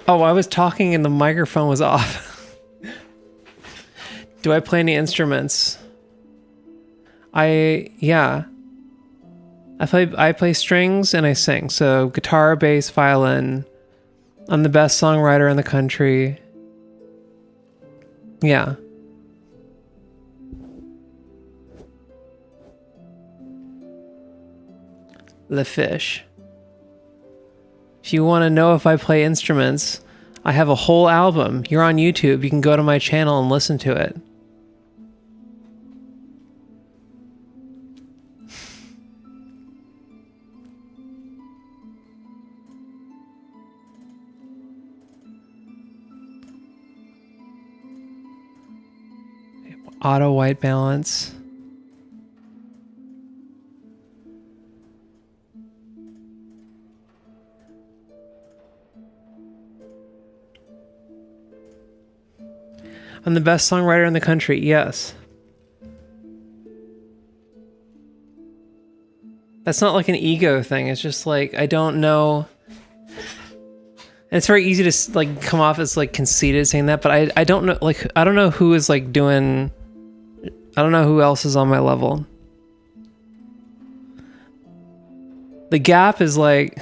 Oh, I was talking and the microphone was off. Do I play any instruments? Yeah. I play strings and I sing. So guitar, bass, violin. I'm the best songwriter in the country. Yeah. The fish. If you want to know if I play instruments, I have a whole album. You're on YouTube. You can go to my channel and listen to it. Auto white balance. I'm the best songwriter in the country, yes. That's not like an ego thing. It's just like, I don't know. And it's very easy to like come off as like conceited saying that, but I don't know, like, I don't know who is like doing, I don't know who else is on my level. The gap is like,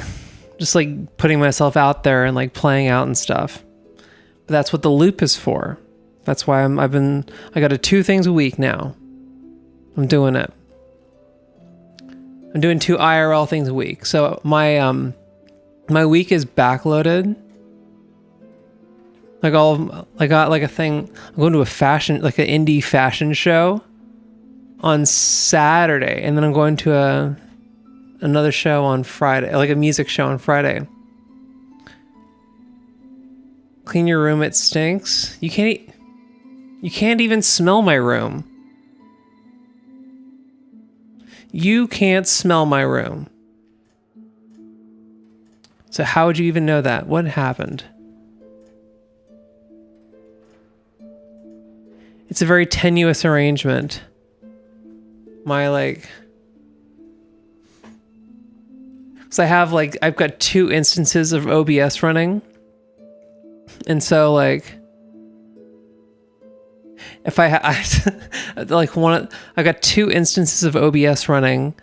just like putting myself out there and like playing out and stuff. But that's what the loop is for. That's why I got to 2 things a week now. I'm doing it. I'm doing 2 IRL things a week. So my week is backloaded. Like I got like a thing. I'm going to a fashion, like an indie fashion show on Saturday, and then I'm going to another show on Friday, like a music show on Friday. Clean your room, it stinks. You can't even smell my room. You can't smell my room. So how would you even know that? What happened? It's a very tenuous arrangement. I've got 2 instances of OBS running. And so like, if I got 2 instances of OBS running,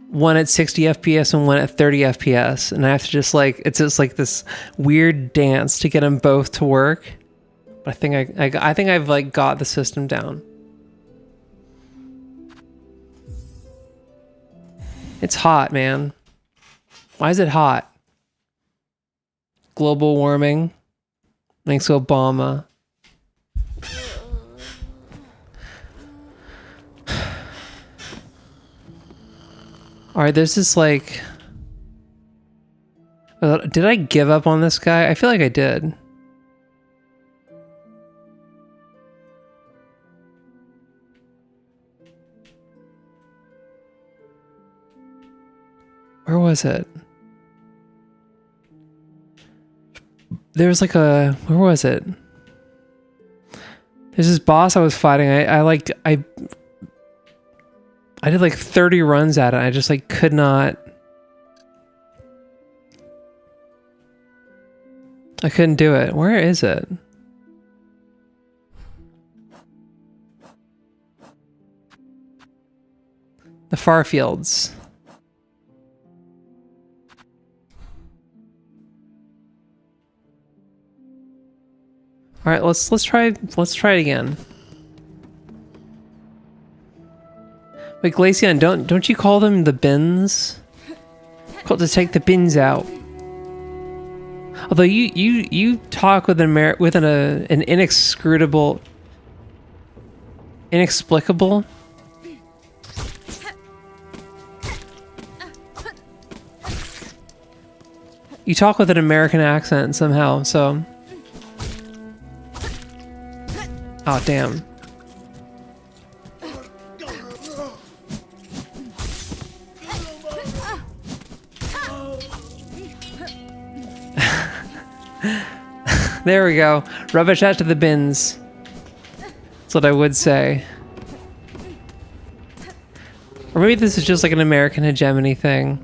one at 60 FPS and one at 30 FPS, and I have to just like, it's just like this weird dance to get them both to work. But I think I've like got the system down. It's hot, man. Why is it hot? Global warming. Thanks, Obama. All right, there's this like... Did I give up on this guy? I feel like I did. Where was it? There was like a... Where was it? There's this boss I was fighting. I did like 30 runs at it. I just like could not. I couldn't do it. Where is it? The far fields. All right, let's try it again. Wait, Glaceon, don't you call them the bins? Called to take the bins out. Although you talk with an inexplicable. You talk with an American accent somehow, so. Oh damn. There we go. Rubbish out to the bins. That's what I would say. Or maybe this is just like an American hegemony thing.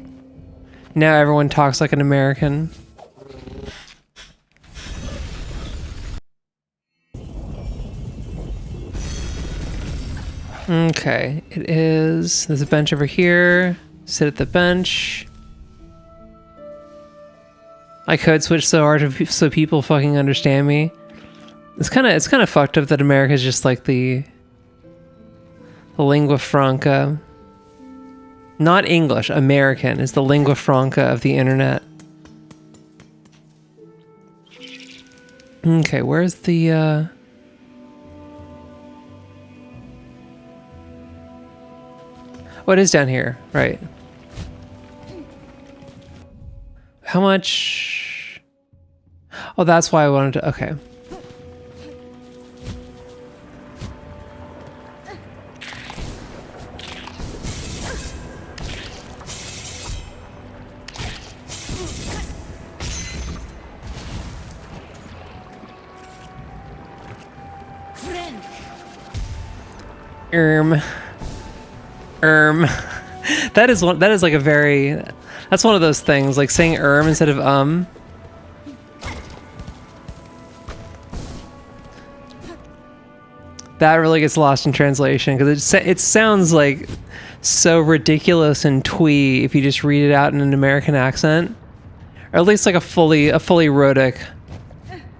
Now everyone talks like an American. Okay, it is. There's a bench over here. Sit at the bench. I code switch so hard so people fucking understand me. It's kind of fucked up that America is just like the lingua franca. Not English, American is the lingua franca of the internet. Okay, where's the Oh, it is down here, right. How much? Oh, that's why I wanted to, okay. That is like a very, that's one of those things, like saying instead of that really gets lost in translation because it sounds like so ridiculous and twee if you just read it out in an American accent, or at least like a fully rhotic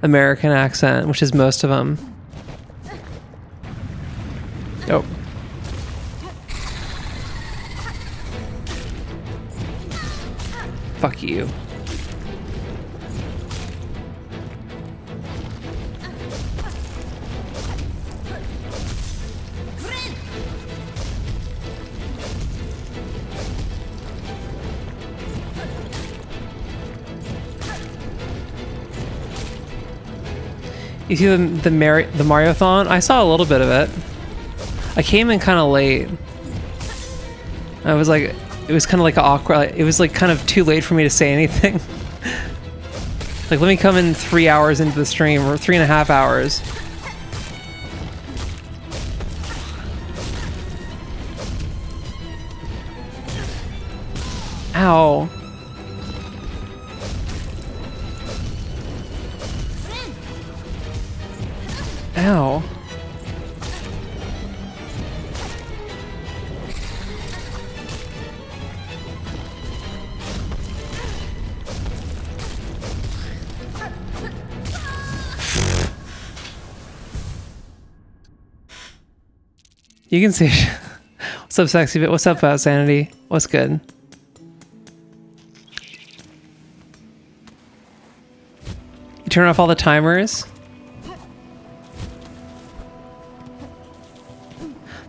American accent, which is most of them. Oh. Fuck you. You see the Mariothon? I saw a little bit of it. I came in kind of late. I was like, it was kind of like awkward. It was like kind of too late for me to say anything. Like, let me come in 3 hours into the stream, or 3.5 hours. Ow. Ow. You can see. What's up, sexy bit? What's up, Sanity? What's good? You turn off all the timers?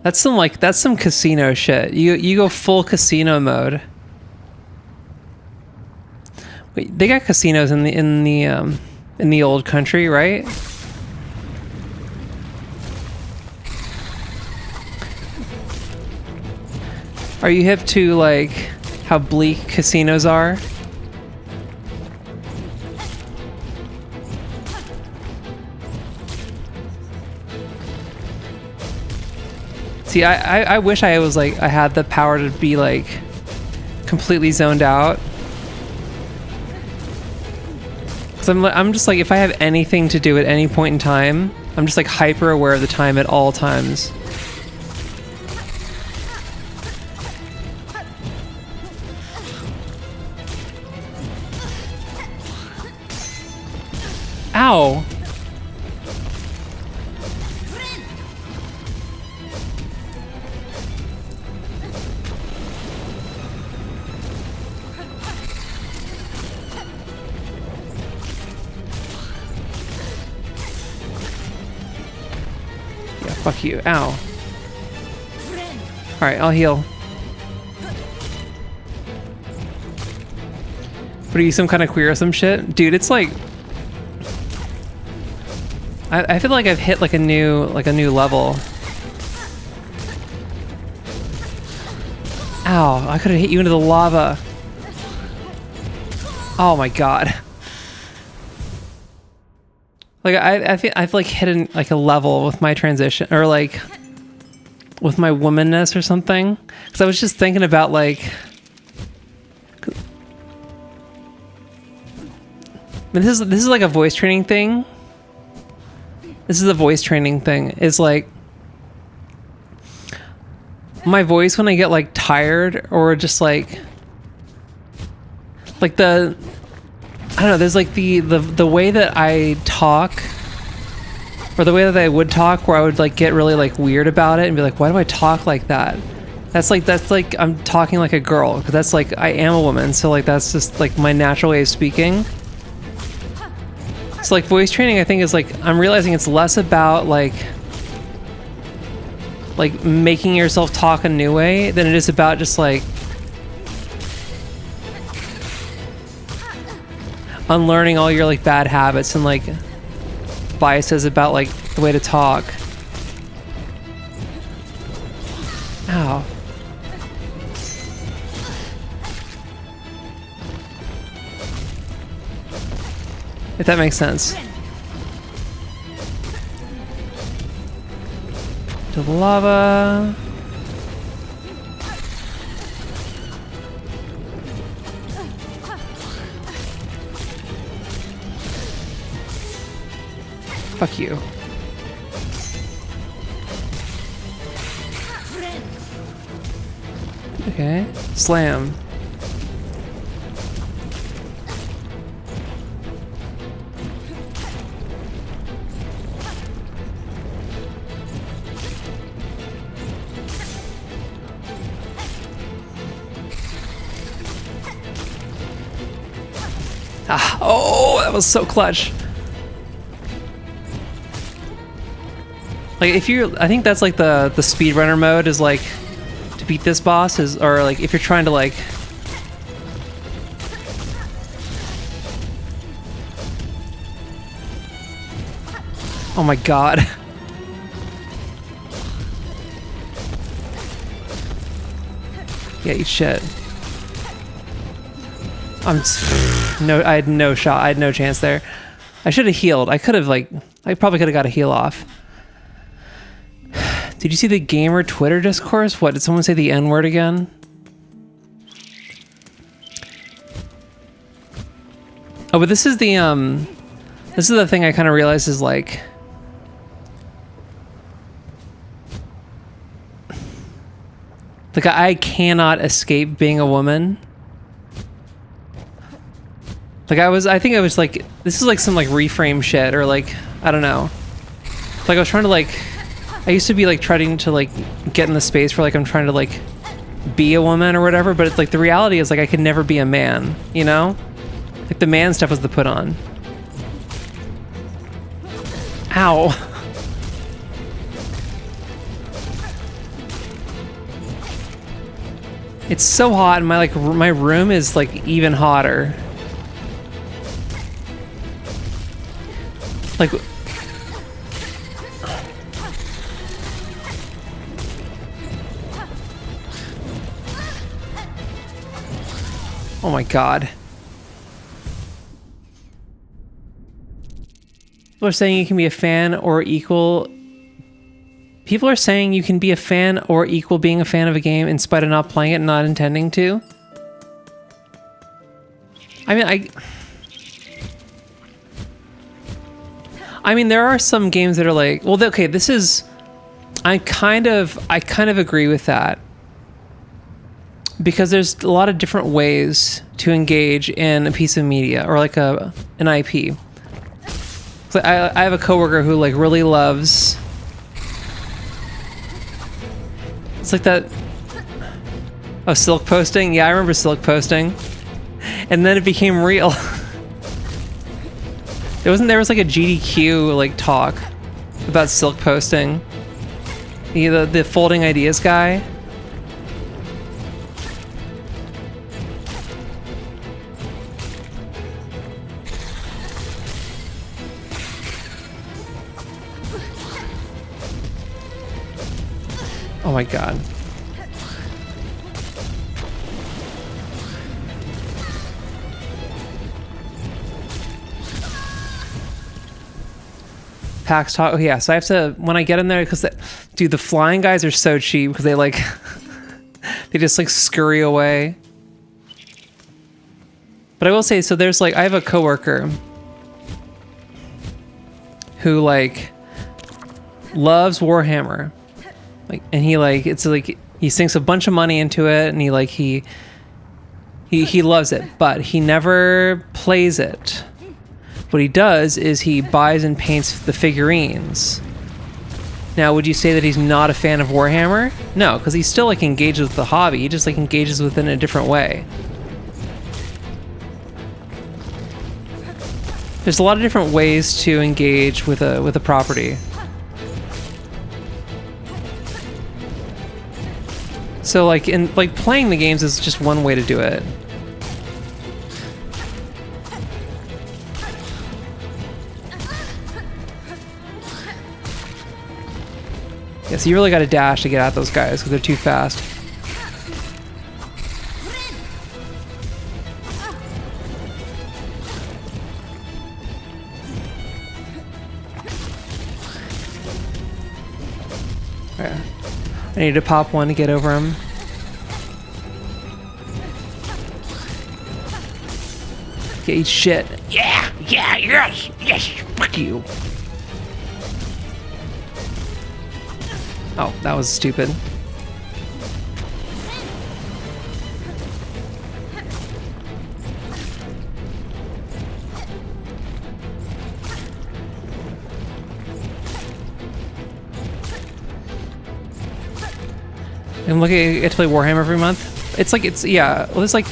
That's some casino shit. You go full casino mode. Wait, they got casinos in the old country, right? Are you hip to like how bleak casinos are? See, I wish I was like, I had the power to be like completely zoned out. Cause I'm just like, if I have anything to do at any point in time, I'm just like hyper aware of the time at all times. Ow! Yeah, fuck you. Ow. Alright, I'll heal. What are you, some kind of queer or some shit? Dude, it's like... I feel like I've hit like a new level. Ow, I could have hit you into the lava. Oh my god. Like I feel I've like hit like a level with my transition, or like with my womanness or something. Because I was just thinking about like, this is like a voice training thing. This is a voice training thing. It's like my voice when I get like tired or just like the, I don't know, there's like the way that I talk, or the way that I would talk, where I would like get really like weird about it and be like, why do I talk like that? That's like I'm talking like a girl, because that's like I am a woman, so like that's just like my natural way of speaking. So like voice training, I think, is like, I'm realizing it's less about like making yourself talk a new way than it is about just like unlearning all your like bad habits and like biases about like the way to talk. Ow. If that makes sense. To the lava. Fuck you. Okay. Slam. Ah, oh, that was so clutch. Like if you're, I think that's like the speedrunner mode is like to beat this boss is, or like if you're trying to like, oh my god. Yeah, eat shit. I had no shot. I had no chance there. I should have healed. I could have like, I probably could have got a heal off. Did you see the gamer Twitter discourse? What, did someone say the N-word again? Oh, but this is the thing I kind of realized is like, I cannot escape being a woman. Like I think I was like, this is like some like reframe shit, or like, I don't know. Like I was trying to like, I used to be like trying to like get in the space where like I'm trying to like be a woman or whatever, but it's like the reality is like I could never be a man, you know? Like the man stuff was the put on. Ow. It's so hot and my room is like even hotter. Like oh my god. People are saying you can be a fan or equal. People are saying you can be a fan or equal being a fan of a game in spite of not playing it and not intending to. I mean, there are some games that are like, well, okay, this is, I kind of agree with that. Because there's a lot of different ways to engage in a piece of media or like an IP. So I have a coworker who like really loves, it's like that, oh, silk posting? Yeah, I remember silk posting. And then it became real. There was like a GDQ like talk about silk posting. The folding ideas guy. Oh my god. PAX talk. Oh yeah, so I have to, when I get in there, because dude, the flying guys are so cheap because they like they just like scurry away. But I will say, so there's like, I have a coworker who like loves Warhammer. Like, and he like, it's like, He sinks a bunch of money into it, and he loves it, but he never plays it. What he does is he buys and paints the figurines. Now, would you say that he's not a fan of Warhammer? No, because he still like engages with the hobby. He just like engages with it in a different way. There's a lot of different ways to engage with a property. So like playing the games is just one way to do it. Yeah, so you really got to dash to get at those guys because they're too fast. Yeah. I need to pop one to get over him. Okay, eat shit. Yeah, yes, fuck you. Oh, that was stupid. I'm looking at to play Warhammer every month. It's like, yeah, well, it's like...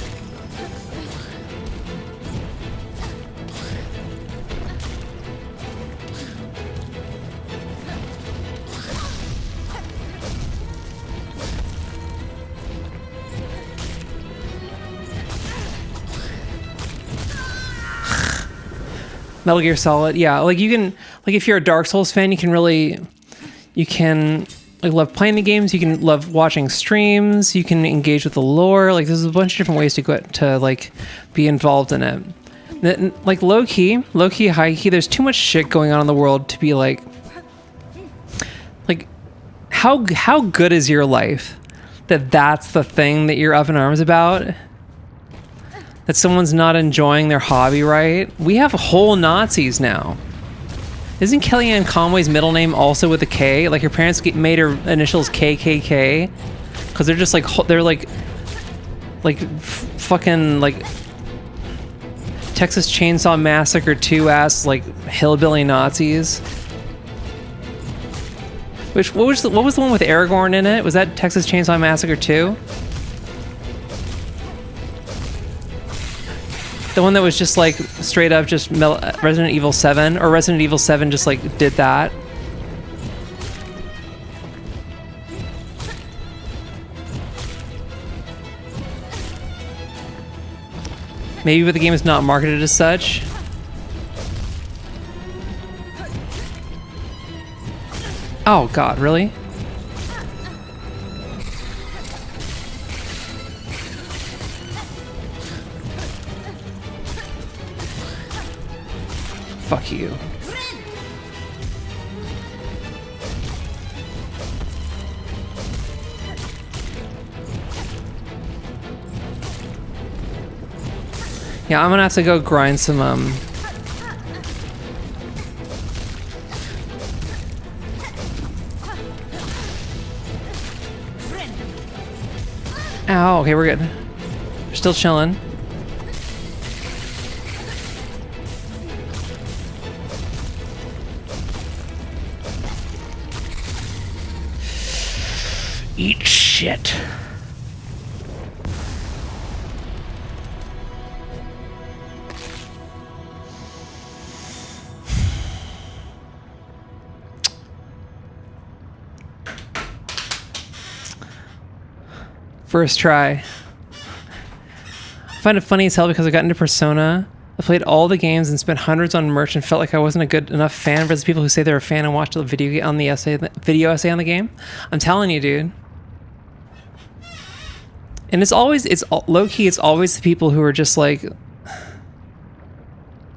Metal Gear Solid, yeah, like you can, like if you're a Dark Souls fan, you can like love playing the games, you can love watching streams, you can engage with the lore, like there's a bunch of different ways to go to like be involved in it. Like low key, high key, there's too much shit going on in the world to be like how good is your life that that's the thing that you're up in arms about? That someone's not enjoying their hobby, right? We have whole Nazis now. Isn't Kellyanne Conway's middle name also with a K? Like her parents made her initials KKK? Because they're just like, they're like fucking like Texas Chainsaw Massacre 2 ass like hillbilly Nazis. What was the one with Aragorn in it? Was that Texas Chainsaw Massacre 2? The one that was just like straight up just Resident Evil 7, or Resident Evil 7 just like did that. Maybe but the game is not marketed as such. Oh god, really? Fuck you. Yeah, I'm gonna have to go grind some Ow, okay, we're good. We're still chilling. Eat shit. First try. I find it funny as hell because I got into Persona. I played all the games and spent hundreds on merch and felt like I wasn't a good enough fan versus people who say they're a fan and watch the video essay on the game. I'm telling you, dude. And it's low-key, it's always the people who are just like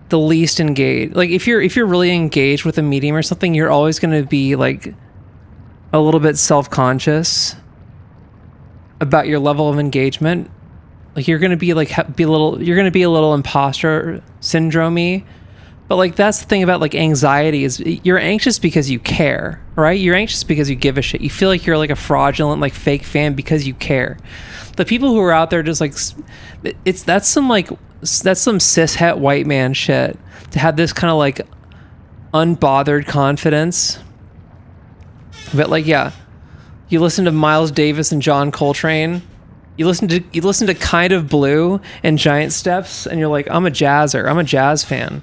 the least engaged. Like if you're really engaged with a medium or something, you're always going to be like a little bit self-conscious about your level of engagement. Like you're going to be like you're going to be a little imposter syndrome-y But like that's the thing about like anxiety is you're anxious because you care, right? You're anxious because you give a shit. You feel like you're like a fraudulent like fake fan because you care. The people who are out there just like that's some cishet white man shit to have this kind of like unbothered confidence. But like yeah, you listen to Miles Davis and John Coltrane. You listen to Kind of Blue and Giant Steps, and you're like, I'm a jazzer. I'm a jazz fan.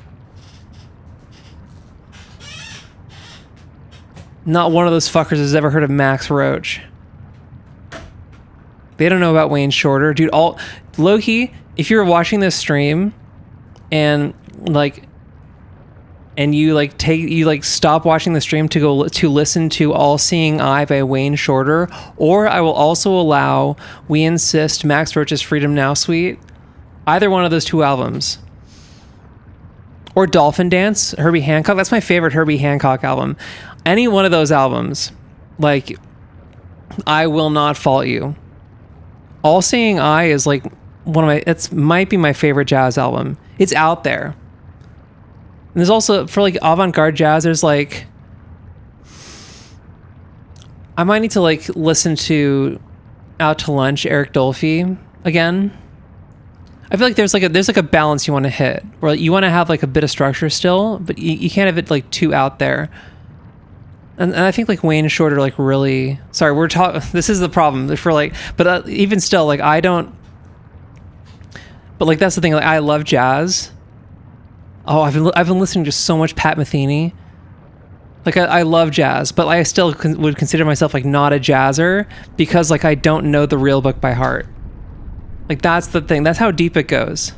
Not one of those fuckers has ever heard of Max Roach. They don't know about Wayne Shorter, dude. All low-key, if you're watching this stream, and you stop watching the stream to go to listen to All Seeing Eye by Wayne Shorter, or I will also allow We Insist Max Roach's Freedom Now Suite, either one of those two albums, or Dolphin Dance, Herbie Hancock. That's my favorite Herbie Hancock album. Any one of those albums, like, I will not fault you. All Seeing Eye is like might be my favorite jazz album. It's out there. And there's also, for like avant-garde jazz, there's like, I might need to like listen to Out to Lunch, Eric Dolphy again. I feel like there's like a balance you want to hit, where you want to have like a bit of structure still, but you can't have it like too out there. And I think like Wayne Shorter like really, sorry, we're talking, this is the problem for like, but even still, like I don't, but like that's the thing, like I love jazz. Oh, I've been listening to so much Pat Metheny. Like I love jazz, but I still would consider myself like not a jazzer because like I don't know the real book by heart. Like that's the thing. That's how deep it goes.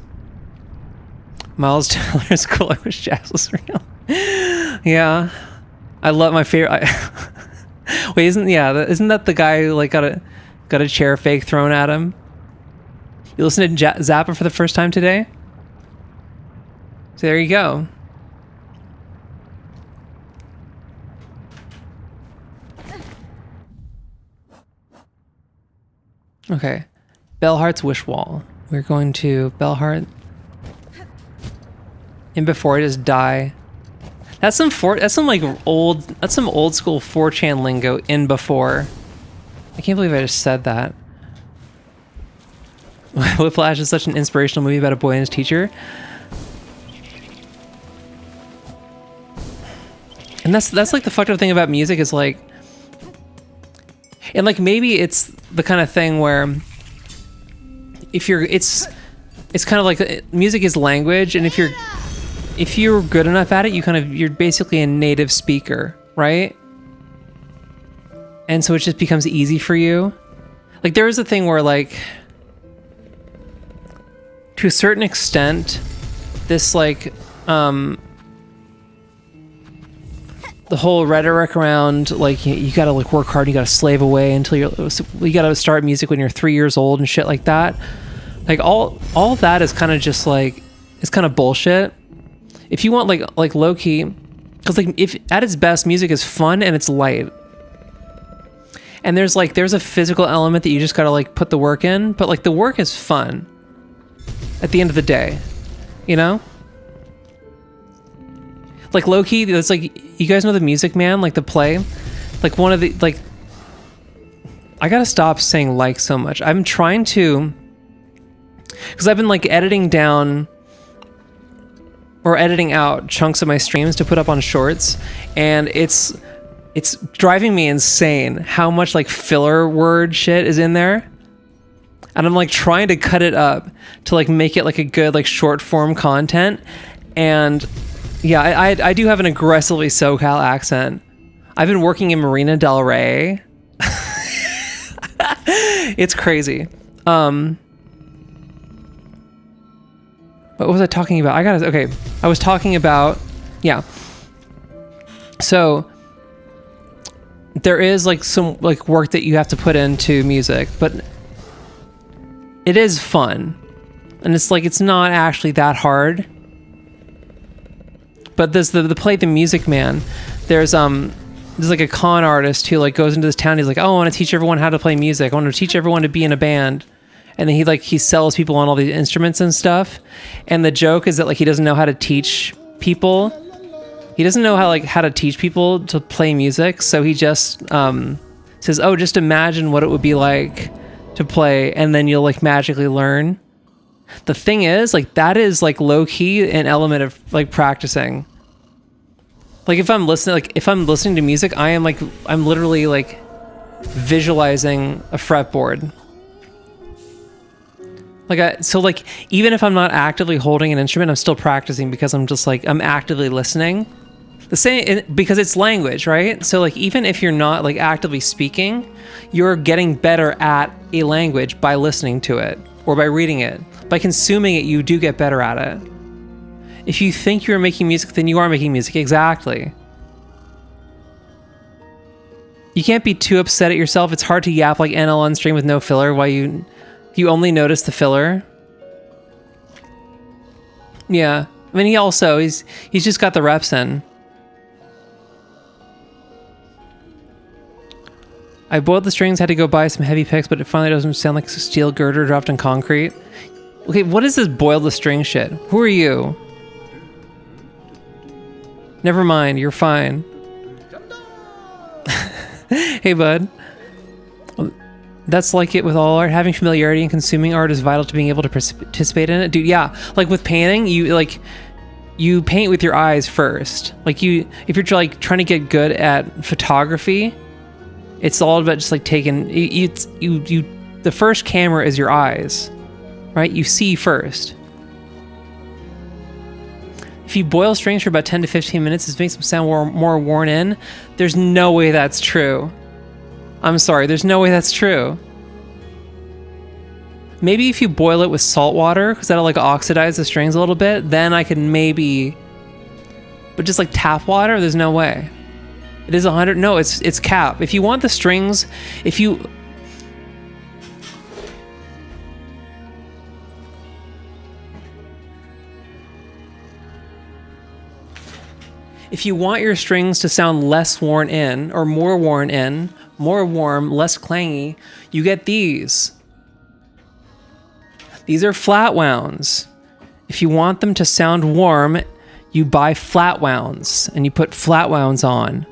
Miles Teller's cool. I wish jazz was real. Yeah, I love my favorite. Wait, isn't that the guy who like got a chair fake thrown at him? You listened to Zappa for the first time today? So there you go. Okay. Bellhart's Wish Wall. We're going to Bellhart. And before I just die. That's some old school 4chan lingo, in before. I can't believe I just said that. Whiplash is such an inspirational movie about a boy and his teacher. And that's like the fucked up thing about music is like, and like maybe it's the kind of thing where it's kind of like music is language, and if you're good enough at it, you're basically a native speaker, right? And so it just becomes easy for you. Like there is a thing where like, to a certain extent, this like the whole rhetoric around like you gotta like work hard, you gotta slave away until you gotta start music when you're 3 years old and shit like that. Like all of that is kind of just like, it's kind of bullshit. If you want like low key, because like if at its best music is fun and it's light, and there's a physical element that you just gotta like put the work in, but like the work is fun at the end of the day, you know? Like low-key, it's like, you guys know The Music Man, like the play? Like one of the, like, I gotta stop saying like so much. I'm trying to, because I've been like editing down or editing out chunks of my streams to put up on shorts, and it's driving me insane how much like filler word shit is in there. And I'm like trying to cut it up to like make it like a good like short form content. And yeah, I do have an aggressively SoCal accent. I've been working in Marina Del Rey. It's crazy. What was I talking about? I was talking about, yeah. So there is like some like work that you have to put into music, but it is fun. And it's like, it's not actually that hard. But there's the play The Music Man. There's like a con artist who like goes into this town. He's like, oh, I want to teach everyone how to play music. I want to teach everyone to be in a band. And then he sells people on all these instruments and stuff. And the joke is that like he doesn't know how to teach people. He doesn't know how to teach people to play music, so he just says, "Oh, just imagine what it would be like to play, and then you'll like magically learn." The thing is, like, that is like low key an element of like practicing. Like if I'm listening to music, I'm literally like visualizing a fretboard. So even if I'm not actively holding an instrument, I'm still practicing because I'm actively listening. The same, because it's language, right? So like even if you're not like actively speaking, you're getting better at a language by listening to it or by reading it. By consuming it, you do get better at it. If you think you're making music, then you are making music. Exactly. You can't be too upset at yourself. It's hard to yap like NL on stream with no filler while you only notice the filler. Yeah. I mean, he's just got the reps in. I boiled the strings, had to go buy some heavy picks, but it finally doesn't sound like a steel girder dropped in concrete. Okay, what is this boil the string shit? Who are you? Never mind, you're fine. Hey, bud. That's like it with all art. Having familiarity and consuming art is vital to being able to participate in it. Dude, yeah. Like with painting, you paint with your eyes first. If you're like trying to get good at photography, it's all about just like taking the first camera is your eyes, right? You see first. If you boil strings for about 10 to 15 minutes, it makes them sound more worn in. There's no way that's true. I'm sorry, there's no way that's true. Maybe if you boil it with salt water, because that'll like oxidize the strings a little bit, then I could maybe. But just like tap water, there's no way. It is 100. No, it's cap. If you want the strings, if you want your strings to sound less worn in or more worn in, more warm, less clangy, you get these. These are flat wounds. If you want them to sound warm, you buy flat wounds and you put flat wounds on.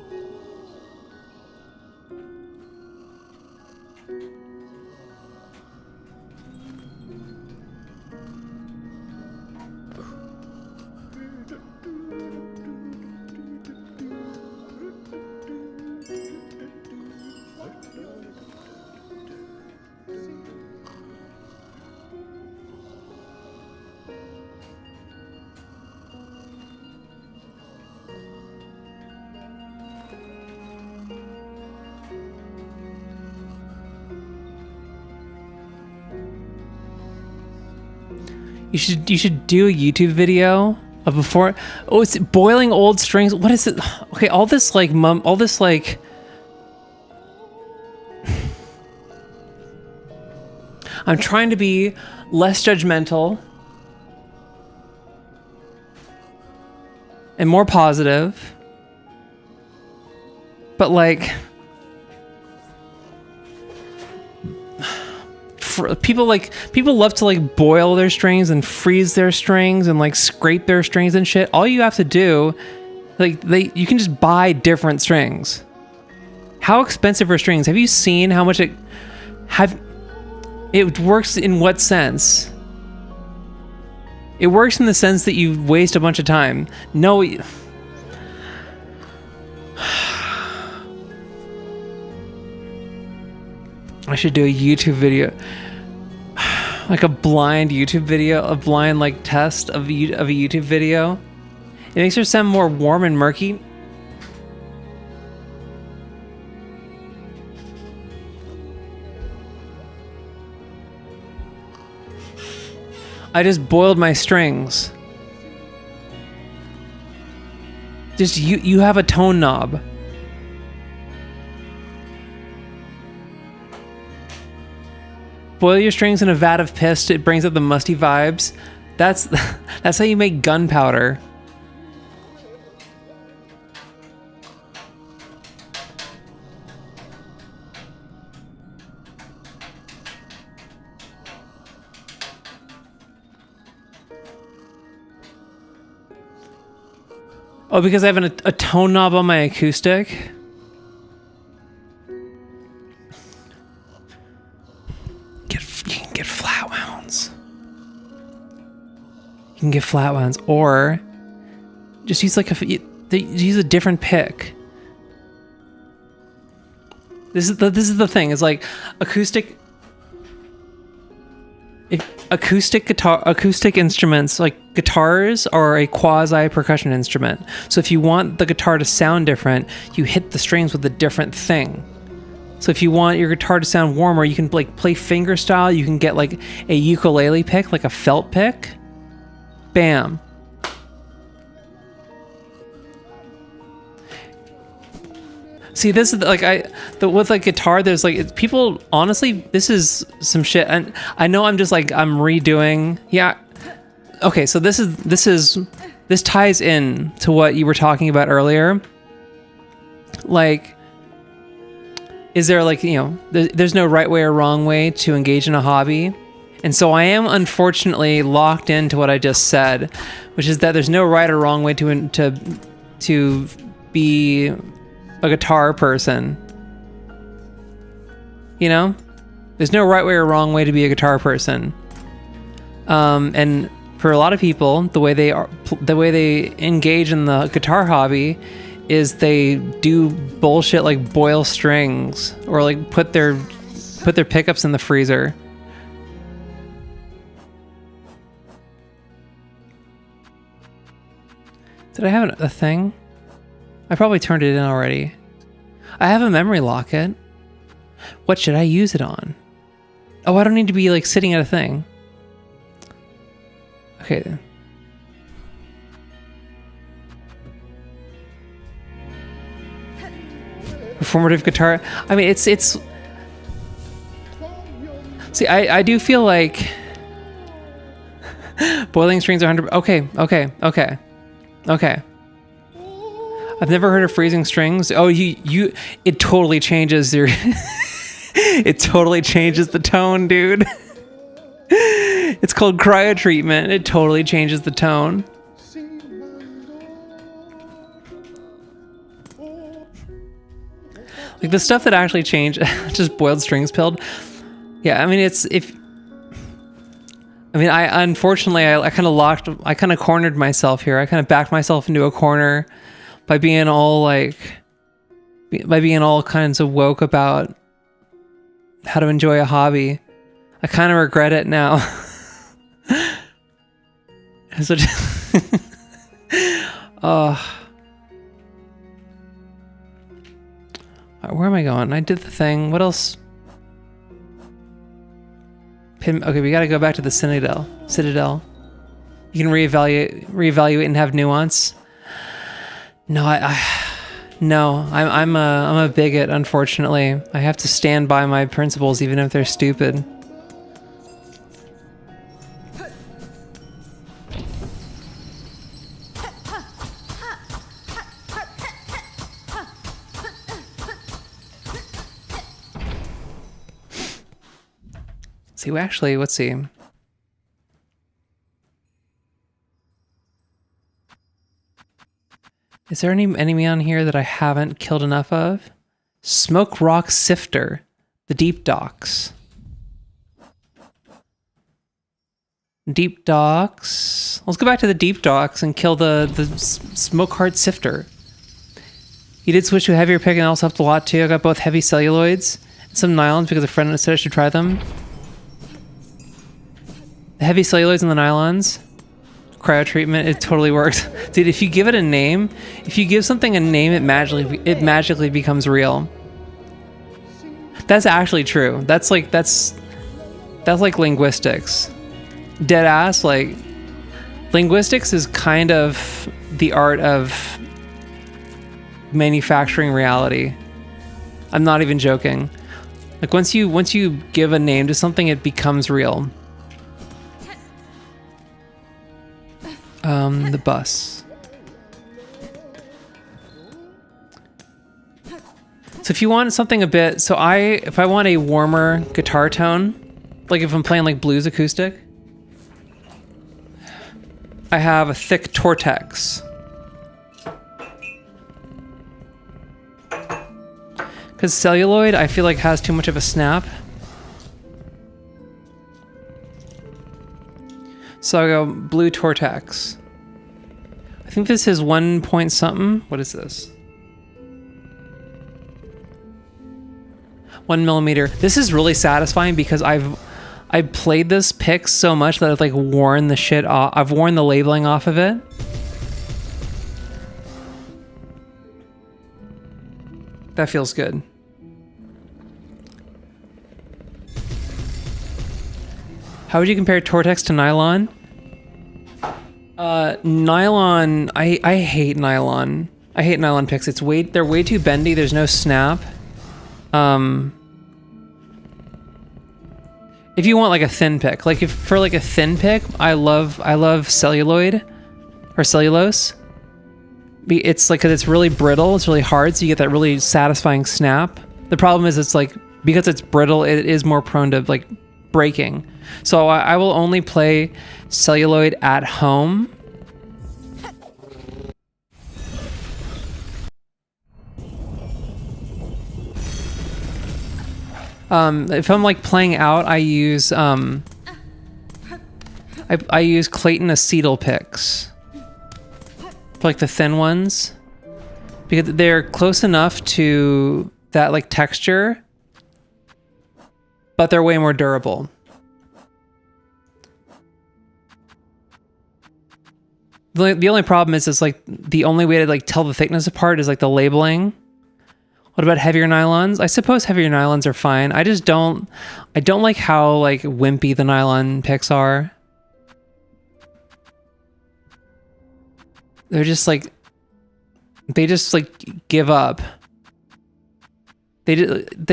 You should do a YouTube video of before. Oh, it's boiling old strings. What is it? Okay, all this like I'm trying to be less judgmental and more positive. But like people love to like boil their strings and freeze their strings and like scrape their strings and shit. All you have to do, you can just buy different strings. How expensive are strings? Have you seen how much it works in what sense? It works in the sense that you waste a bunch of time. No. I should do a YouTube video. Like a blind YouTube video, a blind like test of a YouTube video. It makes her sound more warm and murky. I just boiled my strings. Just you have a tone knob. Boil your strings in a vat of piss. It brings up the musty vibes. That's how you make gunpowder. Oh, because I have a tone knob on my acoustic. You can get flat wounds. You can get flat wounds, or just use like use a different pick. This is the thing. It's like acoustic instruments, like guitars are a quasi percussion instrument. So if you want the guitar to sound different, you hit the strings with a different thing. So if you want your guitar to sound warmer, you can like play finger style. You can get like a ukulele pick, like a felt pick. Bam. See, this is like with like guitar, there's like people, honestly, this is some shit. And I know I'm just like, I'm redoing. Yeah. Okay. So this ties in to what you were talking about earlier. Like, is there like, you know, there's no right way or wrong way to engage in a hobby. And so I am unfortunately locked into what I just said, which is that there's no right or wrong way to be a guitar person. You know, there's no right way or wrong way to be a guitar person. And for a lot of people, the way they engage in the guitar hobby is they do bullshit like boil strings or like put their pickups in the freezer. Did I have a thing? I probably turned it in already. I have a memory locket. What should I use it on? Oh, I don't need to be like sitting at a thing. Okay. Performative guitar. I mean, it's. See, I do feel like boiling strings are 100. Okay. I've never heard of freezing strings. Oh, it totally changes your. It totally changes the tone, dude. It's called cryo treatment. It totally changes the tone. Like the stuff that actually changed, just boiled strings pilled. Yeah, I mean I unfortunately I kind of cornered myself here. I kind of backed myself into a corner by being all kinds of woke about how to enjoy a hobby. I kind of regret it now. So where am I going? I did the thing. What else? Okay, we got to go back to the Citadel. You can reevaluate and have nuance. No, I'm a bigot, unfortunately. I have to stand by my principles even if they're stupid. See, actually, let's see. Is there any enemy on here that I haven't killed enough of? Smoke Rock Sifter, the Deep Docks. Deep Docks. Let's go back to the Deep Docks and kill the Smoke Heart Sifter. He did switch to a heavier pick and also helped a lot too. I got both heavy celluloids and some nylons because a friend said I should try them. The heavy celluloids and the nylons. Cryo treatment, it totally works. Dude, if you give it a name, if you give something a name, it magically becomes real. That's actually true. That's like linguistics. Dead ass, like linguistics is kind of the art of manufacturing reality. I'm not even joking. Like once you give a name to something, it becomes real. The bus. So if you want something a bit, if I want a warmer guitar tone, like if I'm playing like blues acoustic, I have a thick Tortex. Because celluloid, I feel like has too much of a snap. So I go blue Tortex. I think this is 1 point something. What is this? 1 millimeter. This is really satisfying because I've played this pick so much that I've like worn the shit off. I've worn the labeling off of it. That feels good. How would you compare Tortex to nylon? Nylon, I hate nylon. I hate nylon picks. They're way too bendy. There's no snap. If you want like a thin pick, like if for like a thin pick, I love celluloid or cellulose. It's like, 'cause it's really brittle, it's really hard, so you get that really satisfying snap. The problem is it's like, because it's brittle, it is more prone to like breaking. So I will only play celluloid at home. If I'm like playing out, I use I use Clayton acetal picks for like the thin ones, because they're close enough to that like texture, but they're way more durable. The only problem is like the only way to like tell the thickness apart is like the labeling. What about heavier nylons? I suppose heavier nylons are fine. I don't like how like wimpy the nylon picks are. They're just like, they just like give up. They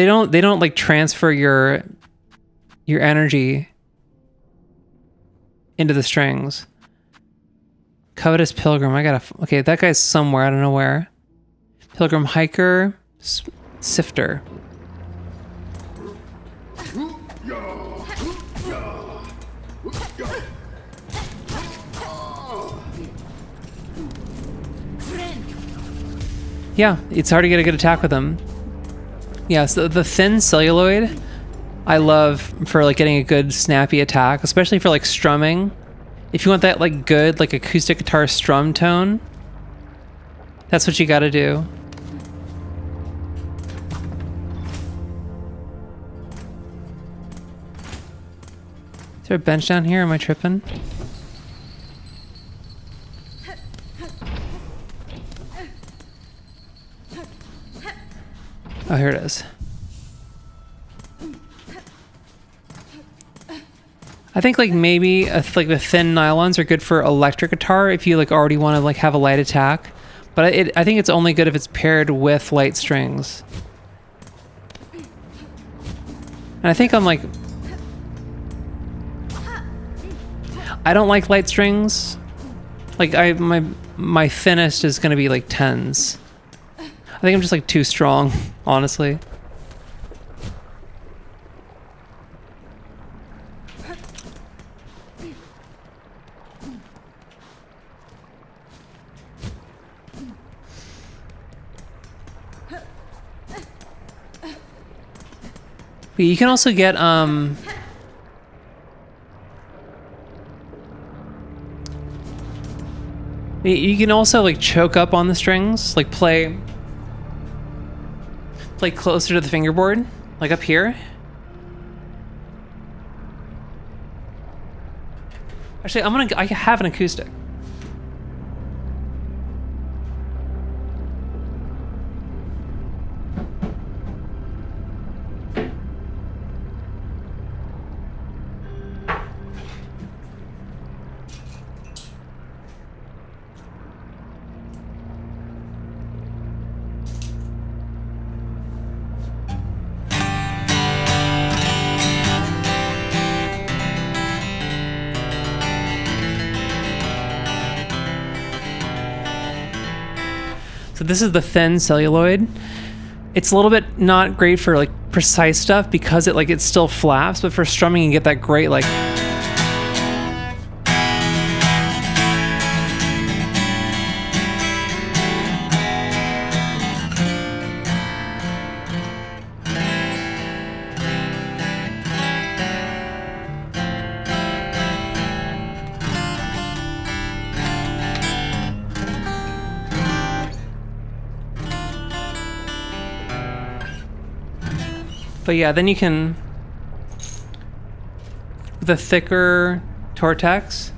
don't like transfer your energy into the strings. Covetous Pilgrim, okay, that guy's somewhere, I don't know where. Pilgrim Hiker, Sifter. Yeah, it's hard to get a good attack with them. Yeah, so the thin celluloid, I love for like getting a good snappy attack, especially for like strumming. If you want that like good like acoustic guitar strum tone, that's what you gotta do. Is there a bench down here? Am I tripping? Oh, here it is. I think like maybe like the thin nylons are good for electric guitar if you like already want to like have a light attack, but I think it's only good if it's paired with light strings. And I think I'm like, I don't like light strings. Like my thinnest is gonna be like 10s. I think I'm just like too strong, honestly. But you can also get you can also like choke up on the strings, like play closer to the fingerboard, like up here. Actually, I have an acoustic. So this is the thin celluloid. It's a little bit not great for like precise stuff because it still flaps, but for strumming you get that great like. But yeah, then you can, with a thicker Tortex,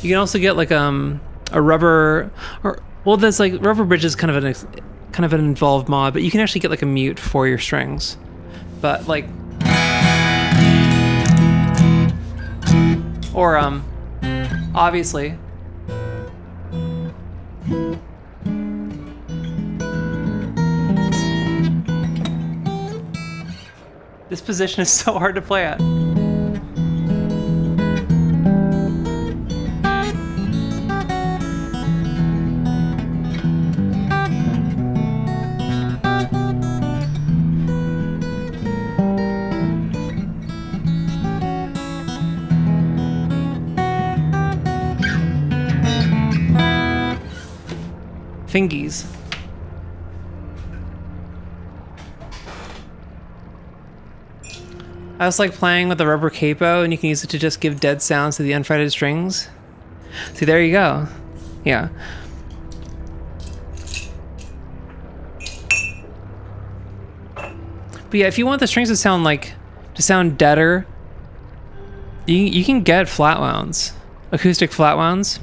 you can also get like a rubber, or well, there's like rubber bridge is kind of an involved mod, but you can actually get like a mute for your strings. But like, or obviously, this position is so hard to play at. Fingies. I was like playing with the rubber capo, and you can use it to just give dead sounds to the unfretted strings. See, there you go. Yeah. But yeah, if you want the strings to sound deader, you can get flat wounds, acoustic flat wounds.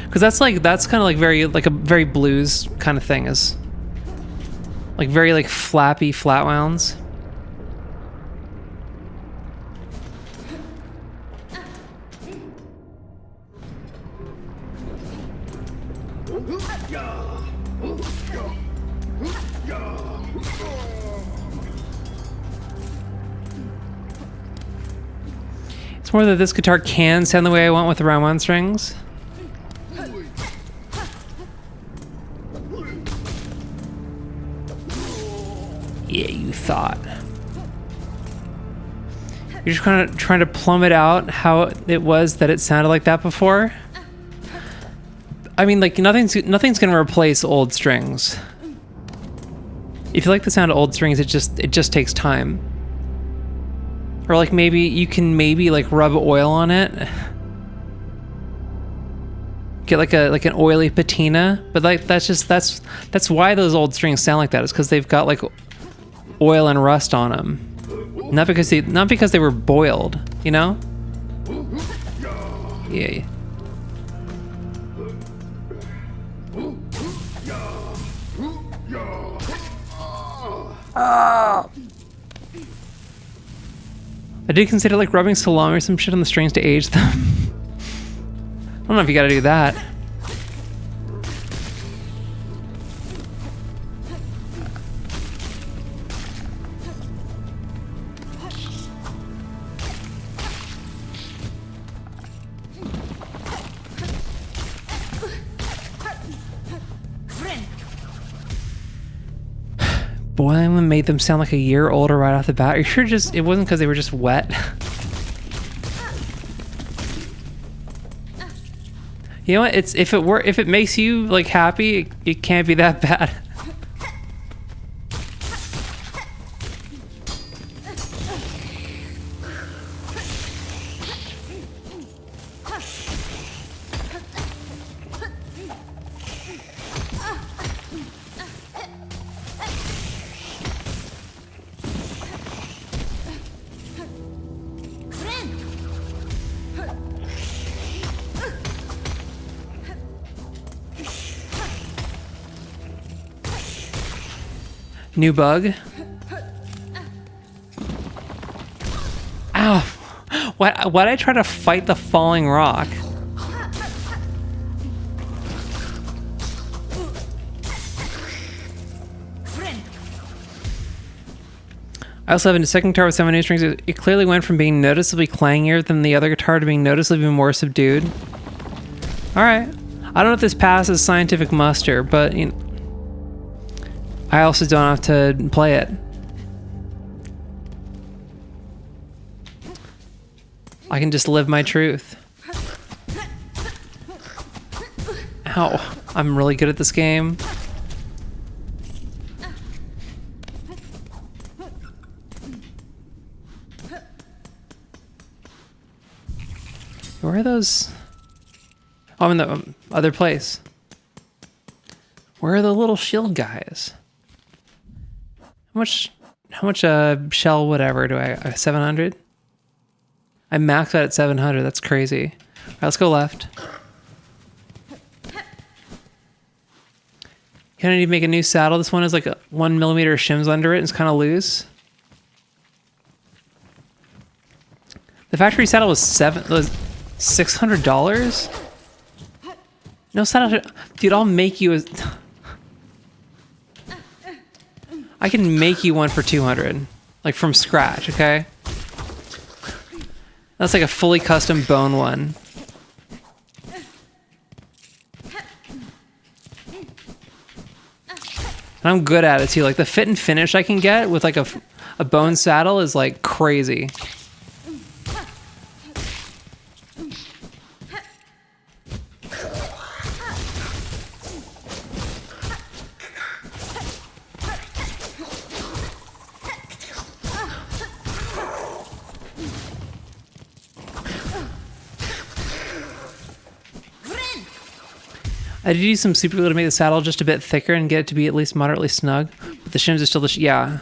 Because that's kind of like a very blues kind of thing, is like very like flappy flat wounds. It's more that this guitar can sound the way I want with the round one strings. Yeah, you thought. You're just kind of trying to plumb it out how it was that it sounded like that before. I mean, like nothing's gonna replace old strings. If you like the sound of old strings, it just takes time. Or like maybe you can like rub oil on it. Get like an oily patina, but like that's why those old strings sound like that. Is because they've got like oil and rust on them, not because they were boiled, you know? Yeah. I did consider like rubbing salami or some shit on the strings to age them. I don't know if you gotta do that. Boiling made them sound like a year older right off the bat. Are you sure it wasn't because they were just wet? You know what? If it makes you like happy, it can't be that bad. New bug. Ow! Why'd I try to fight the falling rock? I also have a second guitar with 7 new strings. It clearly went from being noticeably clangier than the other guitar to being noticeably more subdued. Alright. I don't know if this passes scientific muster, but you know, I also don't have to play it. I can just live my truth. Ow. I'm really good at this game. Where are those? Oh, I'm in the other place. Where are the little shield guys? How much shell whatever do I 700? I maxed out at 700. That's crazy. All right, let's go left. Can I need to make a new saddle? This one has like a 1 millimeter shims under it and it's kind of loose. The factory saddle was $600. No saddle, dude. I'll make you a. I can make you one for 200, like from scratch. Okay. That's like a fully custom bone one. And I'm good at it too. Like the fit and finish I can get with like a bone saddle is like crazy. I did use some super glue to make the saddle just a bit thicker and get it to be at least moderately snug. But the shims are still yeah.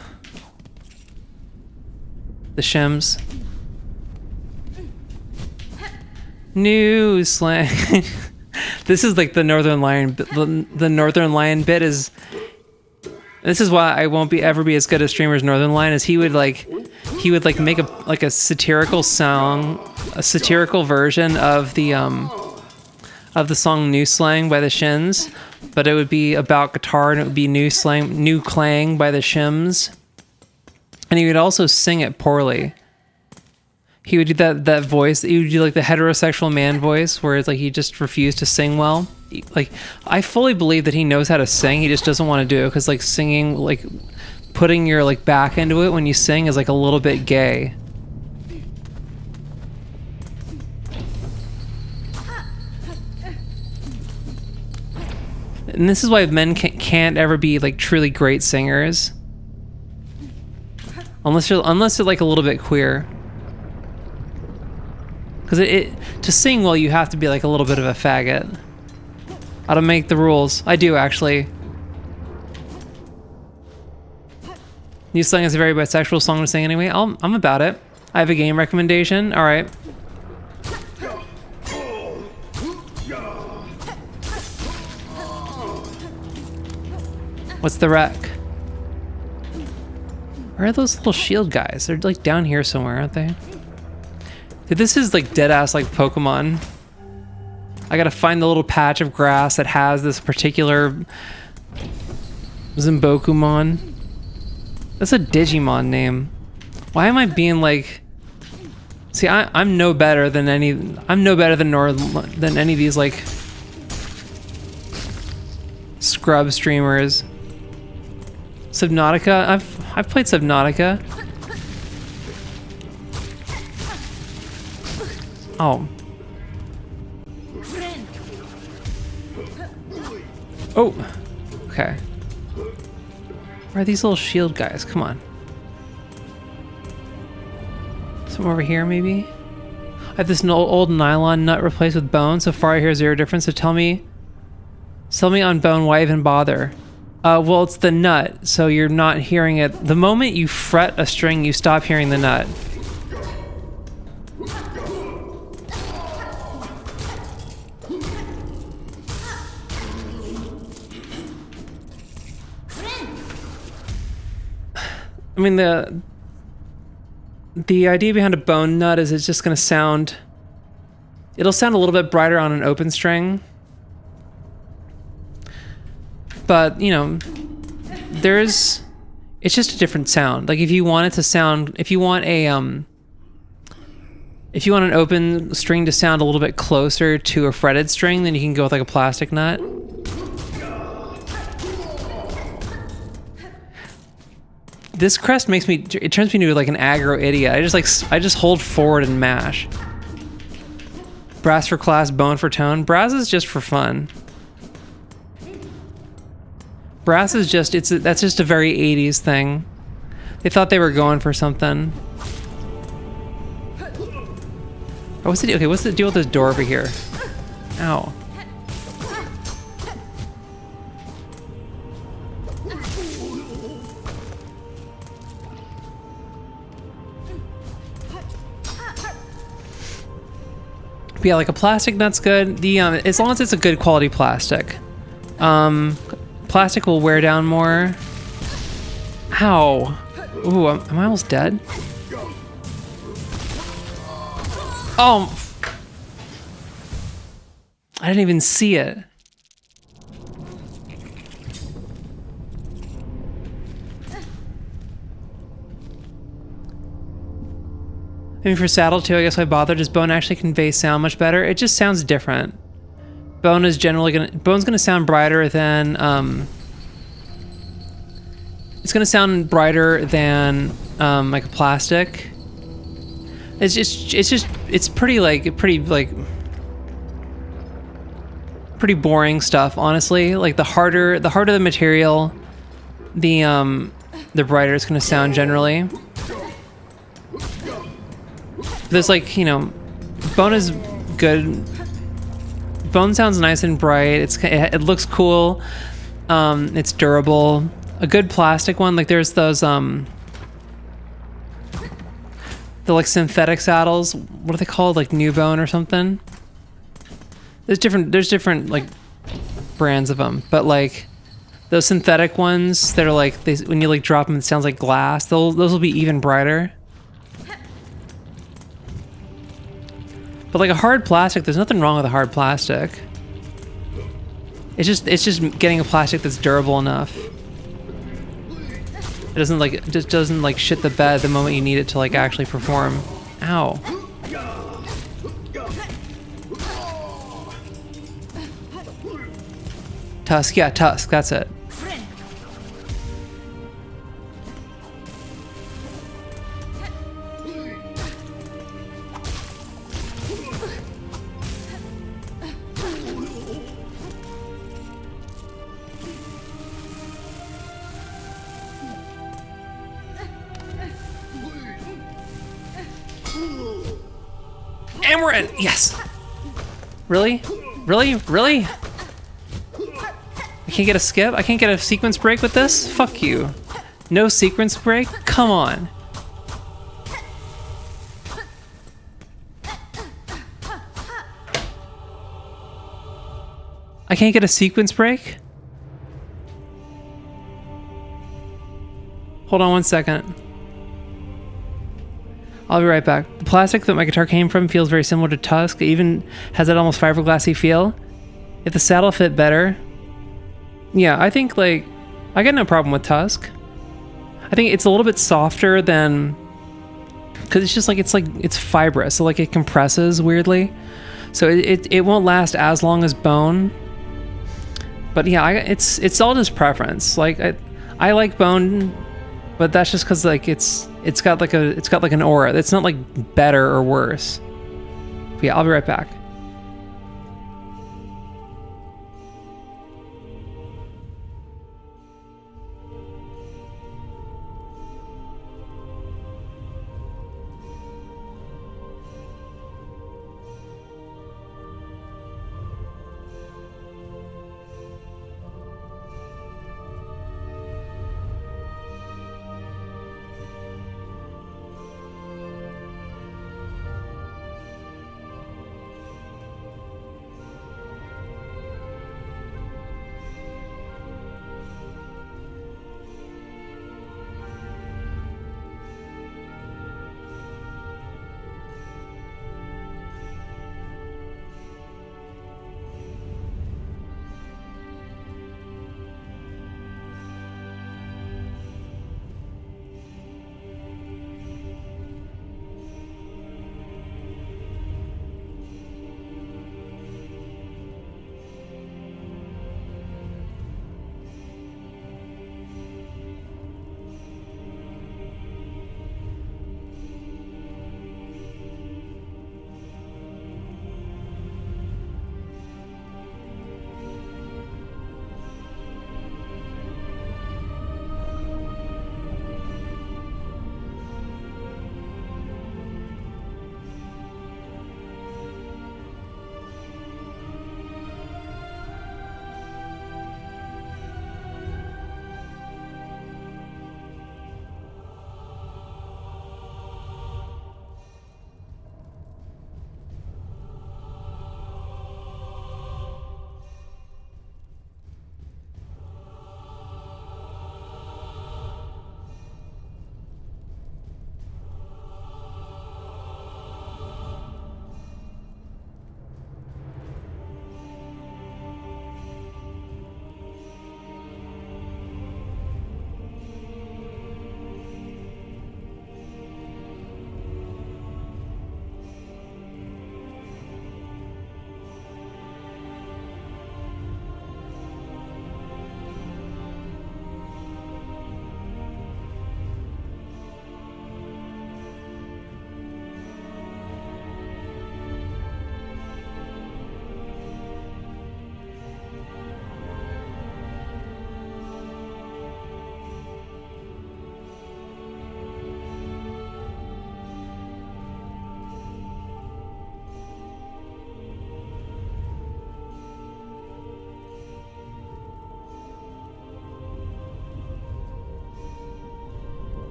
The shims. New slang. This is like the Northern Lion. The Northern Lion bit is. This is why I won't ever be as good a streamer as Northern Lion. Is he would make a satirical song, a satirical version of the song New Slang by the Shins, but it would be about guitar and it would be New Clang by the Shims. And he would also sing it poorly. He would do that voice, he would do like the heterosexual man voice where it's like he just refused to sing well. Like, I fully believe that he knows how to sing, he just doesn't want to do it because like singing, like putting your like back into it when you sing is like a little bit gay. And this is why men can't ever be like truly great singers, unless you're like a little bit queer. Because to sing well, you have to be like a little bit of a faggot. I don't make the rules. I do actually. New Slang is a very bisexual song to sing anyway. I'm about it. I have a game recommendation. All right. What's the wreck? Where are those little shield guys? They're like down here somewhere, aren't they? Dude, this is like dead ass like Pokemon. I gotta find the little patch of grass that has this particular Zimbokumon. That's a Digimon name. Why am I being like? See, I'm no better than any. I'm no better than any of these like scrub streamers. Subnautica. I've played Subnautica. Oh. Oh. Okay. Where are these little shield guys? Come on. Some over here, maybe? I have this old nylon nut replaced with bone. So far I hear zero difference. So tell me on bone, why even bother? Well, it's the nut, so you're not hearing it. The moment you fret a string, you stop hearing the nut. I mean, the idea behind a bone nut is it's just going to sound... It'll sound a little bit brighter on an open string. But, you know, it's just a different sound. Like if you want it to sound... If you want an open string to sound a little bit closer to a fretted string, then you can go with like a plastic nut. This crest turns me into like an aggro idiot. I just hold forward and mash. Brass for class, bone for tone. Brass is just for fun. Brass is just, that's just a very 80s thing. They thought they were going for something. Oh, what's the deal? Okay, what's the deal with this door over here? Ow. But yeah, like a plastic nut's good. The as long as it's a good quality plastic. Plastic will wear down more. Ow. Ooh, am I almost dead? Oh. I didn't even see it. I mean, for saddle too, I guess why bother? Does bone actually convey sound much better? It just sounds different. Bone is generally bone's gonna sound brighter than it's gonna sound brighter than like a plastic. It's pretty boring stuff, honestly. Like the harder the material, the brighter it's gonna sound generally. There's like, you know, bone is good. Bone sounds nice and bright. It looks cool. It's durable. A good plastic one, like there's those the like synthetic saddles. What are they called? Like New Bone or something. There's different like brands of them, but like those synthetic ones that are like when you like drop them, it sounds like glass. Those will be even brighter. But like a hard plastic, there's nothing wrong with a hard plastic. It's just getting a plastic that's durable enough. It just doesn't like shit the bed the moment you need it to like actually perform. Ow. Tusk, yeah, tusk, that's it. And we're in. Yes. Really? Really? Really? I can't get a skip? I can't get a sequence break with this? Fuck you. No sequence break? Come on. I can't get a sequence break? Hold on one second. I'll be right back. The plastic that my guitar came from feels very similar to Tusk. It even has that almost fiberglassy feel. If the saddle fit better... Yeah, I think, like... I got no problem with Tusk. I think it's a little bit softer than... Because it's just like, it's fibrous. So, like, it compresses weirdly. So it won't last as long as bone. But yeah, it's all just preference. Like, I like bone... But that's just because like it's got like an aura. It's not like better or worse. But yeah, I'll be right back.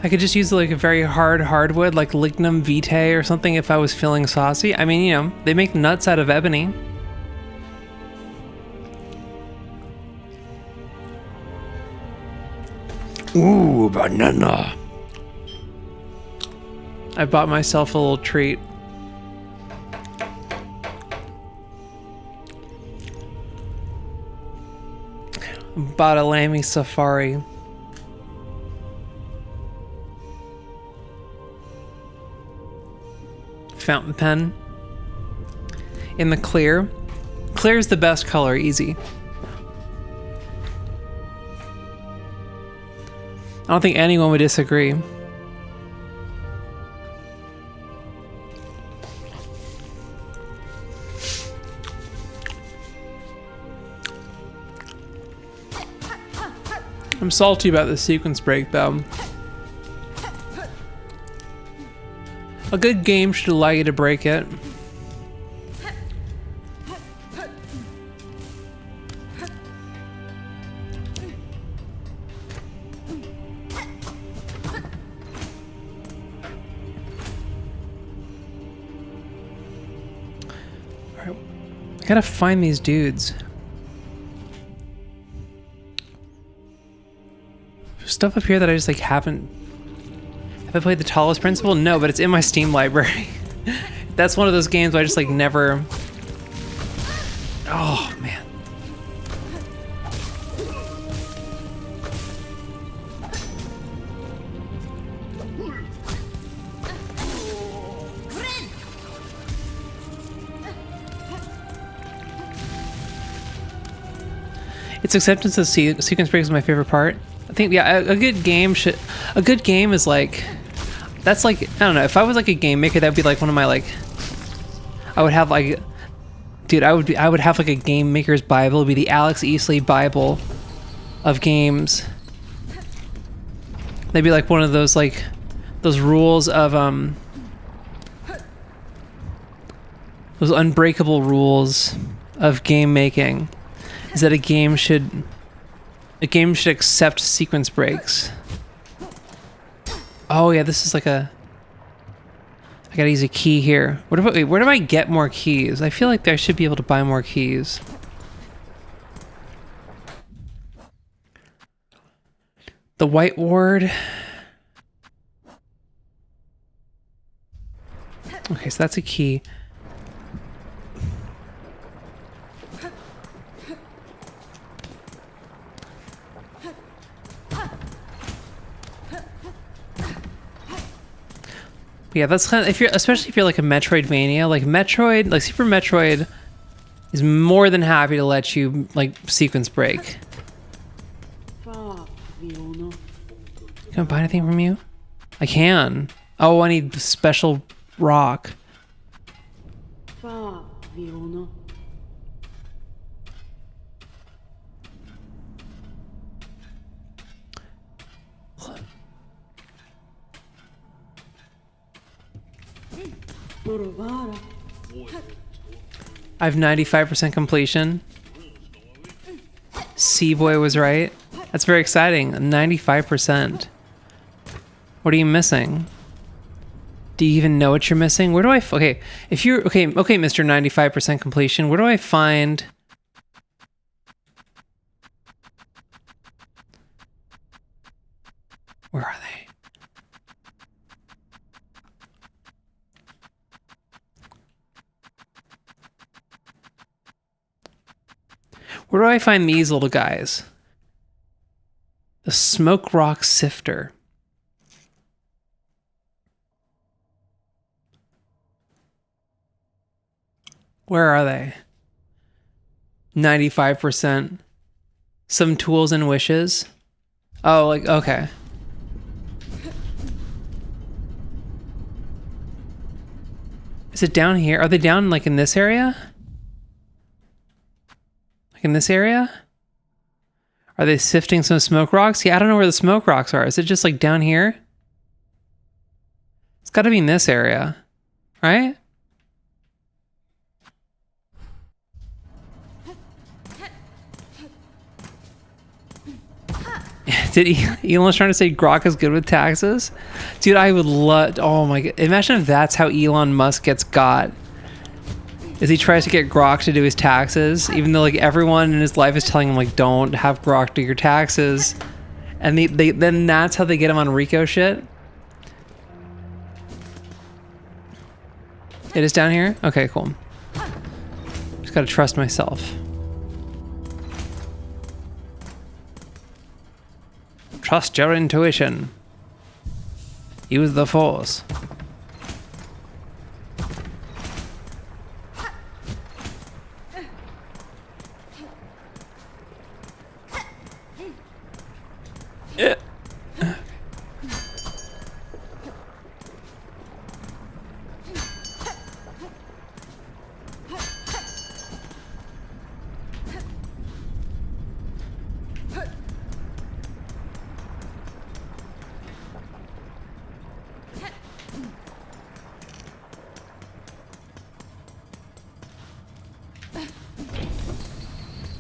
I could just use like a very hard hardwood, like lignum vitae or something if I was feeling saucy. I mean, you know, they make nuts out of ebony. Ooh, banana. I bought myself a little treat. Bought a Lamy Safari. Fountain pen. In the clear. Clear is the best color, easy. I don't think anyone would disagree. I'm salty about the sequence break, though. A good game should allow you to break it. Alright, I gotta find these dudes. Stuff up here that I just like haven't. Have I played the Tallest Principle? No, but it's in my Steam library. That's one of those games where I just like never. Oh man. Its acceptance of sequence break is my favorite part. I think, yeah, a good game should. A good game is like. That's like, I don't know. If I was like a game maker, that would be like one of my like. I would have like. Dude, I would have like a game maker's Bible. It would be the Alex Easley Bible of games. They'd be like one of those like. Those rules of those unbreakable rules of game making. Is that a game should accept sequence breaks. Oh yeah, this is like a. I gotta use a key here. Wait, where do I get more keys? I feel like I should be able to buy more keys. The White Ward. Okay, so that's a key. Yeah, that's kind of, especially if you're like a Metroidvania, like Metroid, like Super Metroid is more than happy to let you like sequence break. Can I buy anything from you? I can. Oh, I need special rock. I have 95% completion. C-Boy was right. That's very exciting. 95%. What are you missing? Do you even know what you're missing? Where do I... Okay, if you're... Okay, Mr. 95% completion. Where do I find... Where are they? Where do I find these little guys? The Smoke Rock Sifter. Where are they? 95%. Some tools and wishes. Oh, like, okay. Is it down here? Are they down like in this area? Like in this area? Are they sifting some smoke rocks? Yeah, I don't know where the smoke rocks are. Is it just like down here? It's got to be in this area, right? Elon's trying to say Grok is good with taxes? Dude, I would love... Oh my god. Imagine if that's how Elon Musk gets got. Is he tries to get Grok to do his taxes, even though like everyone in his life is telling him like, don't have Grok do your taxes. And then that's how they get him on Rico shit. It is down here? Okay, cool. Just gotta trust myself. Trust your intuition. Use the force. Yeah.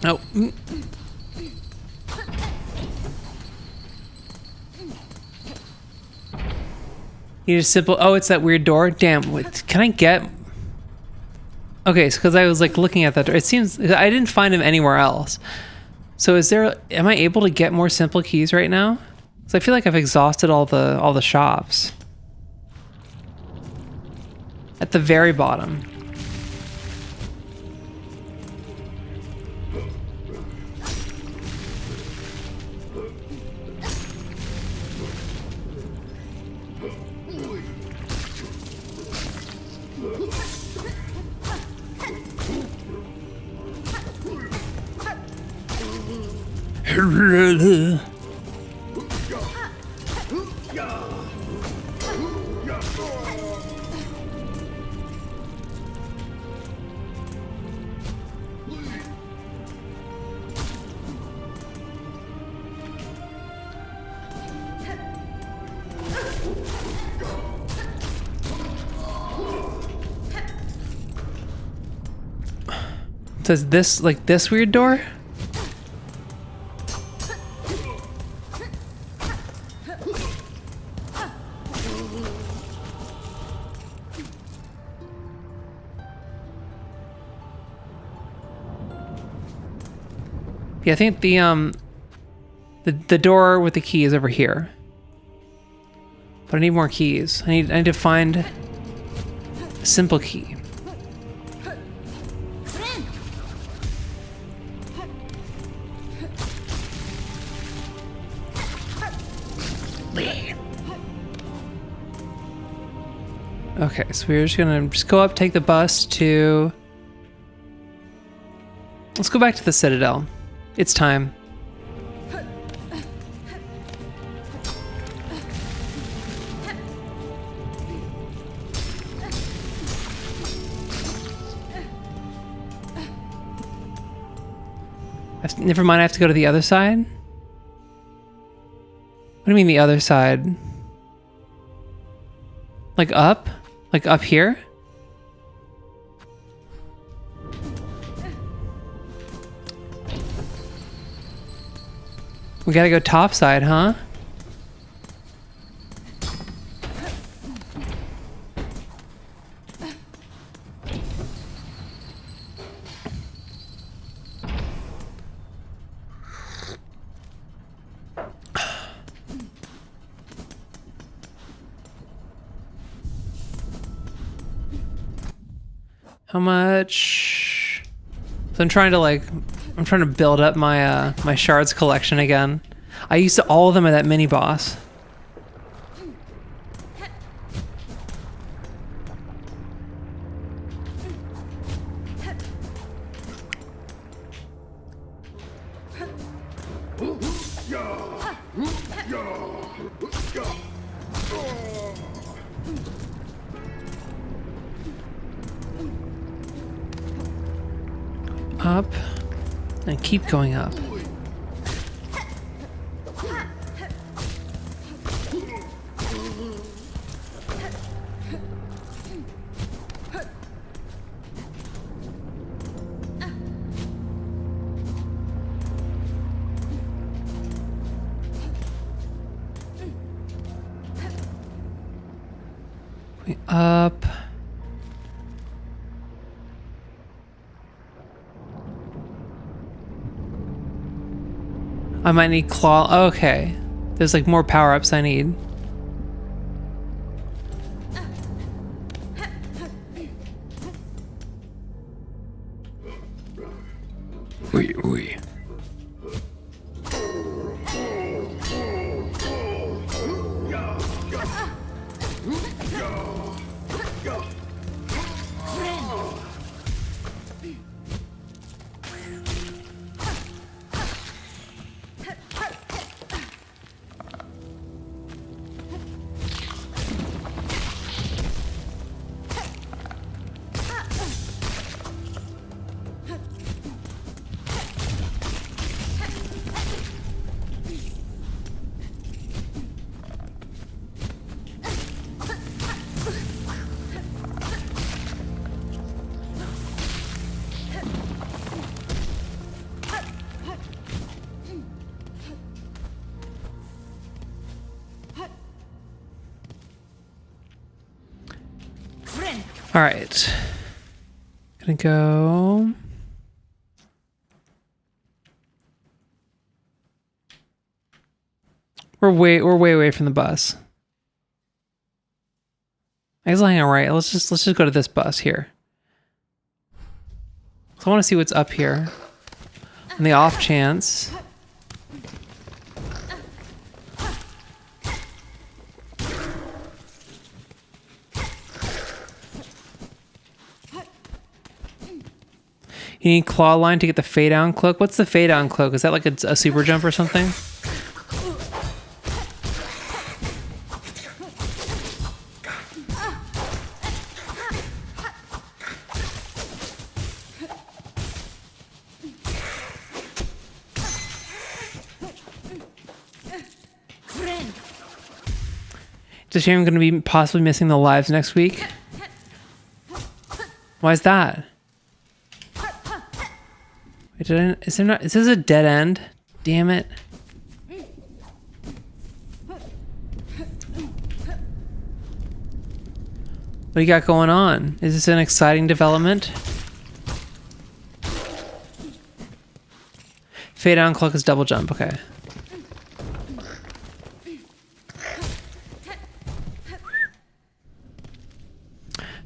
Oh. You just simple. Oh, it's that weird door. Damn. Wait, can I get? Okay, because I was like looking at that door. It seems I didn't find him anywhere else. So is there? Am I able to get more simple keys right now? Because I feel like I've exhausted all the shops. At the very bottom. Does this, like this weird door? Yeah, I think the door with the key is over here. But I need more keys. I need to find a simple key. Okay, so we're just gonna go up, take the bus to... Let's go back to the Citadel. It's time. Never mind, I have to go to the other side? What do you mean the other side? Like up? Like up here? We gotta go topside, huh? How much? So I'm trying to build up my my shards collection again. I used all of them at that mini boss. Up and keep going up. Up. I might need claw. Oh, okay. There's like more power-ups I need. Oi, oi. All right. Gonna go. We're way away from the bus. I guess I'll hang on right. Let's just go to this bus here. So I want to see what's up here. On the off chance. You need claw line to get the fade down cloak. What's the fade down cloak? Is that like a super jump or something? It's a shame I'm going to be possibly missing the lives next week. Why is that? Wait, is there not? Is this a dead end? Damn it. What do you got going on? Is this an exciting development? Fade down clock is double jump. Okay.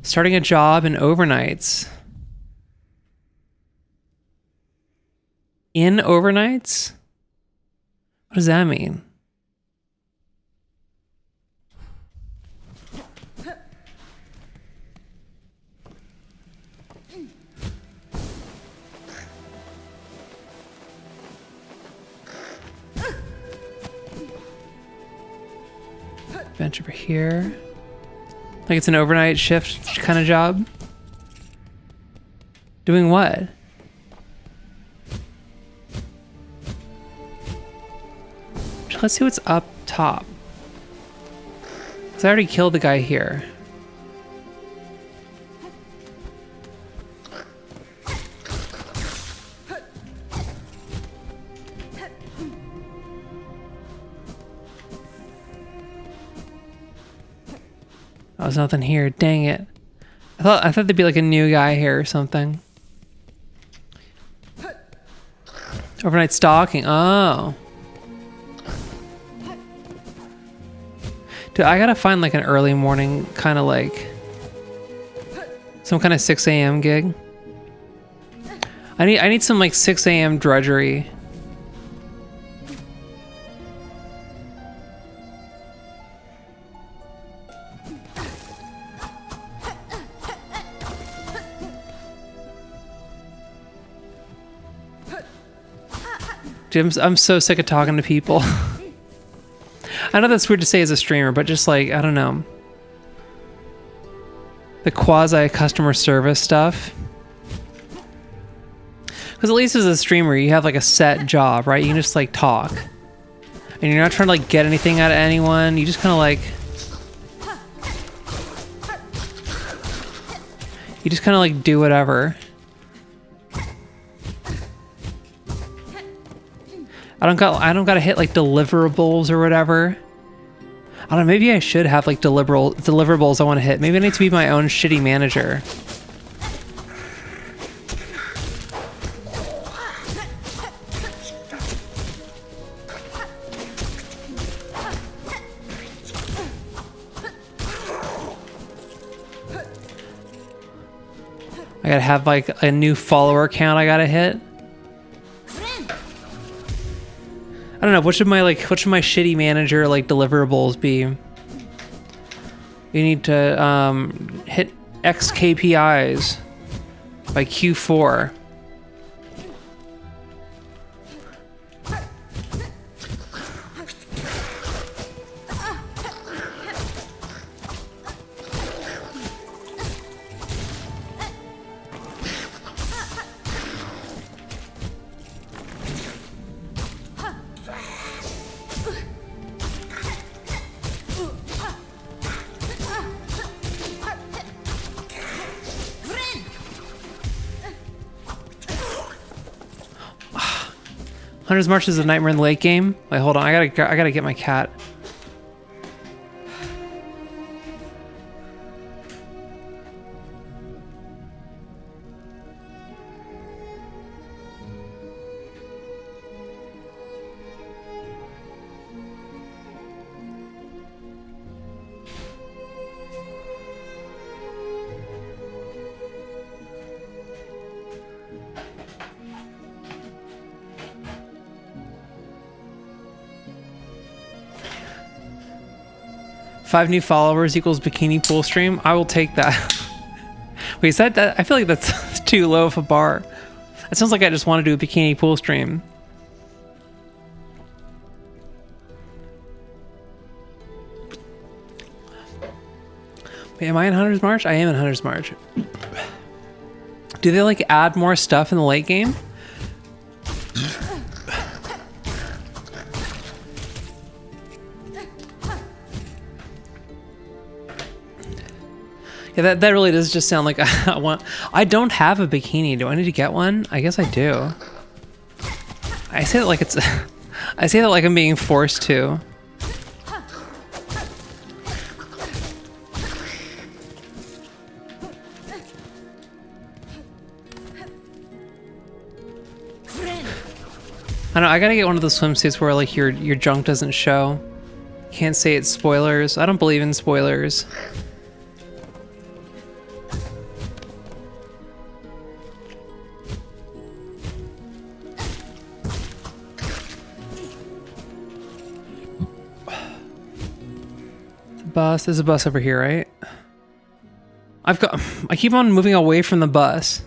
Starting a job in overnights. In overnights? What does that mean? Bench over here. Like it's an overnight shift kind of job? Doing what? Let's see what's up top. Because I already killed the guy here. Oh, there's nothing here. Dang it. I thought there'd be like a new guy here or something. Overnight stalking. Oh. Dude, I gotta find like an early morning kind of like some kind of 6 a.m. gig. I need some like 6 a.m. drudgery. Dude, I'm so sick of talking to people. I know that's weird to say as a streamer, but just like, I don't know. The quasi customer service stuff. Because at least as a streamer, you have like a set job, right? You can just like talk. And you're not trying to like get anything out of anyone. You just kind of like... You just kind of like do whatever. I don't gotta hit like deliverables or whatever. I don't know, maybe I should have like deliverables I want to hit. Maybe I need to be my own shitty manager. I gotta have like a new follower count I gotta hit. I don't know, what should my shitty manager like deliverables be? You need to hit X KPIs by Q4. Hunter's March is a Nightmare in the Lake game. Wait, hold on. I gotta get my cat. Five new followers equals bikini pool stream. I will take that. Wait, is that? I feel like that's too low of a bar. It sounds like I just want to do a bikini pool stream. Wait, am I in Hunter's March? I am in Hunter's March. Do they like add more stuff in the late game? Yeah, that really does just sound like I want. I don't have a bikini. Do I need to get one? I guess I do. I say that like it's. I say that like I'm being forced to. I know. I gotta get one of those swimsuits where like your junk doesn't show. Can't say it's spoilers. I don't believe in spoilers. Bus. There's a bus over here, right? I keep on moving away from the bus.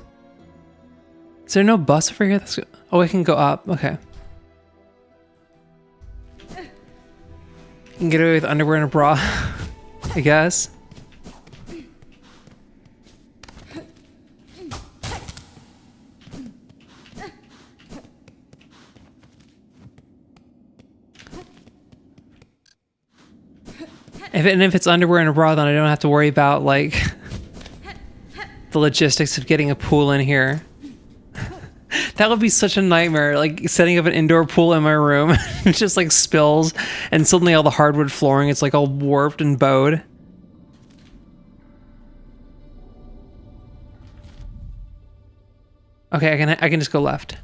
Is there no bus over here? That's good. Oh, I can go up. Okay. You can get away with underwear and a bra, I guess. If it's underwear and a bra, then I don't have to worry about like the logistics of getting a pool in here. That would be such a nightmare, like setting up an indoor pool in my room. It just like spills and suddenly all the hardwood flooring, it's like all warped and bowed. Okay, I can just go left.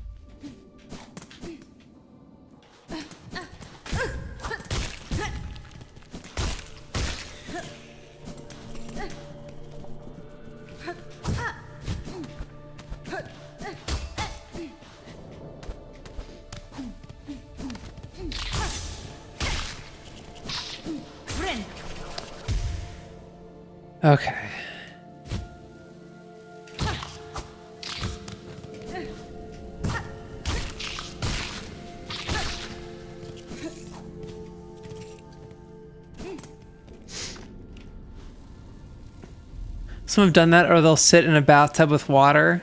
Okay. Some have done that, or they'll sit in a bathtub with water.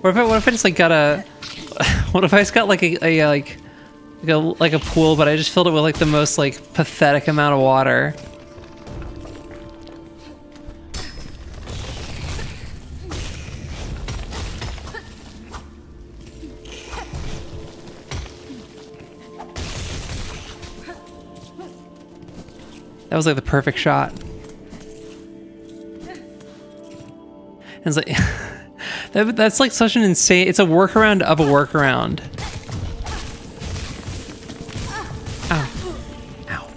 What if I just like got a? What if I just got like a pool, but I just filled it with like the most like pathetic amount of water. That was like the perfect shot. And it's like that's like such an insane. It's a workaround of a workaround. Ow. Ow.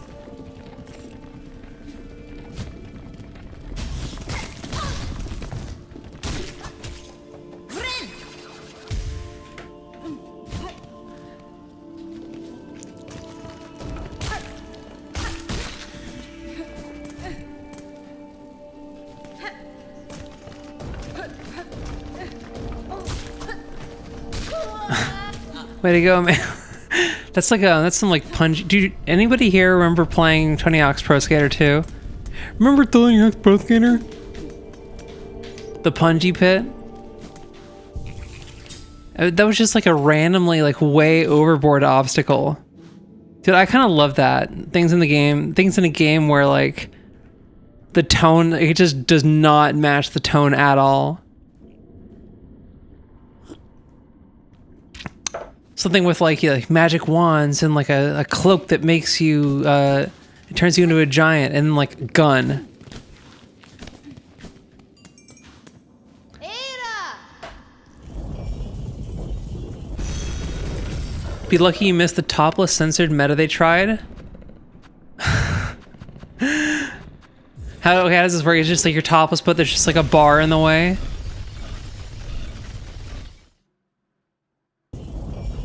Way to go, man. That's like that's some like punch. Dude, anybody here remember playing Tony Hawk's Pro Skater 2? Remember Tony Hawk's Pro Skater? The Punji Pit? That was just like a randomly like way overboard obstacle. Dude, I kind of love that. Things in a game where like the tone, it just does not match the tone at all. Something with like magic wands and like a cloak that makes you, it turns you into a giant, and like a gun. Be lucky you missed the topless censored meta they tried. How does this work? It's just like you're topless, but there's just like a bar in the way.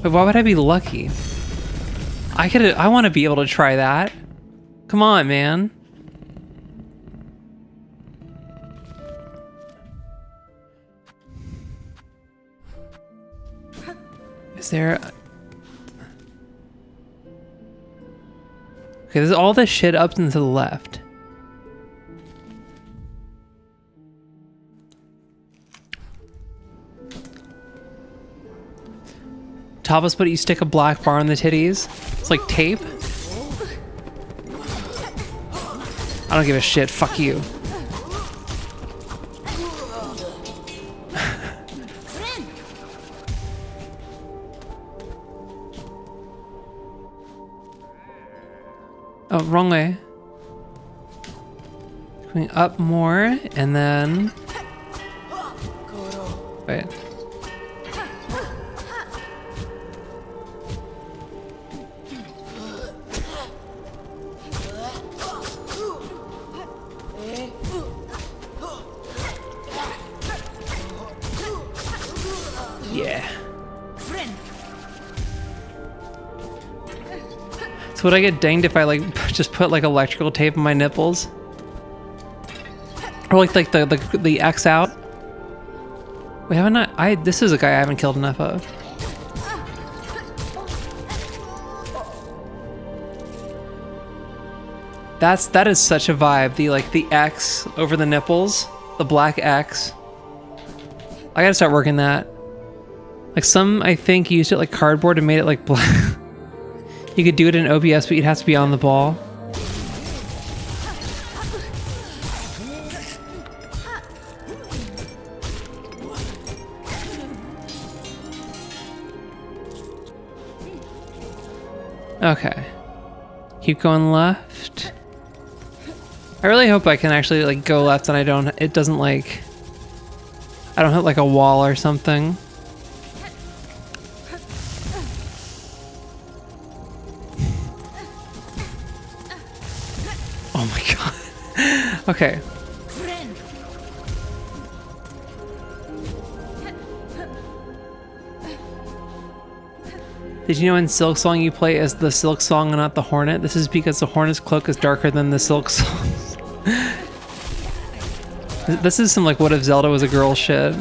But why would I be lucky? I want to be able to try that. Come on, man. Is there... Okay, there's all this shit up and to the left. Topless, but you stick a black bar on the titties. It's like tape. I don't give a shit. Fuck you. Oh, wrong way. Going up more, and then... Wait. Yeah. So would I get dinged if I like just put like electrical tape on my nipples? Or like the X out? Wait, haven't this is a guy I haven't killed enough of. That is such a vibe. The X over the nipples, the black X. I gotta start working that. Like some, I think, used it like cardboard and made it like black. You could do it in OBS, but you'd have to be on the ball. Okay. Keep going left. I really hope I can actually like go left and I don't hit like a wall or something. Oh my god. Okay. Did you know in Silksong you play as the Silksong and not the Hornet? This is because the Hornet's cloak is darker than the Silksong's. This is some like what if Zelda was a girl shit.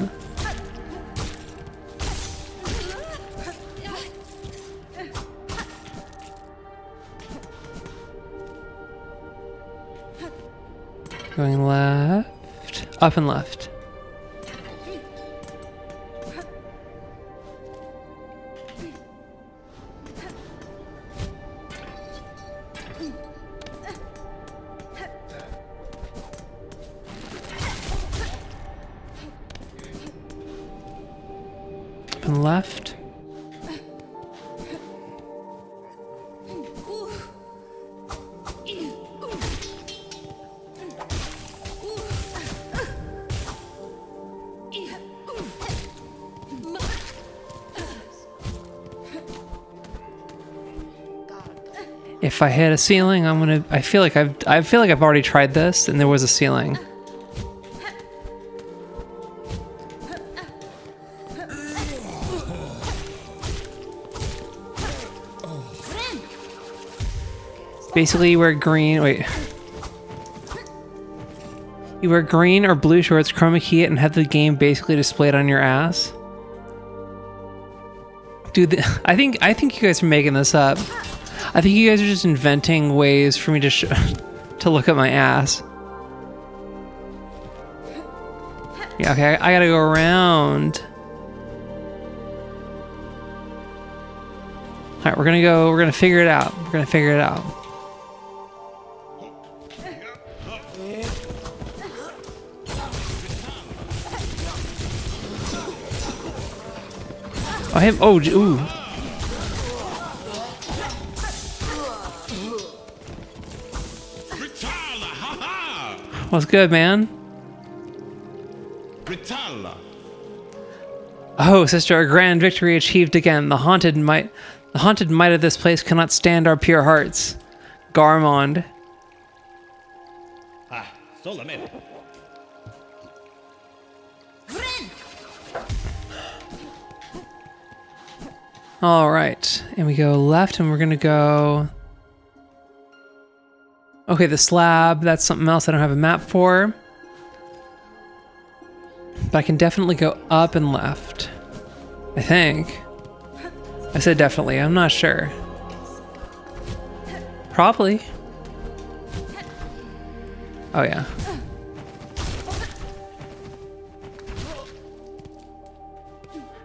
Going left, up and left. Up and left. If I hit a ceiling, I feel like I've already tried this, and there was a ceiling. Basically, you wear green. Wait. You wear green or blue shorts, chroma key it, and have the game basically displayed on your ass. Dude, I think you guys are making this up. I think you guys are just inventing ways for me to to look at my ass. Yeah, okay, I gotta go around. All right, we're gonna figure it out. We're gonna figure it out. Oh, him. Oh, ooh. What's good, man? Oh, sister, a grand victory achieved again. The haunted might of this place cannot stand our pure hearts. Garmond. All right, and we go left, and we're gonna go. Okay, the slab. That's something else I don't have a map for. But I can definitely go up and left. I think. I said definitely. I'm not sure. Probably. Oh yeah.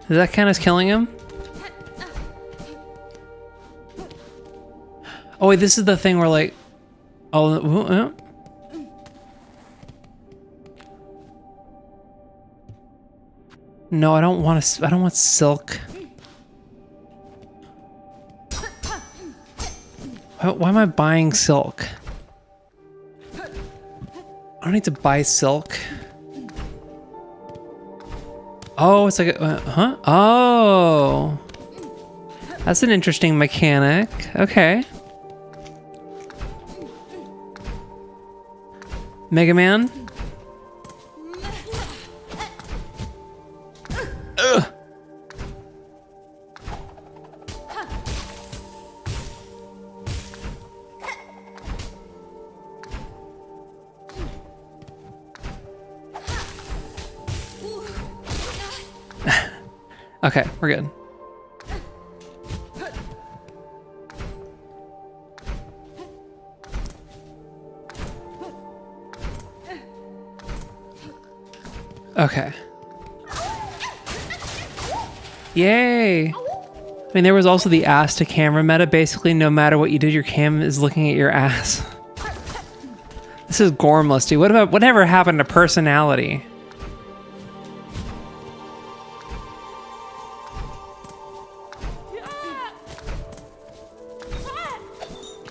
Does that count as killing him? Oh wait, this is the thing where like, oh, no, I don't want silk. Why am I buying silk? I don't need to buy silk. Oh, it's like a, huh? Oh, that's an interesting mechanic. Okay. Mega Man? Ugh. Okay, we're good. Okay. Yay! I mean, there was also the ass to camera meta. Basically, no matter what you do, your cam is looking at your ass. This is gormlusty. Whatever happened to personality?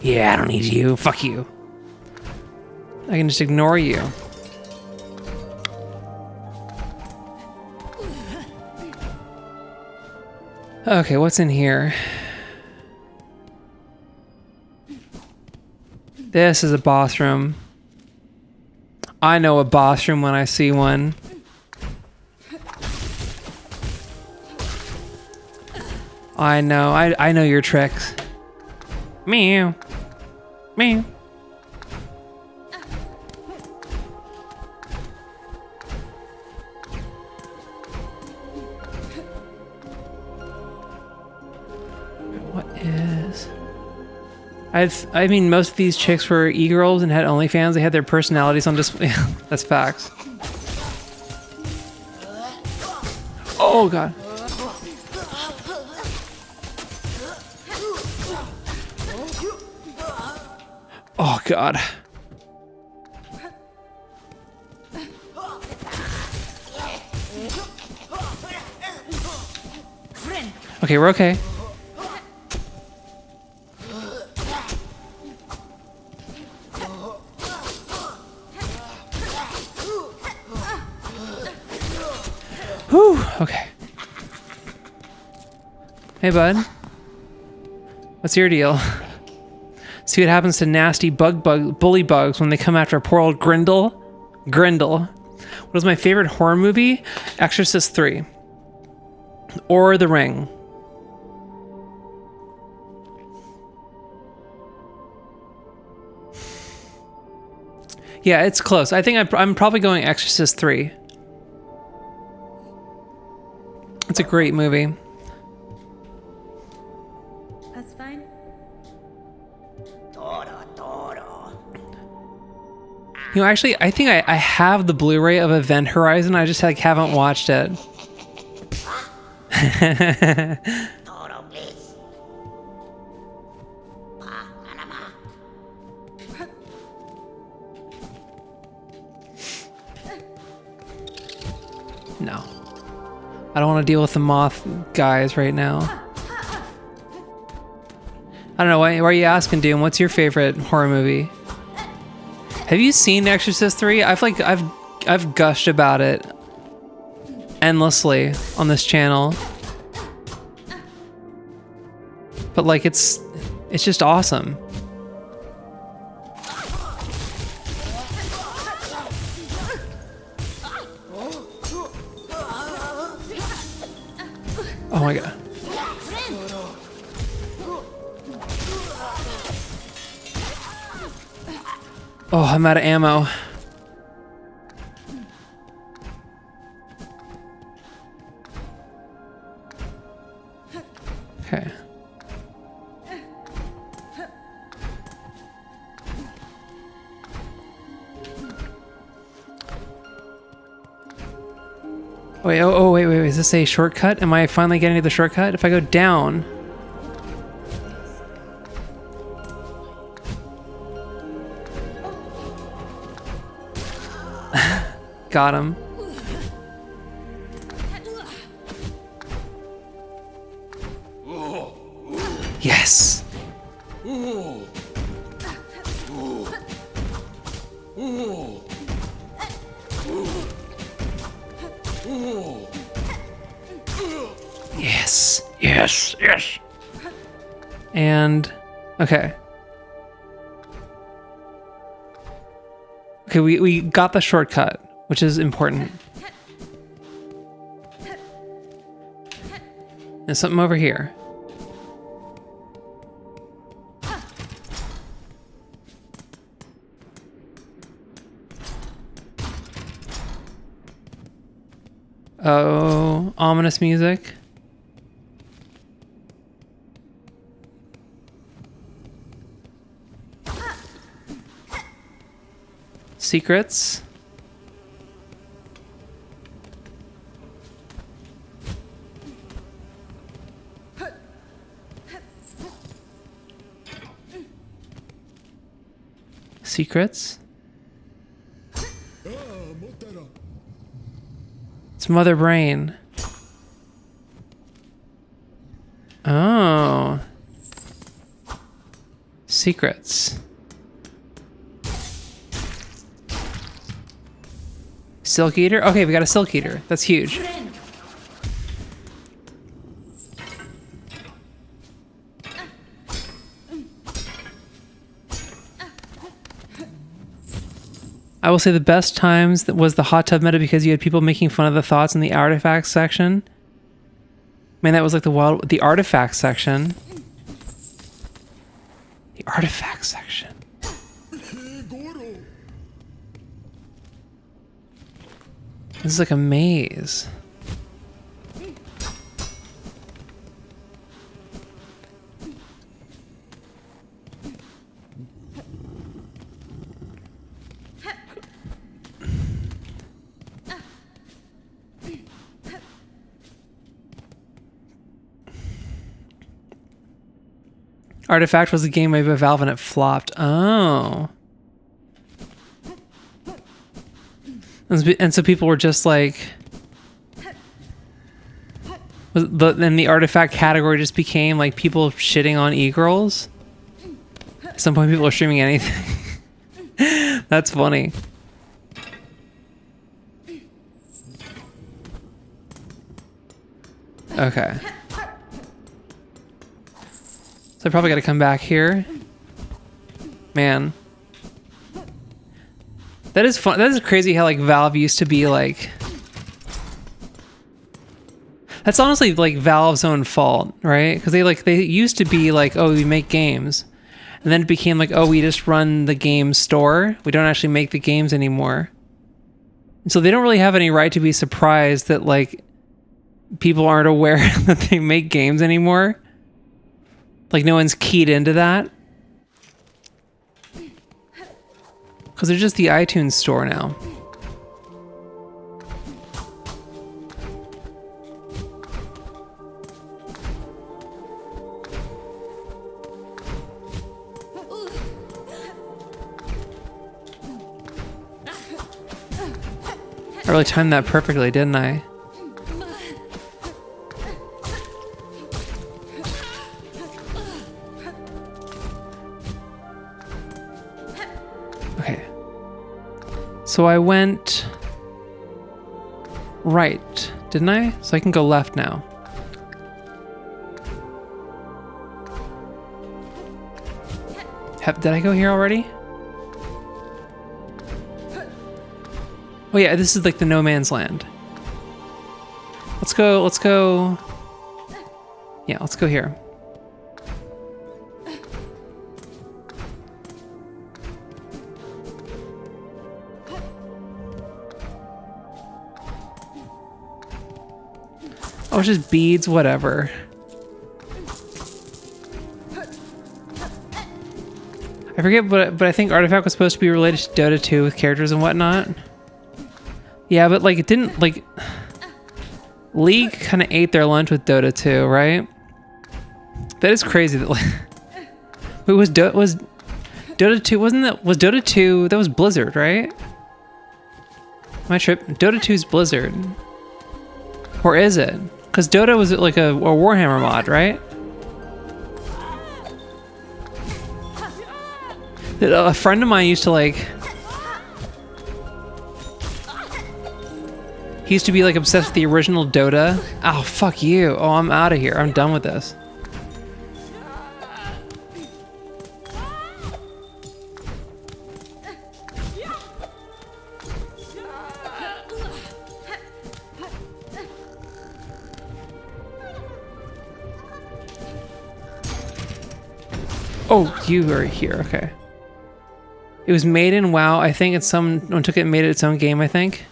Yeah, I don't need you. Fuck you. I can just ignore you. Okay, what's in here? This is a boss room. I know a boss room when I see one. I know your tricks. Meow. Meow. I mean, most of these chicks were e-girls and had OnlyFans. They had their personalities on display. That's facts. Oh, God. Oh, God. Okay, we're okay. Whew, okay. Hey, bud. What's your deal? See what happens to nasty bully bugs when they come after poor old Grindel. Grindel. What is my favorite horror movie? Exorcist 3. Or The Ring. Yeah, it's close. I think I'm probably going Exorcist 3. It's a great movie. That's fine. You know, actually, I think I have the Blu-ray of Event Horizon. I just like haven't watched it. No. I don't want to deal with the moth guys right now. I don't know, why are you asking, Doom? What's your favorite horror movie? Have you seen Exorcist 3? I've gushed about it endlessly on this channel. But like it's just awesome. Oh my god. Oh, I'm out of ammo. Okay. Wait, wait, is this a shortcut? Am I finally getting to the shortcut? If I go down... Got him. Yes! Yes! Yes! Yes! And... okay. Okay, we got the shortcut, which is important. There's something over here. Oh, ominous music. Secrets. Secrets. It's Mother Brain. Oh. Secrets. Silk Eater? Okay, we got a Silk Eater. That's huge. I will say the best times was the hot tub meta because you had people making fun of the thoughts in the artifacts section. Man, that was like the artifacts section. The artifacts section. This is like a maze. Artifact was a game made by Valve and it flopped. Oh. And so people were just like... Then the artifact category just became like people shitting on e-girls? At some point people are streaming anything. That's funny. Okay. So I probably got to come back here. Man. That is fun. That is crazy how like Valve used to be like... That's honestly like Valve's own fault, right? Because they used to be like, oh, we make games. And then it became like, oh, we just run the game store. We don't actually make the games anymore. And so they don't really have any right to be surprised that like people aren't aware that they make games anymore. Like no one's keyed into that. Because they're just the iTunes store now. I really timed that perfectly, didn't I? Okay. So I went right, didn't I? So I can go left now. Did I go here already? Oh yeah, this is like the no man's land. Let's go. Yeah, let's go here. Oh, it's just beads, whatever. I forget, but I think Artifact was supposed to be related to Dota 2 with characters and whatnot. Yeah, but like it didn't like League kind of ate their lunch with Dota 2, right? That is crazy. That like, wait, was Dota 2? Wasn't that was Dota 2? That was Blizzard, right? My trip. Dota 2's Blizzard, or is it? Because Dota was like a Warhammer mod, right? A friend of mine used to like. He used to be like obsessed with the original Dota. Oh, fuck you. Oh, I'm out of here. I'm done with this. Oh, you are here. Okay. It was made in WoW. I think it's someone took it and made it its own game, I think.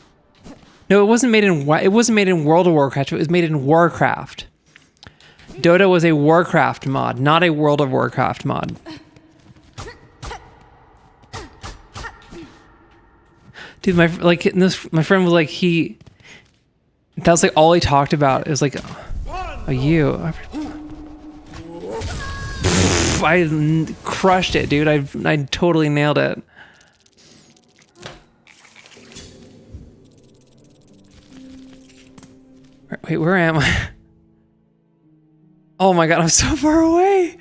No, it wasn't made in it wasn't made in World of Warcraft. It was made in Warcraft. Dota was a Warcraft mod, not a World of Warcraft mod. Dude, my friend was like that was like all he talked about. It was like, oh, you. I crushed it, dude. I totally nailed it. Wait, where am I? Oh my god, I'm so far away.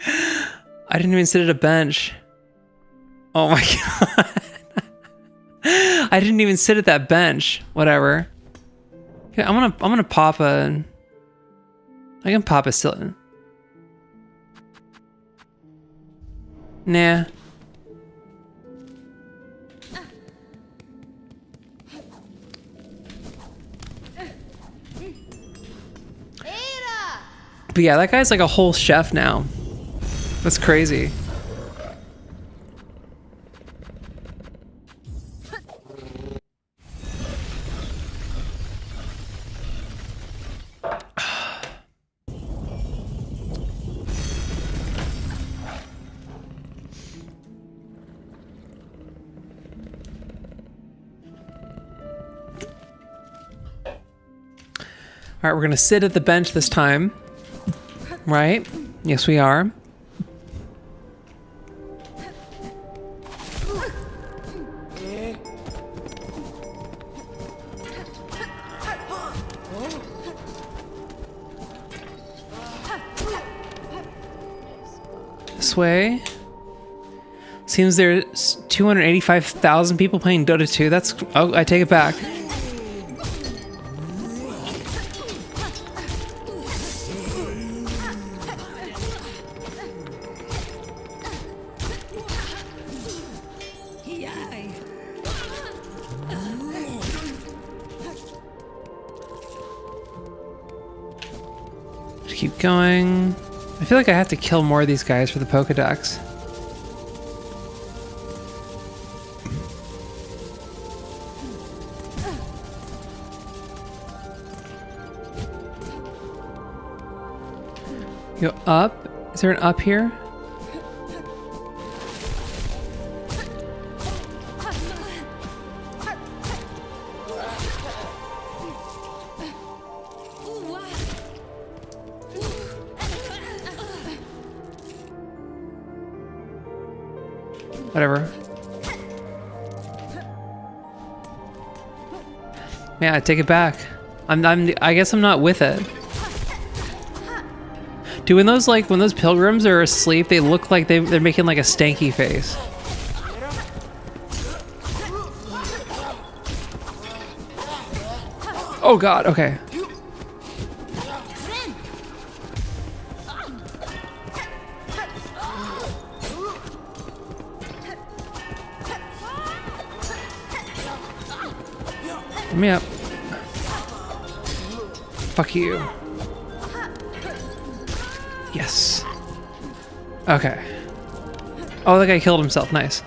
I didn't even sit at a bench. Oh my god. I didn't even sit at that bench. Whatever. Yeah, I'm gonna pop a. I can pop a still. Nah. But yeah, that guy's like a whole chef now. That's crazy. All right, we're gonna sit at the bench this time. Right? Yes, we are. This way. Seems there's 285,000 people playing Dota 2. That's... Oh, I take it back. Keep going. I feel like I have to kill more of these guys for the Pokedex. Go up. Is there an up here? Whatever. Yeah, I take it back. I guess I'm not with it. Dude, when those pilgrims are asleep, they look like they're making like a stanky face. Oh god, okay. Let me up. Fuck you. Yes. Okay. Oh, that guy killed himself. Nice.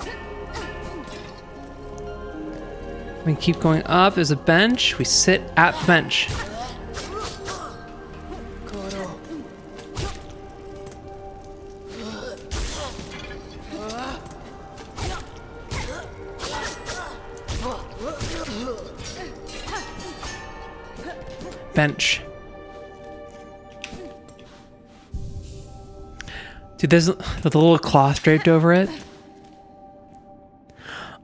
We keep going up. There's a bench. We sit at the bench. Bench. Dude, there's the little cloth draped over it.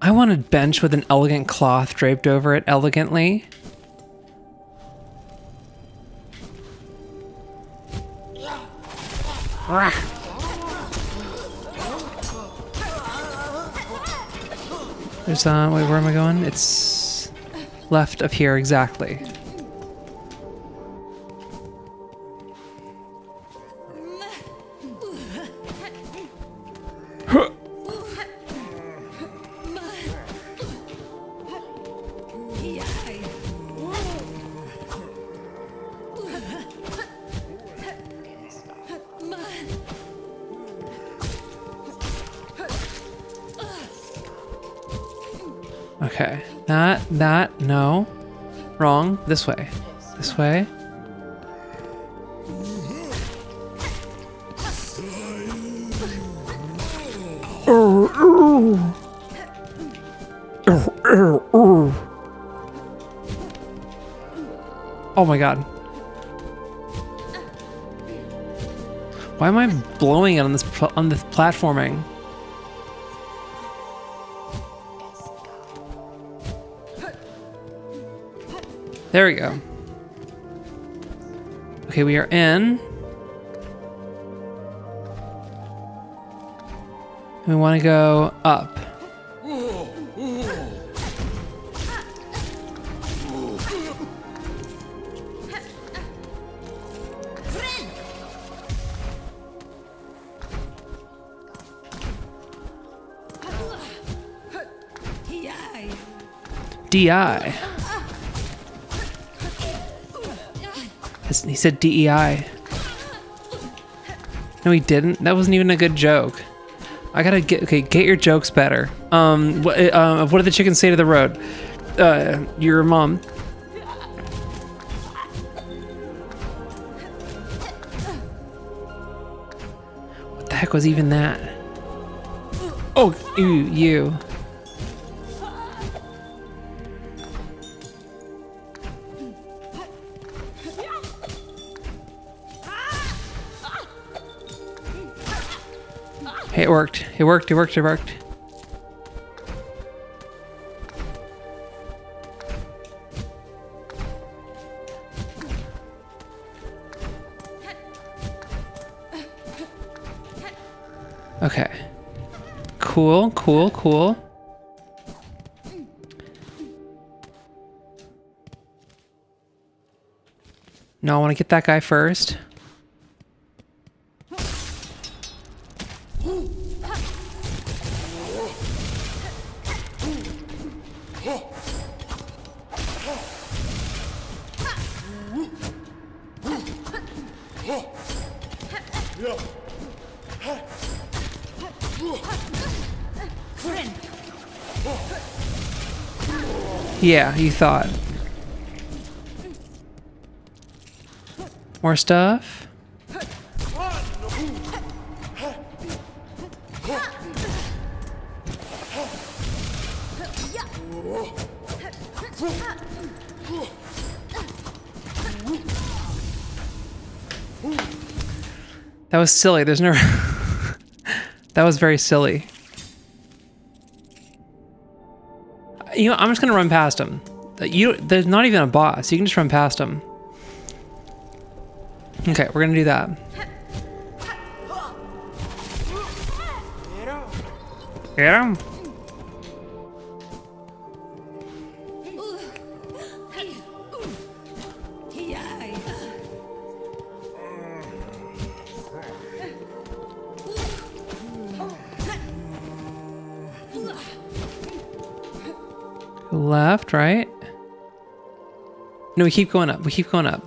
I want a bench with an elegant cloth draped over it elegantly. There's wait, where am I going? It's left up here exactly. Okay, that, no. Wrong, this way. This way. Oh my god. Why am I blowing it on this platforming? There we go. Okay, we are in. We want to go up. DI. He said DEI. No, he didn't. That wasn't even a good joke. I gotta get your jokes better. What did the chickens say to the road? Your mom. What the heck was even that? Oh, you. Hey, it worked. It worked. Okay. Cool. No, I want to get that guy first. Yeah, you thought. More stuff? That was silly. There's no... That was very silly. You know, I'm just gonna run past him. There's not even a boss. You can just run past him. Okay, we're gonna do that. Get him. Left, right? No, we keep going up. We keep going up.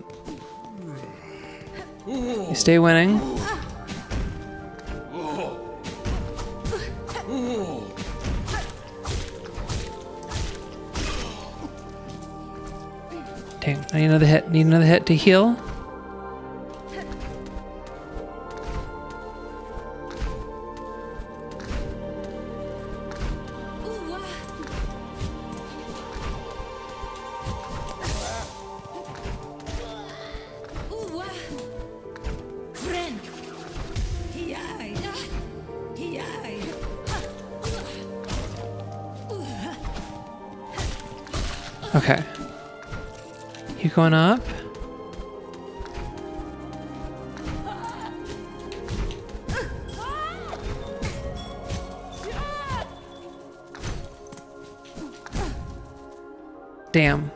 You stay winning. Dang, I need another hit. Need another hit to heal. Okay. Keep going up. Damn.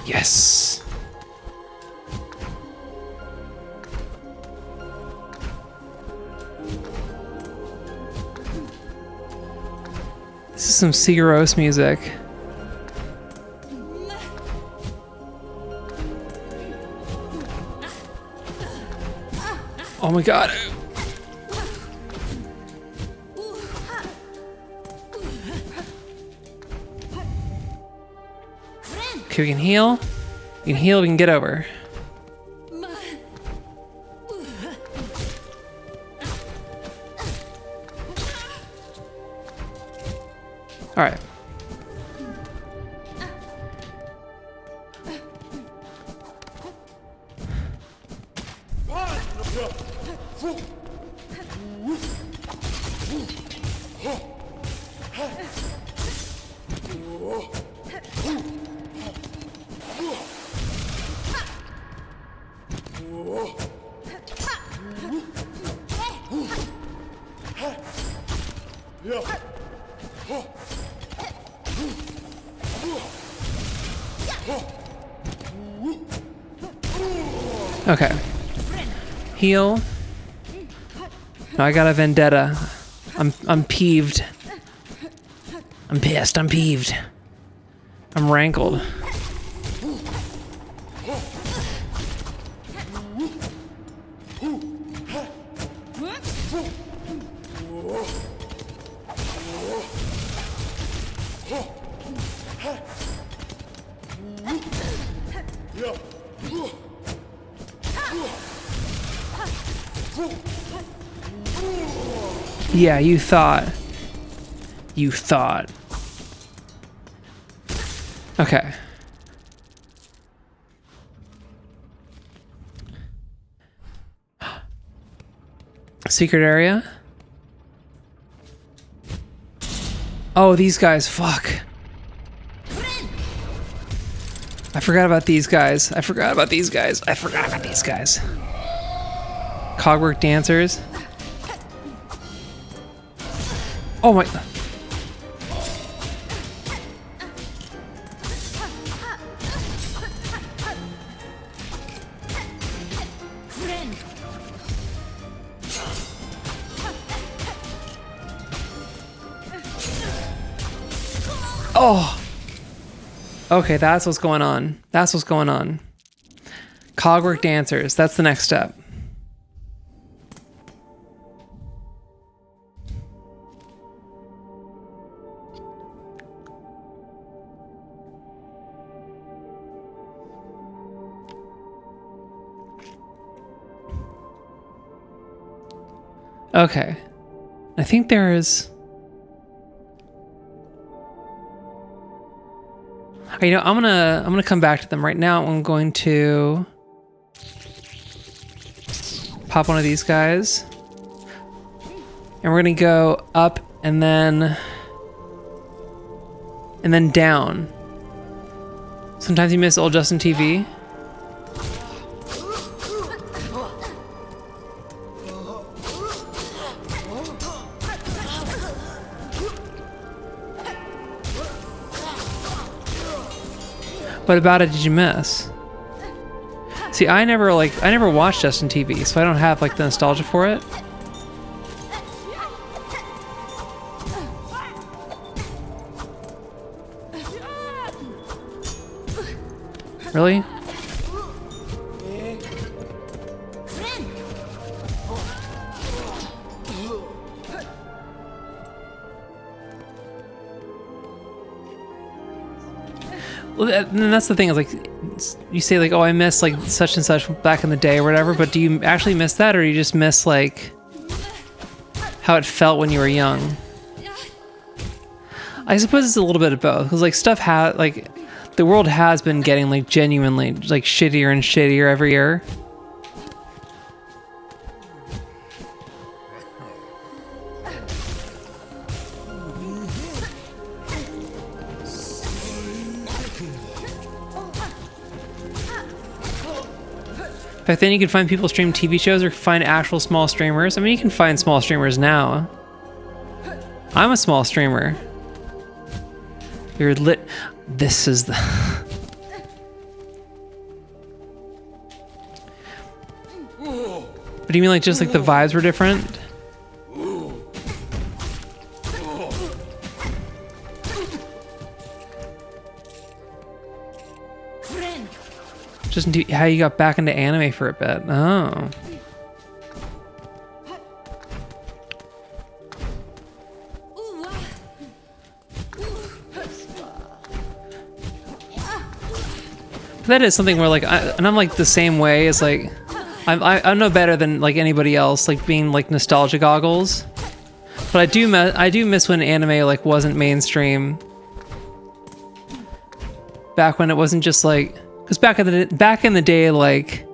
Yes. This is some Sigur Rós music. Oh my god. Okay, we can heal. We can heal, we can get over. Alright. Okay. Heal. No, I got a vendetta. I'm peeved. I'm pissed. I'm peeved. I'm rankled. Yeah, you thought. You thought. Okay. Secret area? Oh, these guys, fuck. I forgot about these guys. I forgot about these guys. I forgot about these guys. Cogwork dancers. Oh my... Oh! Okay, that's what's going on. That's what's going on. Cogwork dancers. That's the next step. Okay. I think there is... You know, I'm gonna come back to them right now. I'm going to pop one of these guys, and we're gonna go up and then down. Sometimes you miss old Justin TV. What about it did you miss? See, I never watched Justin TV, so I don't have like the nostalgia for it. Really? Well, and that's the thing is like, you say like, oh, I miss like such and such back in the day or whatever, but do you actually miss that, or do you just miss like how it felt when you were young? I suppose it's a little bit of both, because like stuff like the world has been getting like genuinely like shittier and shittier every year. Back then you could find people stream TV shows or find actual small streamers. I mean, you can find small streamers now. I'm a small streamer. You're lit. This is the... But do you mean like just like the vibes were different? Just how you got back into anime for a bit. Oh. That is something where like, I'm like the same way as like, I'm no better than like anybody else, like being like nostalgia goggles. But I do miss when anime like wasn't mainstream. Back when it wasn't just like, because back in the day, like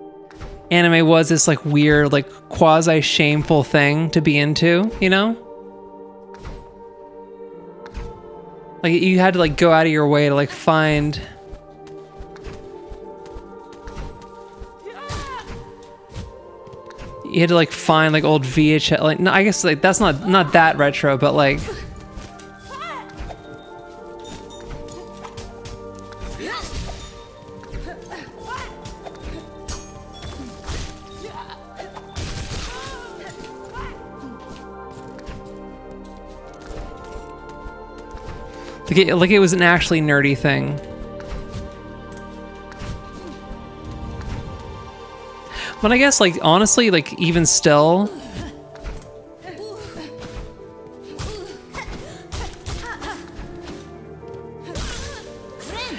anime was this like weird, like quasi shameful thing to be into, you know? Like you had to like go out of your way to like find. You had to like find like old VHS, like no, I guess like that's not that retro, but like. Like it was an actually nerdy thing. But I guess like honestly, like even still,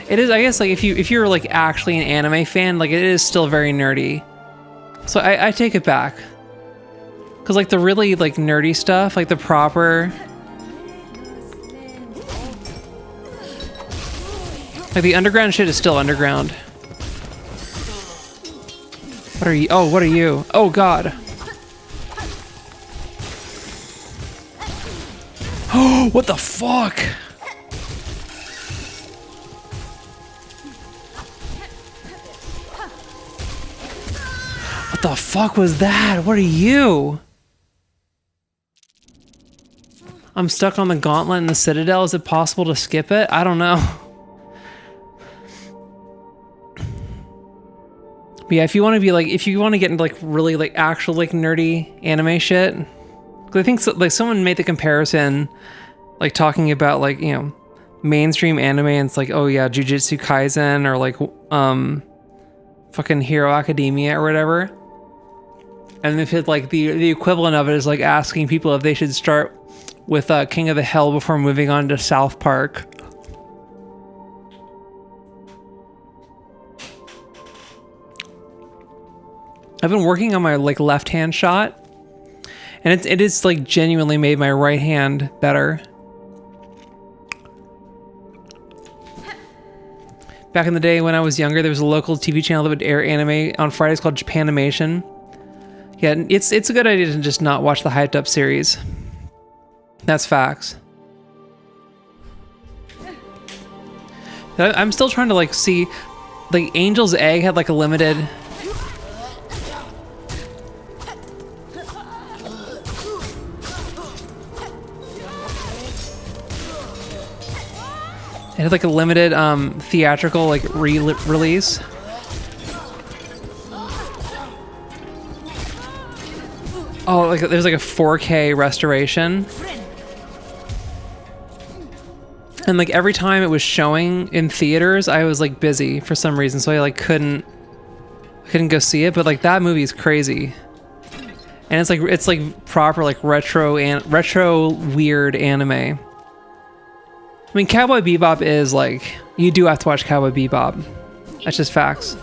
it is, I guess like if you're like actually an anime fan, like it is still very nerdy. So I take it back. Cause like the really like nerdy stuff, like the proper, like the underground shit is still underground. What are you? Oh, what are you? Oh God. Oh, what the fuck? What the fuck was that? What are you? I'm stuck on the gauntlet in the Citadel. Is it possible to skip it? I don't know. But yeah, if you want to be like, if you want to get into like really like actual like nerdy anime shit, 'cause I think so, like someone made the comparison, like talking about like, you know, mainstream anime and it's like, oh yeah, Jujutsu Kaisen or like fucking Hero Academia or whatever. And if it's like the equivalent of it is like asking people if they should start with King of the Hill before moving on to South Park. I've been working on my like left hand shot, and it is like genuinely made my right hand better. Back in the day when I was younger, there was a local TV channel that would air anime on Fridays called Japanimation. Yeah, it's a good idea to just not watch the hyped up series. That's facts. I'm still trying to like see, like Angel's Egg had like a limited. It had like a limited theatrical like release. Oh, like there's like a 4K restoration. And like every time it was showing in theaters, I was like busy for some reason, so I like couldn't go see it. But like that movie is crazy, and it's like proper like retro weird anime. I mean, Cowboy Bebop is like, you do have to watch Cowboy Bebop. That's just facts.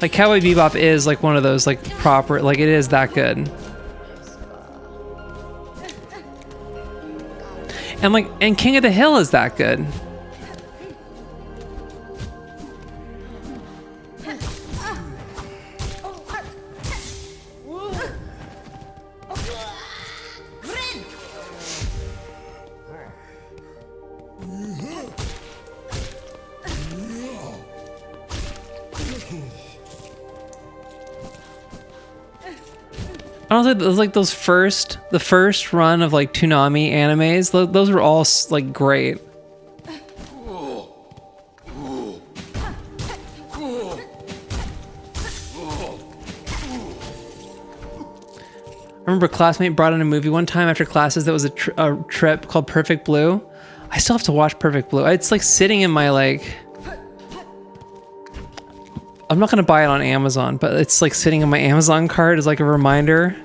Like Cowboy Bebop is like one of those like proper, like it is that good. And King of the Hill is that good. Honestly, it was like the first run of like Toonami animes. Those were all like great. I remember a classmate brought in a movie one time after classes that was a trip called Perfect Blue. I still have to watch Perfect Blue. It's like sitting in my like. I'm not gonna buy it on Amazon, but it's like sitting in my Amazon cart as like a reminder.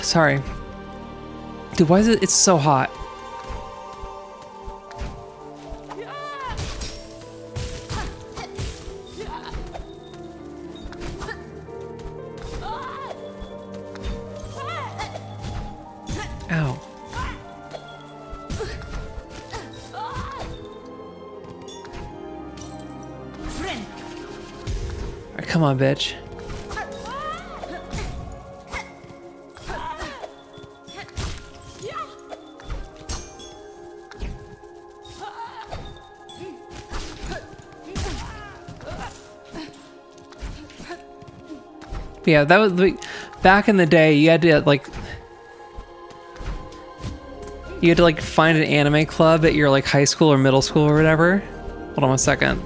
Sorry. Dude, why is it's so hot? Ow. Alright, come on, bitch. Yeah, that was like, back in the day. You had to like find an anime club at your like high school or middle school or whatever. Hold on one second.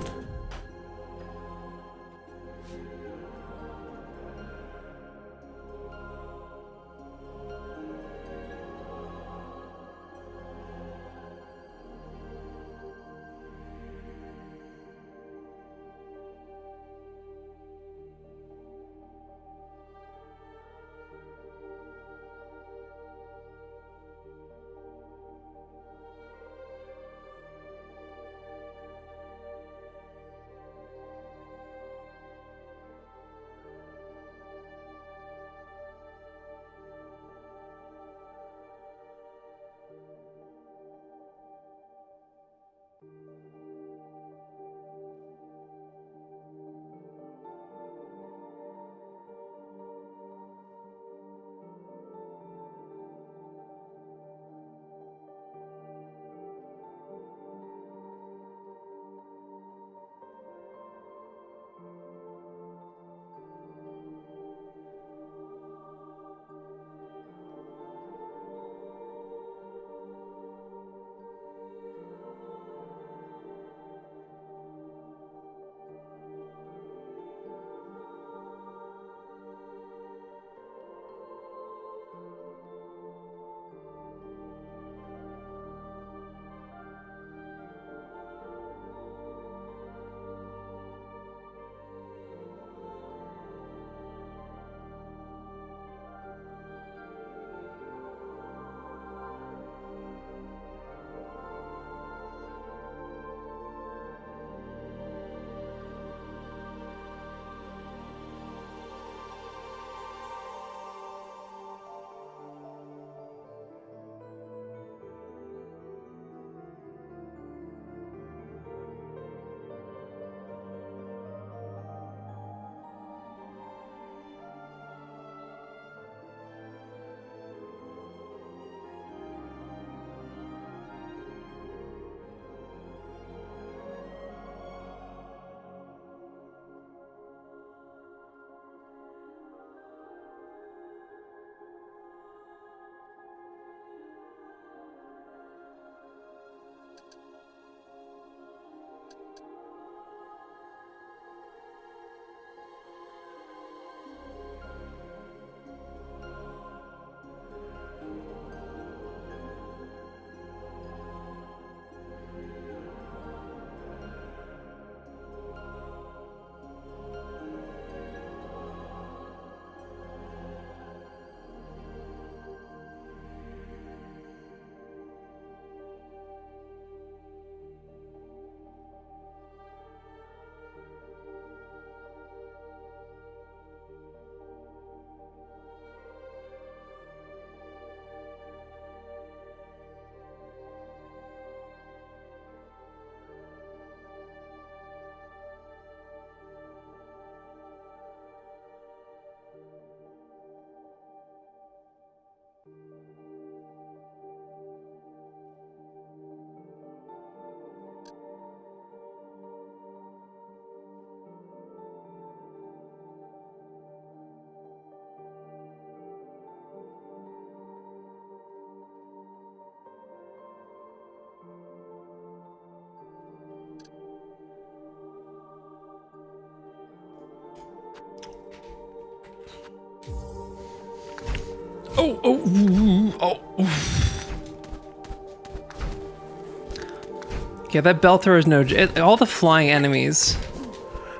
Yeah, that bell thrower is no... all the flying enemies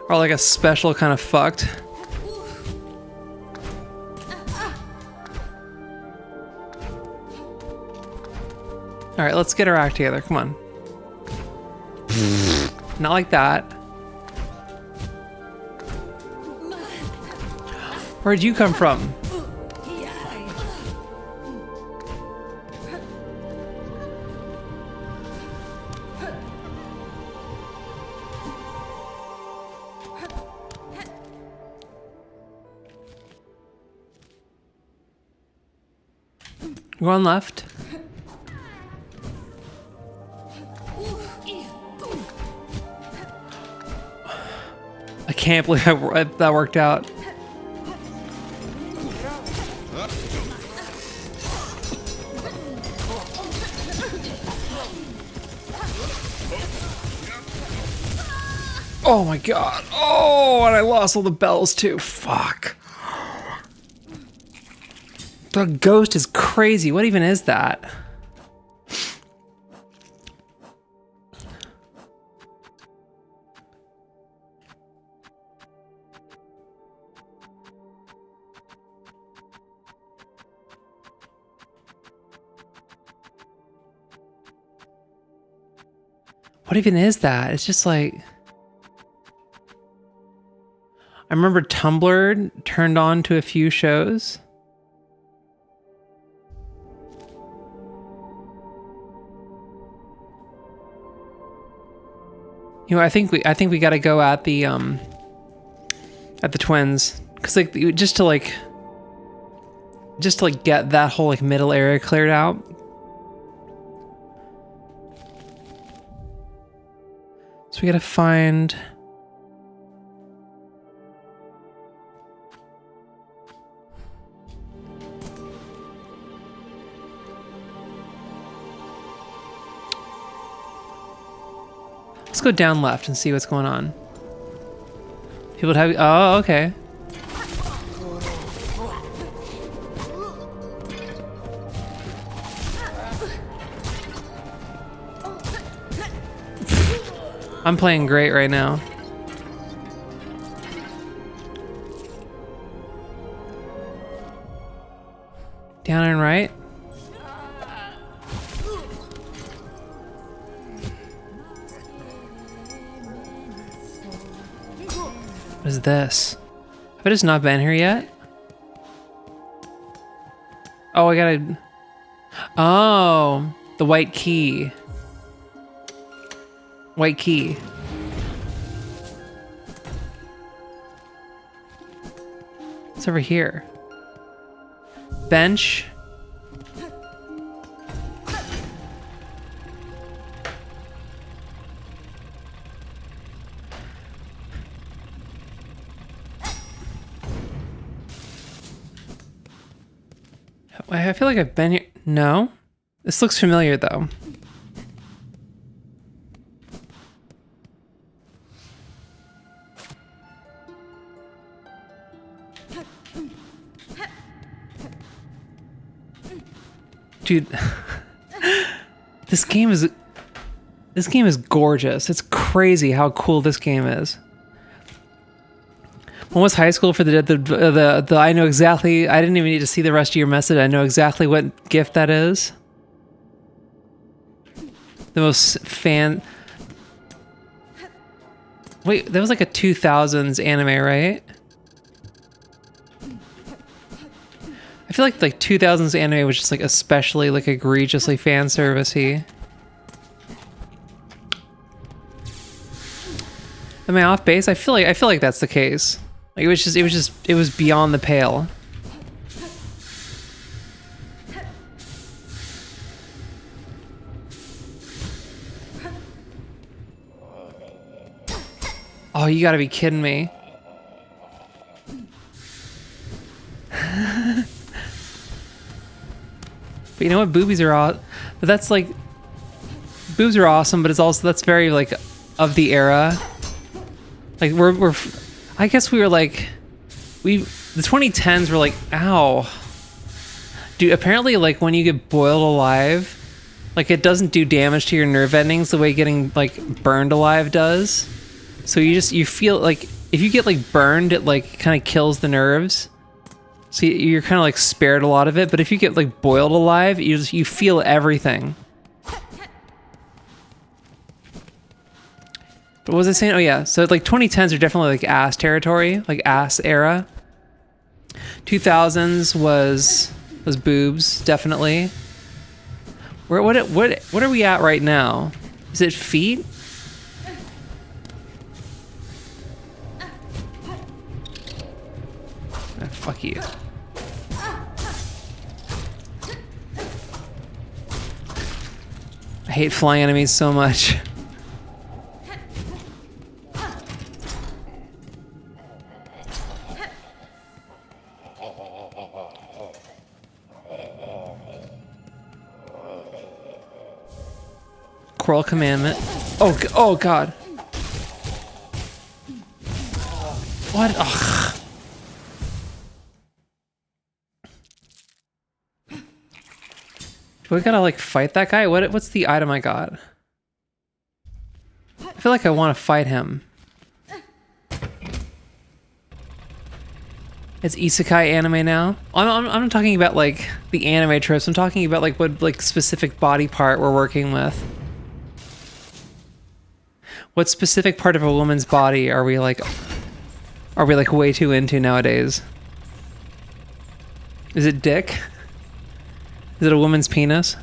are like a special kind of fucked. Alright, let's get our act together. Come on. Not like that. Where'd you come from? Go on left. I can't believe that worked out. Oh my god. Oh, and I lost all the bells too. Fuck. The ghost is crazy. What even is that? What even is that? It's just like... I remember Tumblr turned on to a few shows. You know, I think we got to go at the twins, cuz like just to get that whole like middle area cleared out. So we got to find... Let's go down left and see what's going on. People have... Oh, okay. I'm playing great right now. Down and right. What is this? Have I just not been here yet? Oh, I gotta... Oh, the white key. White key. It's over here. Bench. I feel like I've been here. No? This looks familiar though. Dude, this game is gorgeous. It's crazy how cool this game is. When was high school for the I know exactly. I didn't even need to see the rest of your message. I know exactly what gift that is. The most fan. Wait, that was like a 2000s anime, right? I feel like 2000s anime was just like especially like egregiously fan servicey. Am I off base? I feel like that's the case. Like it was beyond the pale. Oh, you gotta be kidding me. But you know what? Boobies are awesome. But that's like... Boobs are awesome, but it's also... That's very, like, of the era. Like, we're... I guess we were, like... The 2010s were, like... Ow. Dude, apparently, like, when you get boiled alive, like, it doesn't do damage to your nerve endings the way getting, like, burned alive does. So you feel, like, if you get, like, burned, it, like, kind of kills the nerves. So you're kind of, like, spared a lot of it. But if you get, like, boiled alive, you feel everything. But what was I saying? Oh, yeah. So, like, 2010s are definitely, like, ass territory. Like, ass era. 2000s was boobs, definitely. What are we at right now? Is it feet? Ah, fuck you. I hate flying enemies so much. Coral commandment. Oh god. What? Ugh. Do I gotta like fight that guy? What's the item I got? I feel like I want to fight him. It's isekai anime now. I'm not talking about like the anime tropes. I'm talking about like what like specific body part we're working with. What specific part of a woman's body are we like way too into nowadays? Is it dick? Is it a woman's penis?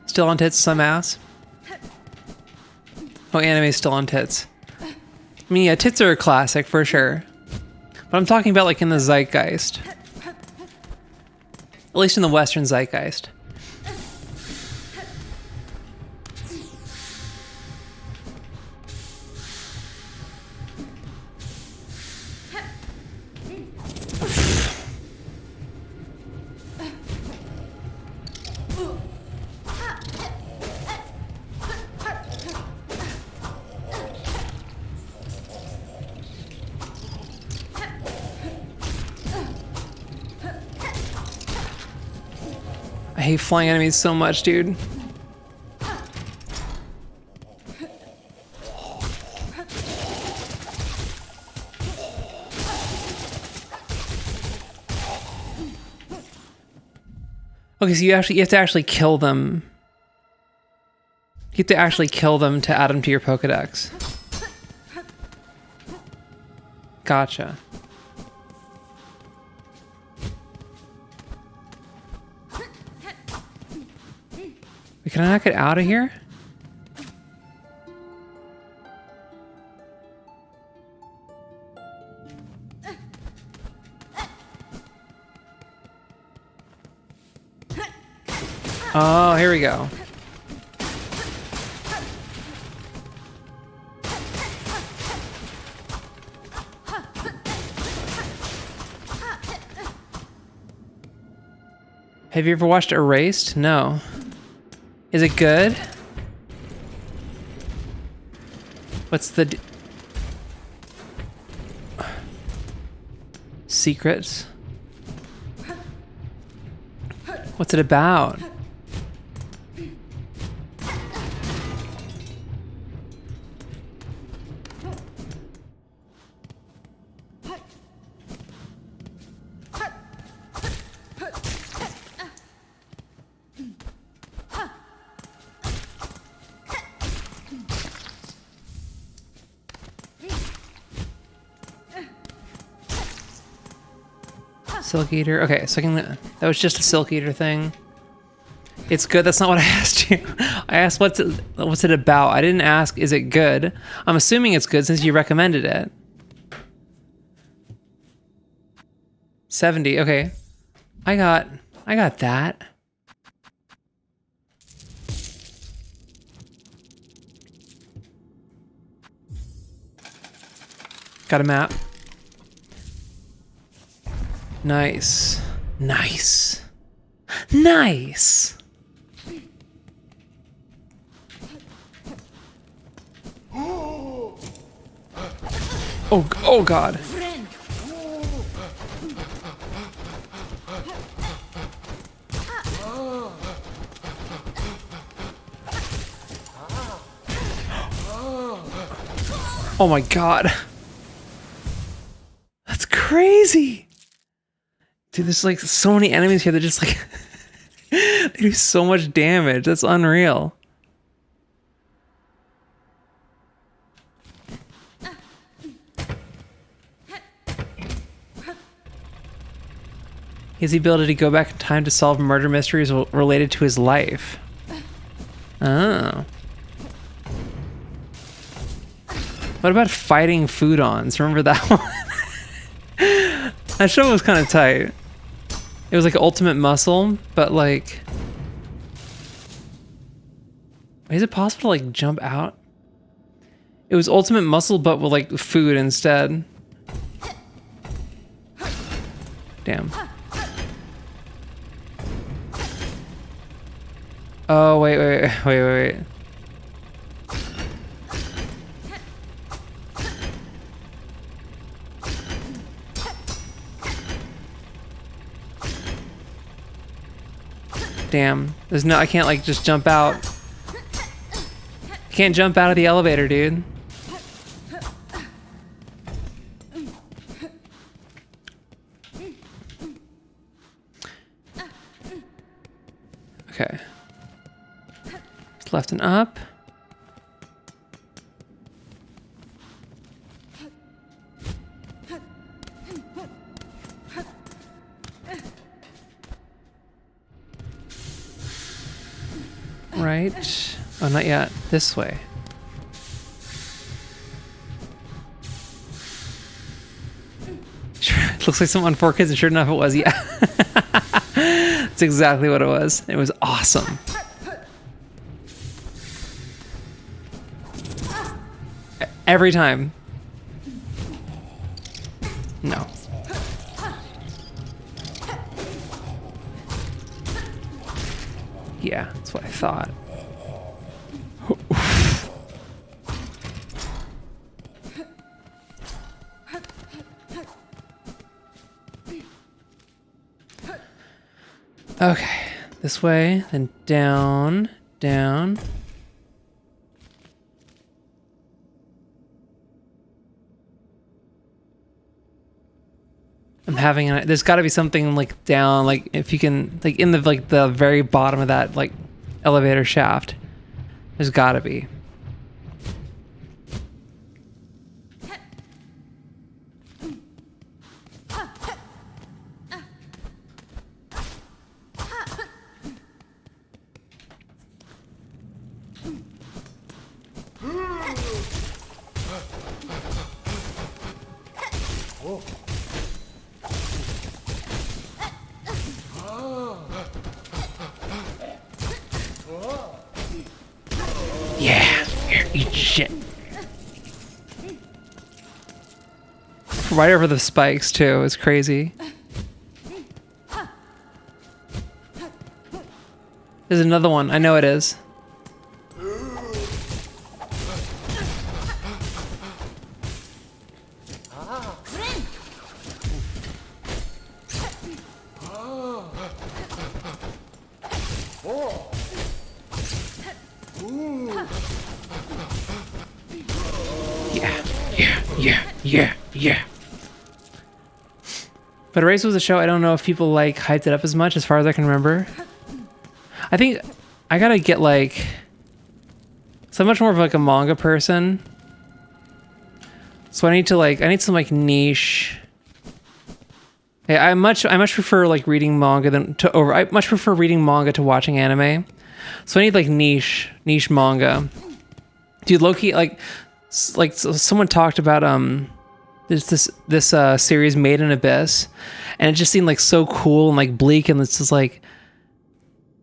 Still on tits, some ass. Oh, anime's still on tits. I mean, yeah, tits are a classic for sure. But I'm talking about like in the zeitgeist. At least in the Western zeitgeist. I hate flying enemies so much, dude. Okay, so you have to actually kill them. You have to actually kill them to add them to your Pokedex. Gotcha. Wait, can I not get out of here? Oh, here we go. Have you ever watched Erased? No. Is it good? What's the secrets? What's it about? Silk Eater. Okay, so that was just a Silk Eater thing. It's good. That's not what I asked you. I asked what's it about. I didn't ask is it good. I'm assuming it's good since you recommended it. 70. Okay. I got that. Got a map. Nice. Nice. Nice. Oh God. Oh my God. That's crazy. Dude, there's like so many enemies here that just like they do so much damage. That's unreal. He has the ability to go back in time to solve murder mysteries related to his life. Oh. What about fighting food-ons? Remember that one? That show was kind of tight. It was like Ultimate Muscle, but like... Is it possible to like jump out? It was Ultimate Muscle, but with like food instead. Damn. Oh, wait. Damn. There's no, I can't like just jump out. I can't jump out of the elevator, dude. Okay. It's left and up. Right. Oh, not yet. This way. Sure, it looks like some on 4Kids, and sure enough it was. Yeah. That's exactly what it was. It was awesome. Every time. No. Yeah, that's what I thought. Okay, this way, then down, down. I'm having there's got to be something like down, like if you can, like in the like the very bottom of that like elevator shaft. There's got to be. Yeah, here, eat shit. Right over the spikes too. It's crazy. There's another one. I know it is. Yeah. But Erase was a show I don't know if people like hyped it up as much as far as I can remember. I think I gotta get like so much more of like a manga person. So I need some like niche. Yeah, I much prefer like reading manga I much prefer reading manga to watching anime. So I need like niche manga. Dude, Loki, like someone talked about there's this series Made in Abyss, and it just seemed like so cool and like bleak, and it's just like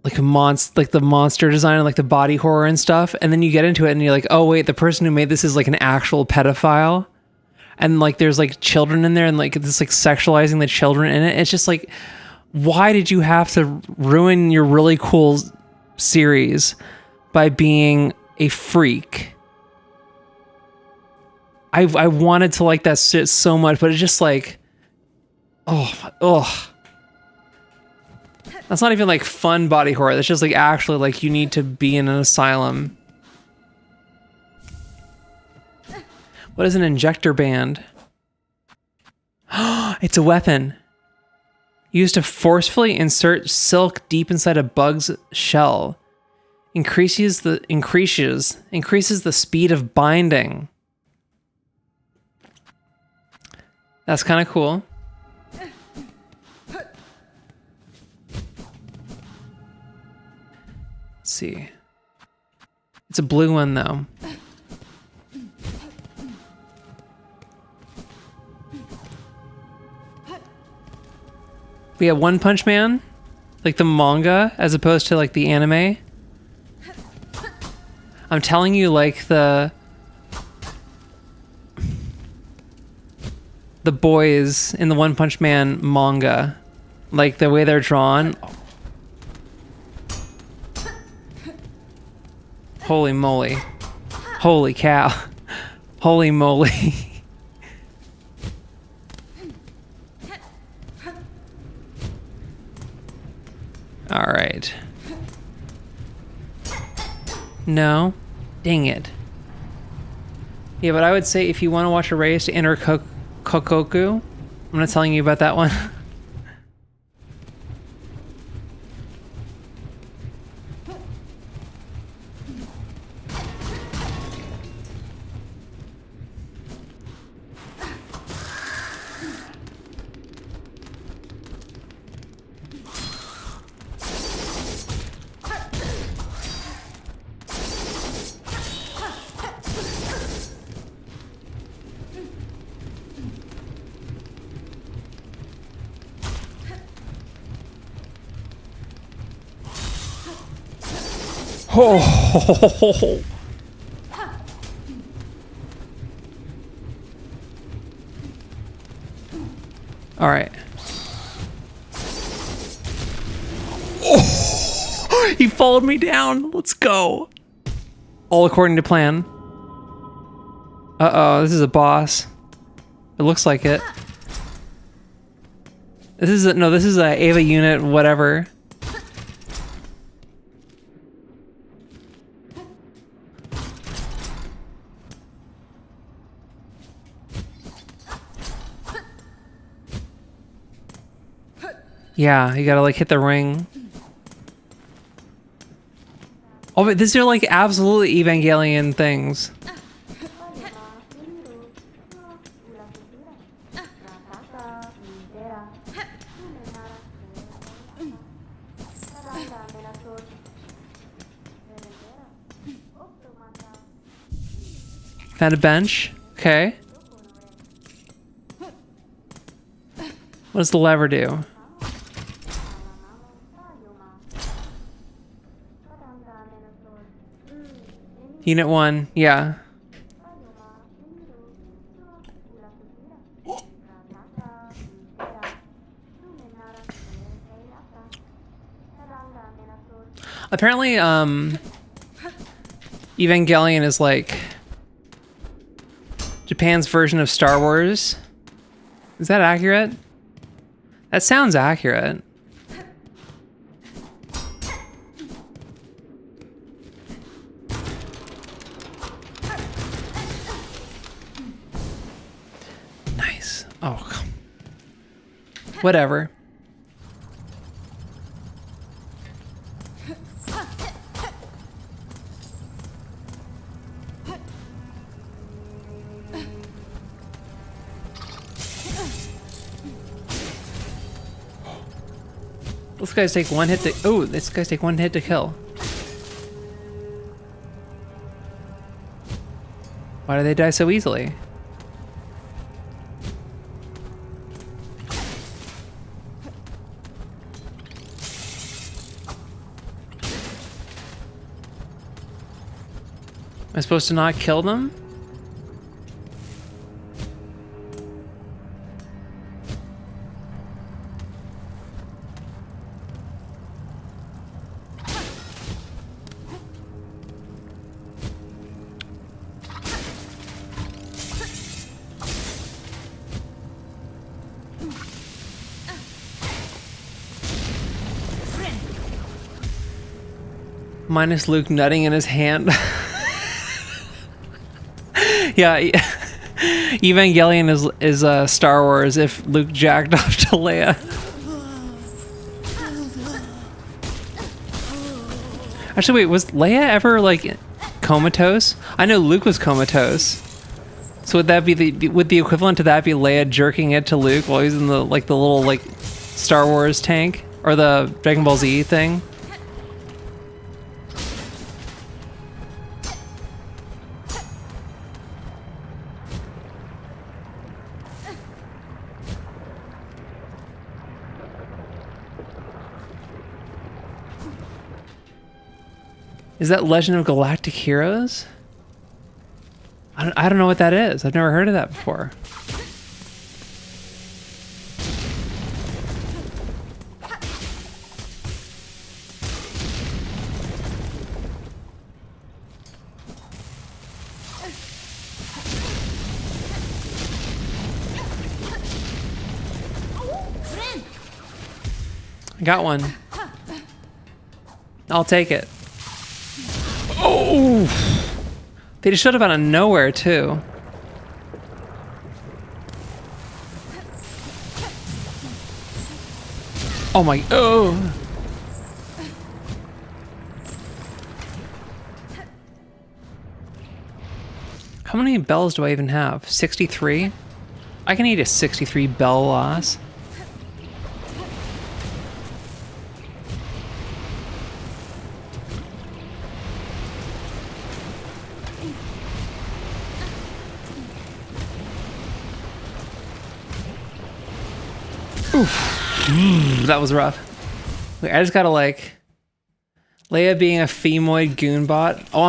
a like the monster design and like the body horror and stuff. And then you get into it and you're like, oh wait, the person who made this is like an actual pedophile, and like there's like children in there, and like it's like sexualizing the children in it. It's just like, why did you have to ruin your really cool series by being a freak? I wanted to like that shit so much, but it's just like, oh. That's not even like fun body horror. That's just like actually like you need to be in an asylum. What is an injector band? It's a weapon. Used to forcefully insert silk deep inside a bug's shell. Increases the speed of binding. That's kind of cool. Let's see. It's a blue one though. We have One Punch Man, like the manga, as opposed to like the anime. I'm telling you, like the boys in the One Punch Man manga, like the way they're drawn. Holy moly. Holy cow. Holy moly. All right. No. Dang it. Yeah, but I would say if you want to watch a race to enter Kokoku, I'm not telling you about that one. Oh. All right. Oh. He followed me down. Let's go. All according to plan. Uh-oh, this is a boss. It looks like it. This is a Ava unit, whatever. Yeah, you gotta like hit the ring. Oh, but these are like absolutely Evangelion things. Found a bench. Okay. What does the lever do? Unit 1, yeah. Apparently, Evangelion is like Japan's version of Star Wars. Is that accurate? That sounds accurate. Nice. Oh, whatever. These guys take one hit to... Oh, these guys take one hit to kill. Why do they die so easily? Am I supposed to not kill them? Minus Luke nutting in his hand. Yeah, Evangelion is Star Wars if Luke jacked off to Leia. Actually, wait, was Leia ever like comatose? I know Luke was comatose. So would that be would the equivalent to that be Leia jerking it to Luke while he's in the little like Star Wars tank or the Dragon Ball Z thing? Is that Legend of Galactic Heroes? I don't know what that is. I've never heard of that before. I got one. I'll take it. Oh! They just showed up out of nowhere, too. Oh my... Oh! How many bells do I even have? 63? I can eat a 63 bell loss. Oof. That was rough. Wait, I just gotta like Leia being a femoid goonbot. Oh,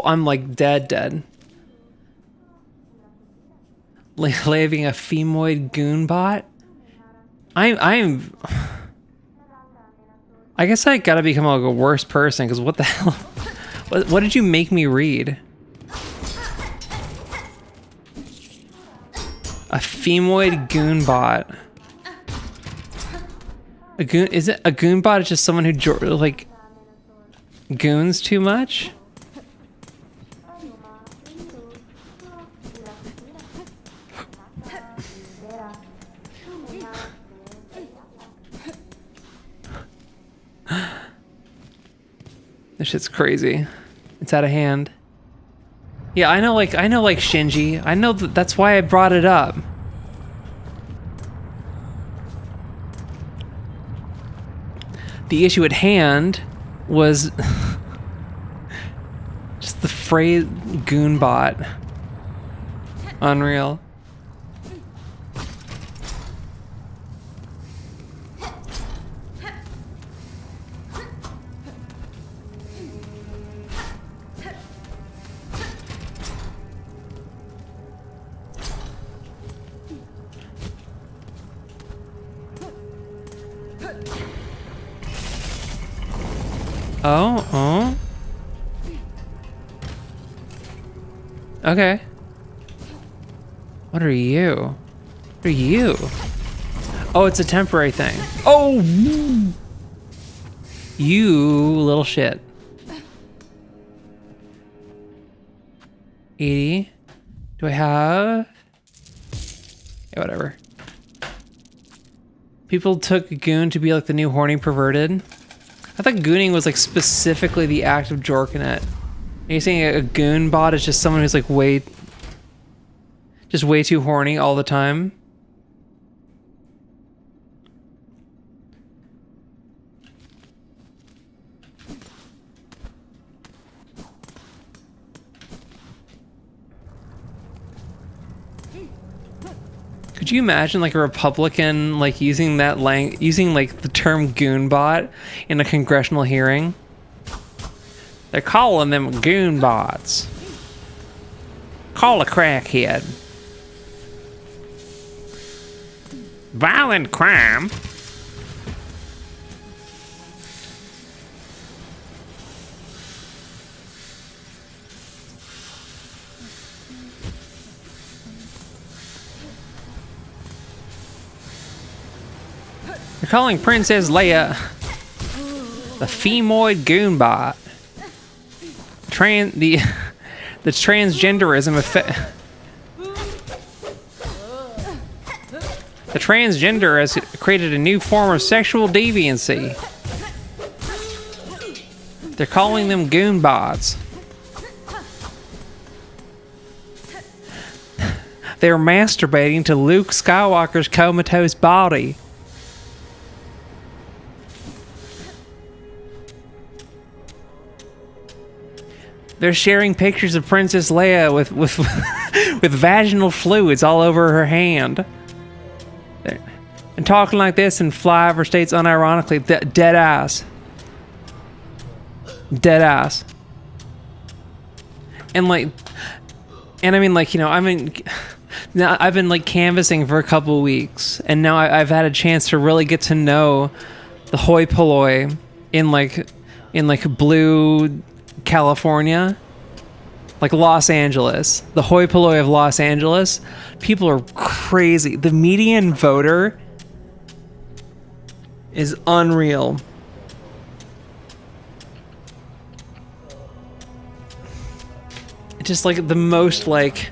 I'm like dead. Leia being a femoid goonbot. I guess I gotta become like a worse person because what the hell? What did you make me read? A femoid goonbot. A goon? Is it a goonbot? Is just someone who like goons too much? This shit's crazy. It's out of hand. Yeah, I know like Shinji. I know that's why I brought it up. The issue at hand was just the phrase goonbot. Unreal. Oh. Okay. What are you? What are you? Oh, it's a temporary thing. Oh! You little shit. 80. Do I have... Yeah, whatever. People took goon to be like the new horny perverted. I thought gooning was like specifically the act of jorking it. Are you saying a goon bot is just someone who's like way too horny all the time? Could you imagine like a Republican like using that using like the term goonbot in a congressional hearing? They're calling them goonbots. Call a crackhead. Violent crime. They're calling Princess Leia the femoid goonbot. the transgenderism effect. The transgender has created a new form of sexual deviancy. They're calling them goon bots. They're masturbating to Luke Skywalker's comatose body. They're sharing pictures of Princess Leia with with vaginal fluids all over her hand. And talking like this in flyover states unironically, dead ass. Dead ass. And like, and I mean like, you know, now I've been like canvassing for a couple weeks, and now I've had a chance to really get to know the hoi polloi in like blue California, like Los Angeles, the hoi polloi of Los Angeles. People are crazy. The median voter is unreal. Just like the most like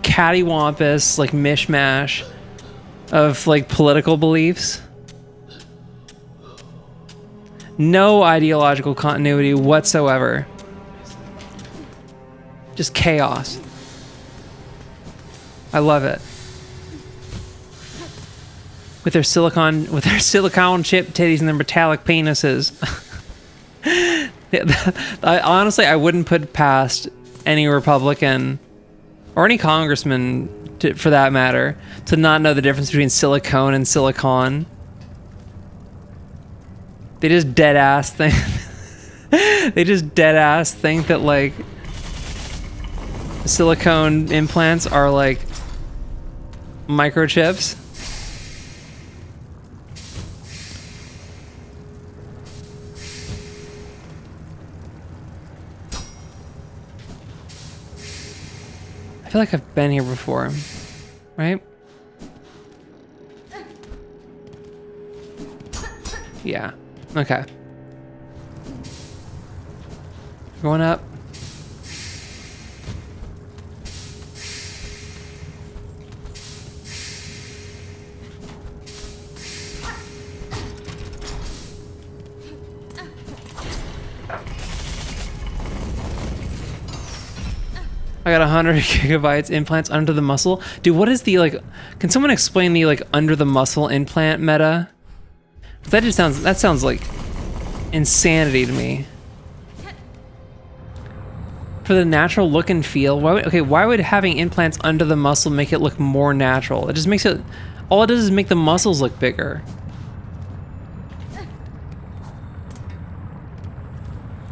cattywampus, like mishmash of like political beliefs. No ideological continuity whatsoever. Just chaos. I love it. With their silicone chip titties and their metallic penises. Honestly, I wouldn't put past any Republican or any congressman, for that matter, to not know the difference between silicone and silicon. They just dead ass think. They just dead ass think that like silicone implants are like microchips. I feel like I've been here before, right? Yeah. Okay. Going up. I got 100 gigabytes implants under the muscle. Dude, what is the like? Can someone explain the like under the muscle implant meta? That sounds like insanity to me. For the natural look and feel, why would having implants under the muscle make it look more natural? It just makes it, all it does is make the muscles look bigger.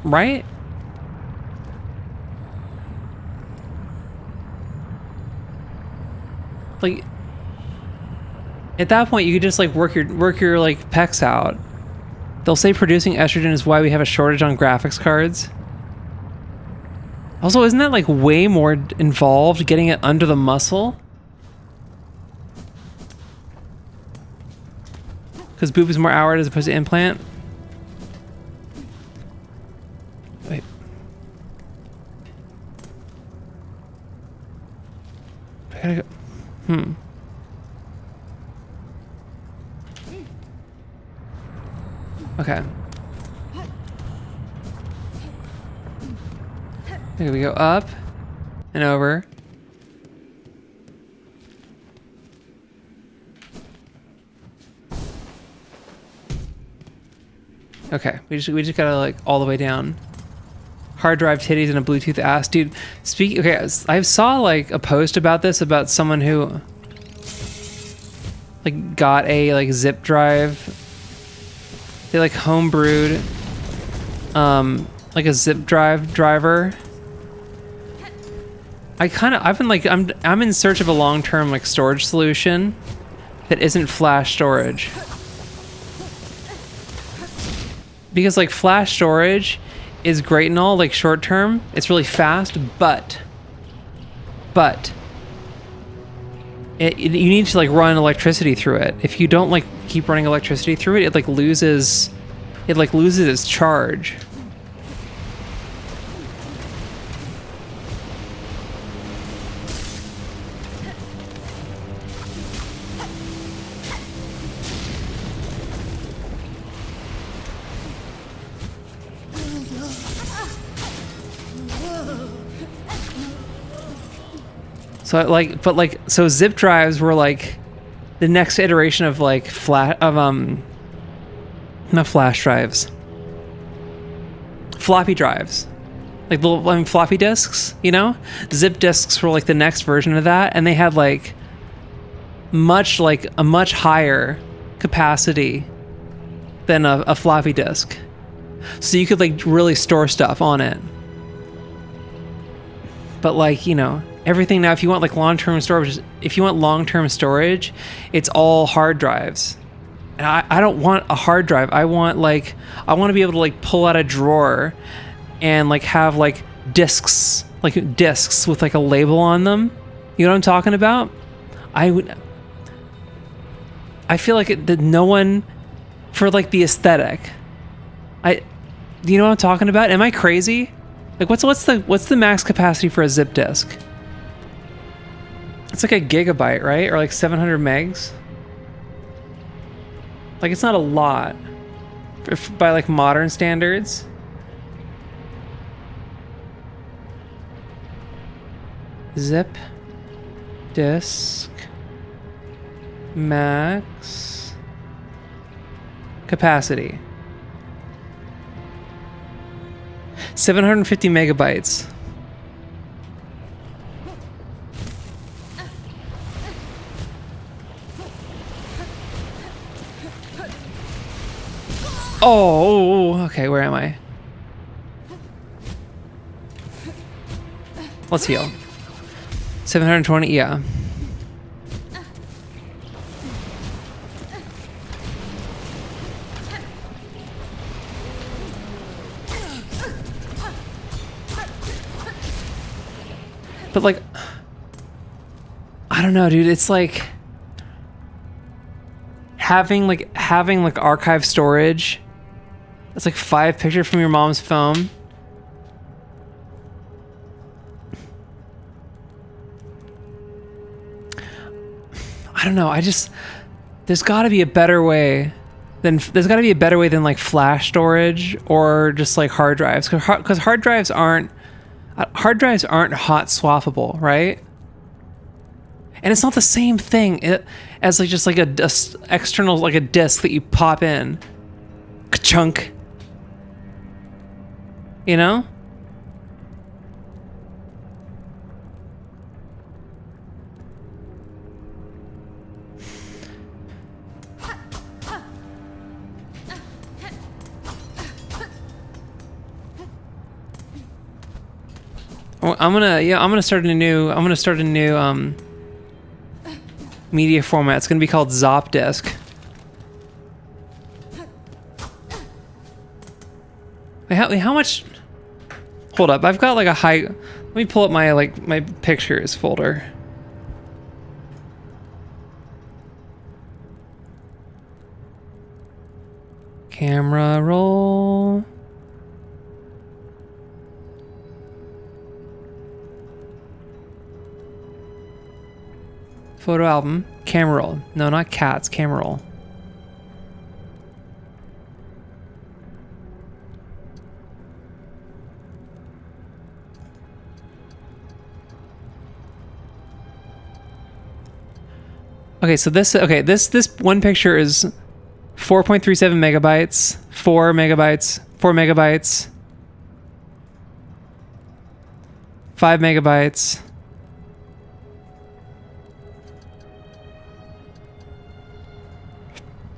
Right? Like, at that point, you could just like work your like pecs out. They'll say producing estrogen is why we have a shortage on graphics cards. Also, isn't that like way more involved getting it under the muscle? Because boob is more outward as opposed to implant. Wait. I gotta go. Okay. Okay, we go up and over. Okay, we just gotta like all the way down. Hard drive titties and a Bluetooth ass, dude. Okay, I saw like a post about this, about someone who like got a like zip drive. They like homebrewed like a zip driver. I'm in search of a long-term like storage solution that isn't flash storage. Because like flash storage is great and all, like short term, it's really fast, but you need to like run electricity through it. If you don't like keep running electricity through it, it loses its charge. So like, but like, so zip drives were like the next iteration of like not flash drives, floppy drives, like little floppy disks. You know, zip disks were like the next version of that, and they had like a much higher capacity than a floppy disk, so you could like really store stuff on it. But like, you know, everything now, if you want like long-term storage, it's all hard drives. And I don't want a hard drive. I want to be able to like pull out a drawer and like have like discs with like a label on them. You know what I'm talking about? I feel like that no one, for like the aesthetic. You know what I'm talking about? Am I crazy? Like what's the max capacity for a zip disk? It's like a gigabyte, right? Or like 700 megs. Like it's not a lot by like modern standards. Zip disk max capacity 750 megabytes. Oh, okay, where am I? Let's heal. 720, yeah. But like, I don't know, dude. It's like having archive storage. It's like 5 pictures from your mom's phone. I don't know. There's got to be a better way than like flash storage or just like hard drives, because hard drives aren't hot swappable, right? And it's not the same thing as like just like a external, like a disk that you pop in, ka-chunk. You know? I'm gonna start a new media format. It's gonna be called Zop Disk. Wait, how much? Hold up, I've got like a high. Let me pull up my pictures folder. Camera roll. Photo album. Camera roll. No, not cats. Camera roll. Okay, so this one picture is 4.37 megabytes, 4 megabytes, 4 megabytes, 5 megabytes.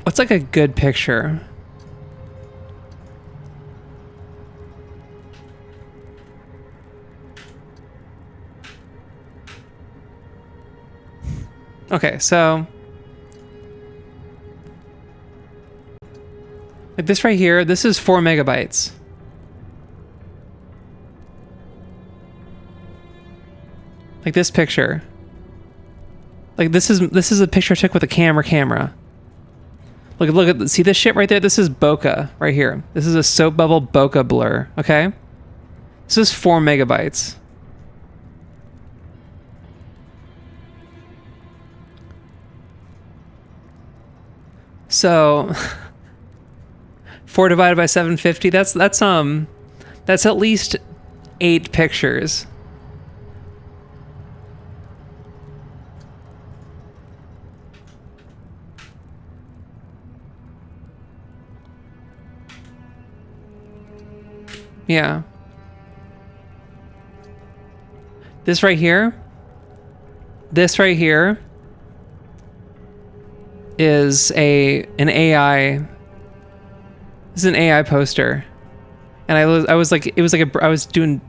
What's like a good picture? Okay, so like this right here, this is 4 megabytes. Like this picture. Like this is a picture I took with a camera. See this shit right there? This is bokeh right here. This is a soap bubble bokeh blur, okay? This is 4 megabytes. So 4 divided by 750, that's at least 8 pictures. Yeah. This right here. This right here is an AI. This is an AI poster, and I was like, it was like I was doing.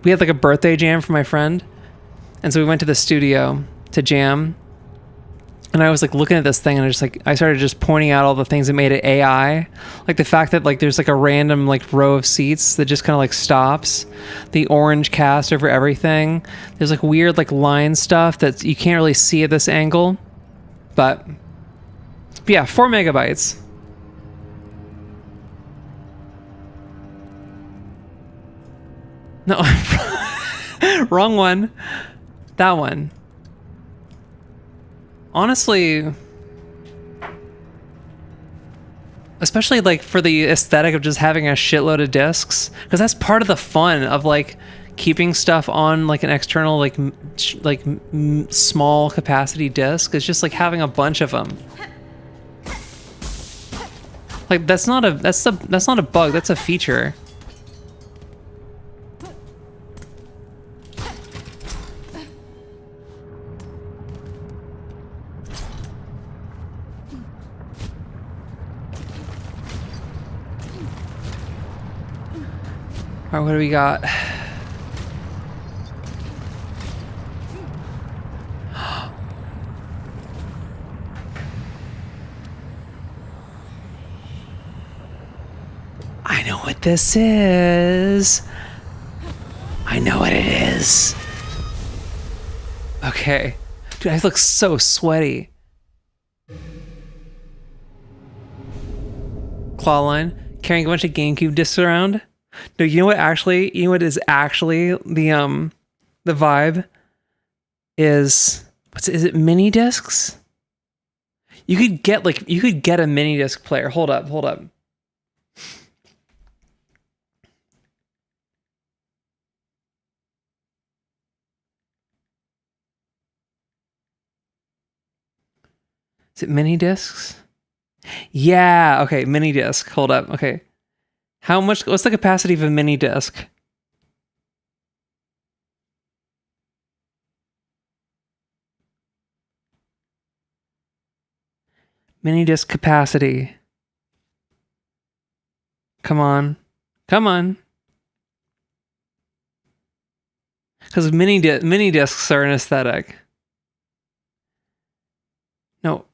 We had like a birthday jam for my friend, and so we went to the studio to jam. And I was like looking at this thing, and I started just pointing out all the things that made it AI, like the fact that like there's like a random like row of seats that just kind of like stops, the orange cast over everything. There's like weird like line stuff that you can't really see at this angle, but yeah, 4 megabytes. No, wrong one. That one. Honestly, especially like for the aesthetic of just having a shitload of discs, because that's part of the fun of like keeping stuff on like an external small capacity disc. It's just like having a bunch of them. Like that's not a bug, that's a feature. All right, what do we got? I know what this is. I know what it is. Okay. Dude, I look so sweaty. Clawline. Carrying a bunch of GameCube discs around. No, you know what is actually the vibe is is it mini discs? You could get a mini disc player. Hold up. Is it mini discs? Yeah, okay, mini disc. Hold up. Okay. What's the capacity of a mini disc? Mini disc capacity. Come on. Because mini discs are an aesthetic. No.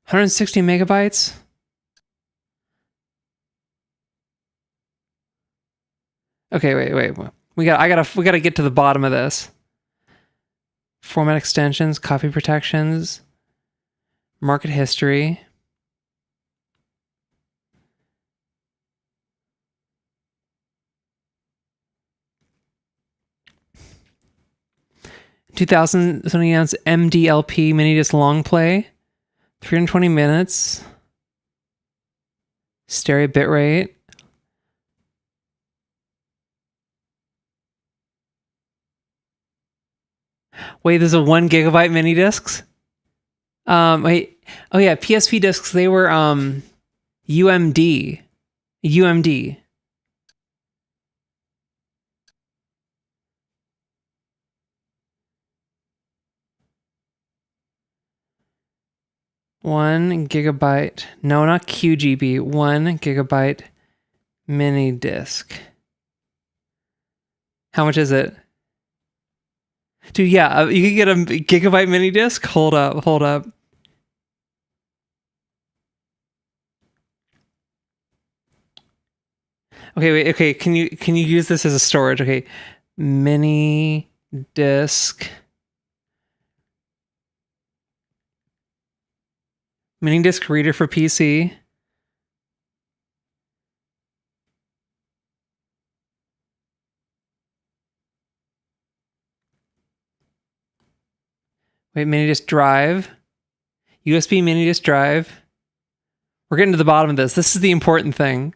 $160 megabytes? Okay, wait. We gotta get to the bottom of this. Format extensions, copy protections, market history. $2,000 ounce MDLP mini disc long play, 320 minutes, stereo bitrate. Wait, there's a 1 gigabyte mini discs? Wait. Oh yeah, PSP discs, they were UMD. UMD. One gigabyte. No, not QGB. 1 gigabyte mini disc. How much is it? Dude, yeah, you could get a gigabyte mini disc. Hold up. Okay, wait. Okay, can you use this as a storage? Okay, mini disc. Mini disc reader for PC. Wait, mini disc drive. USB mini disc drive. We're getting to the bottom of this. This is the important thing.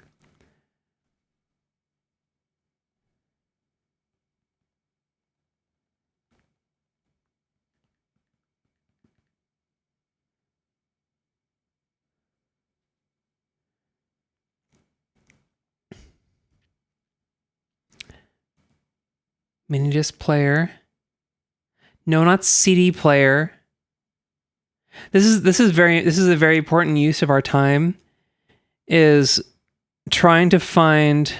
Mini disc player. No, not CD player. This is a very important use of our time, is trying to find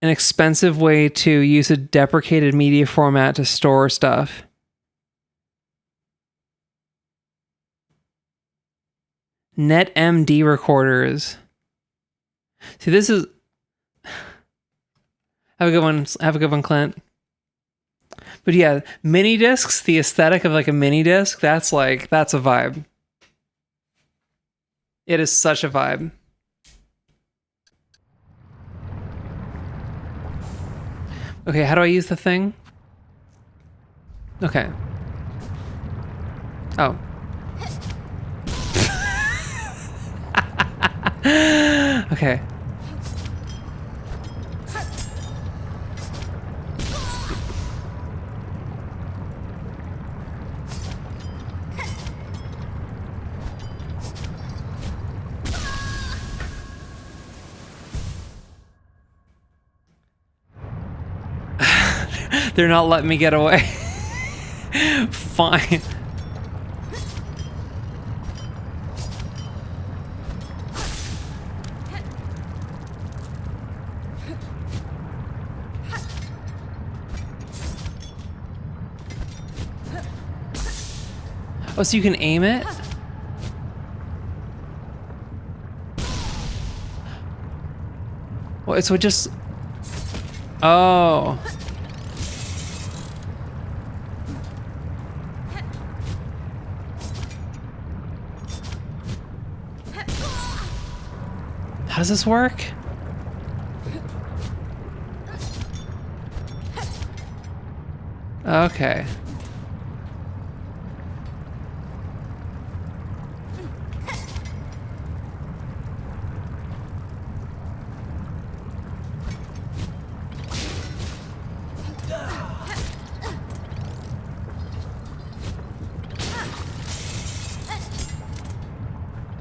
an expensive way to use a deprecated media format to store stuff. NetMD recorders. See, this is... Have a good one. Have a good one, Clint. But yeah, mini discs, the aesthetic of like a mini disc, that's a vibe. It is such a vibe. Okay, how do I use the thing? Okay. Oh. Okay. They're not letting me get away. Fine. Oh, so you can aim it? Well, so it just... Oh. How does this work? Okay.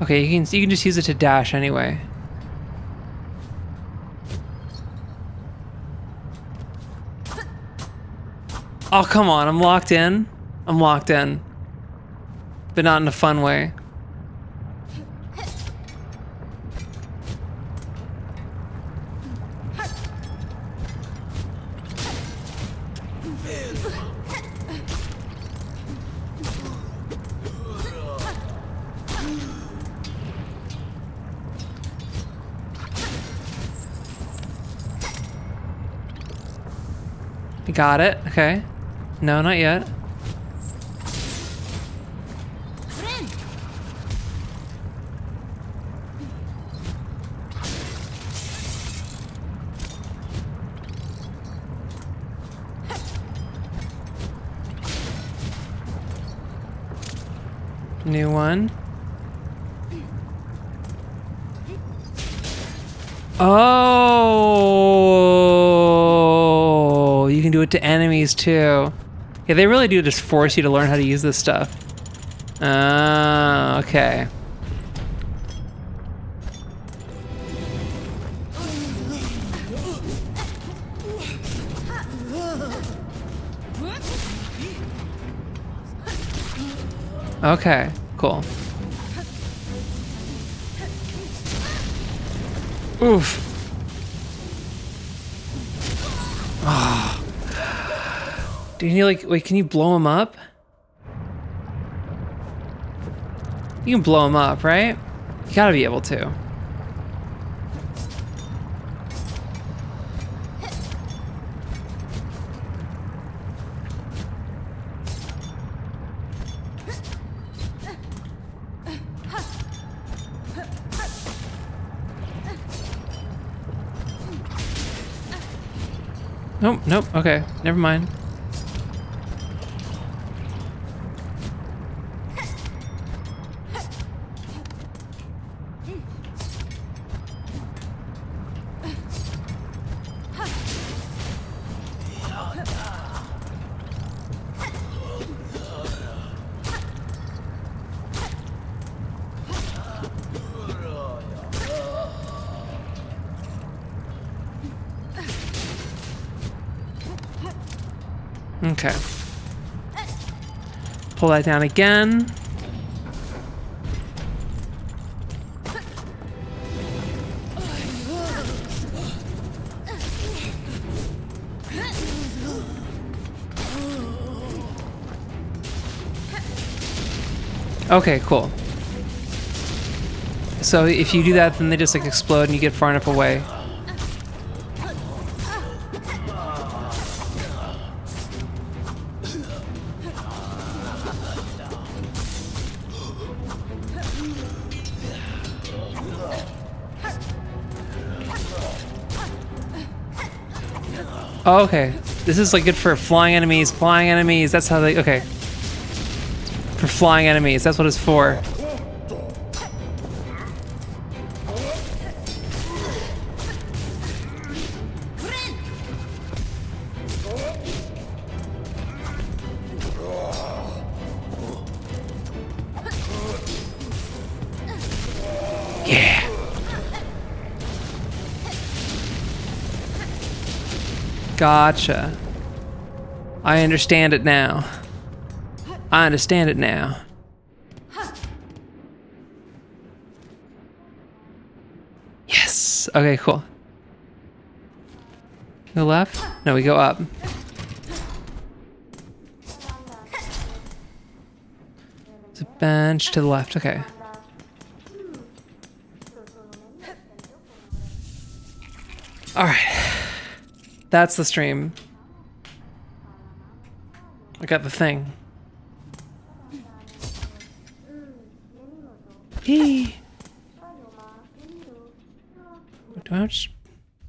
Okay, you can just use it to dash anyway. Oh, come on, I'm locked in. I'm locked in. But not in a fun way. Got it. Okay. No, not yet. New one. Oh, you can do it to enemies too. Yeah, they really do just force you to learn how to use this stuff. Okay. Okay, cool. Oof. Oh. Do you like, wait, can you blow him up? You can blow him up, right? You gotta be able to. Nope, nope, okay, never mind. Okay. Pull that down again. Okay, cool. So if you do that, then they just like explode and you get far enough away. Oh, okay. This is like good for flying enemies. Flying enemies. That's how they. Okay. For flying enemies. That's what it's for. Yeah. Gotcha. I understand it now. I understand it now. Yes. Okay, cool. Go left? No, we go up. There's a bench to the left. Okay. All right. That's the stream. I got the thing. Eee. Do I just...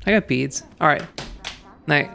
I got beads. All right. Night.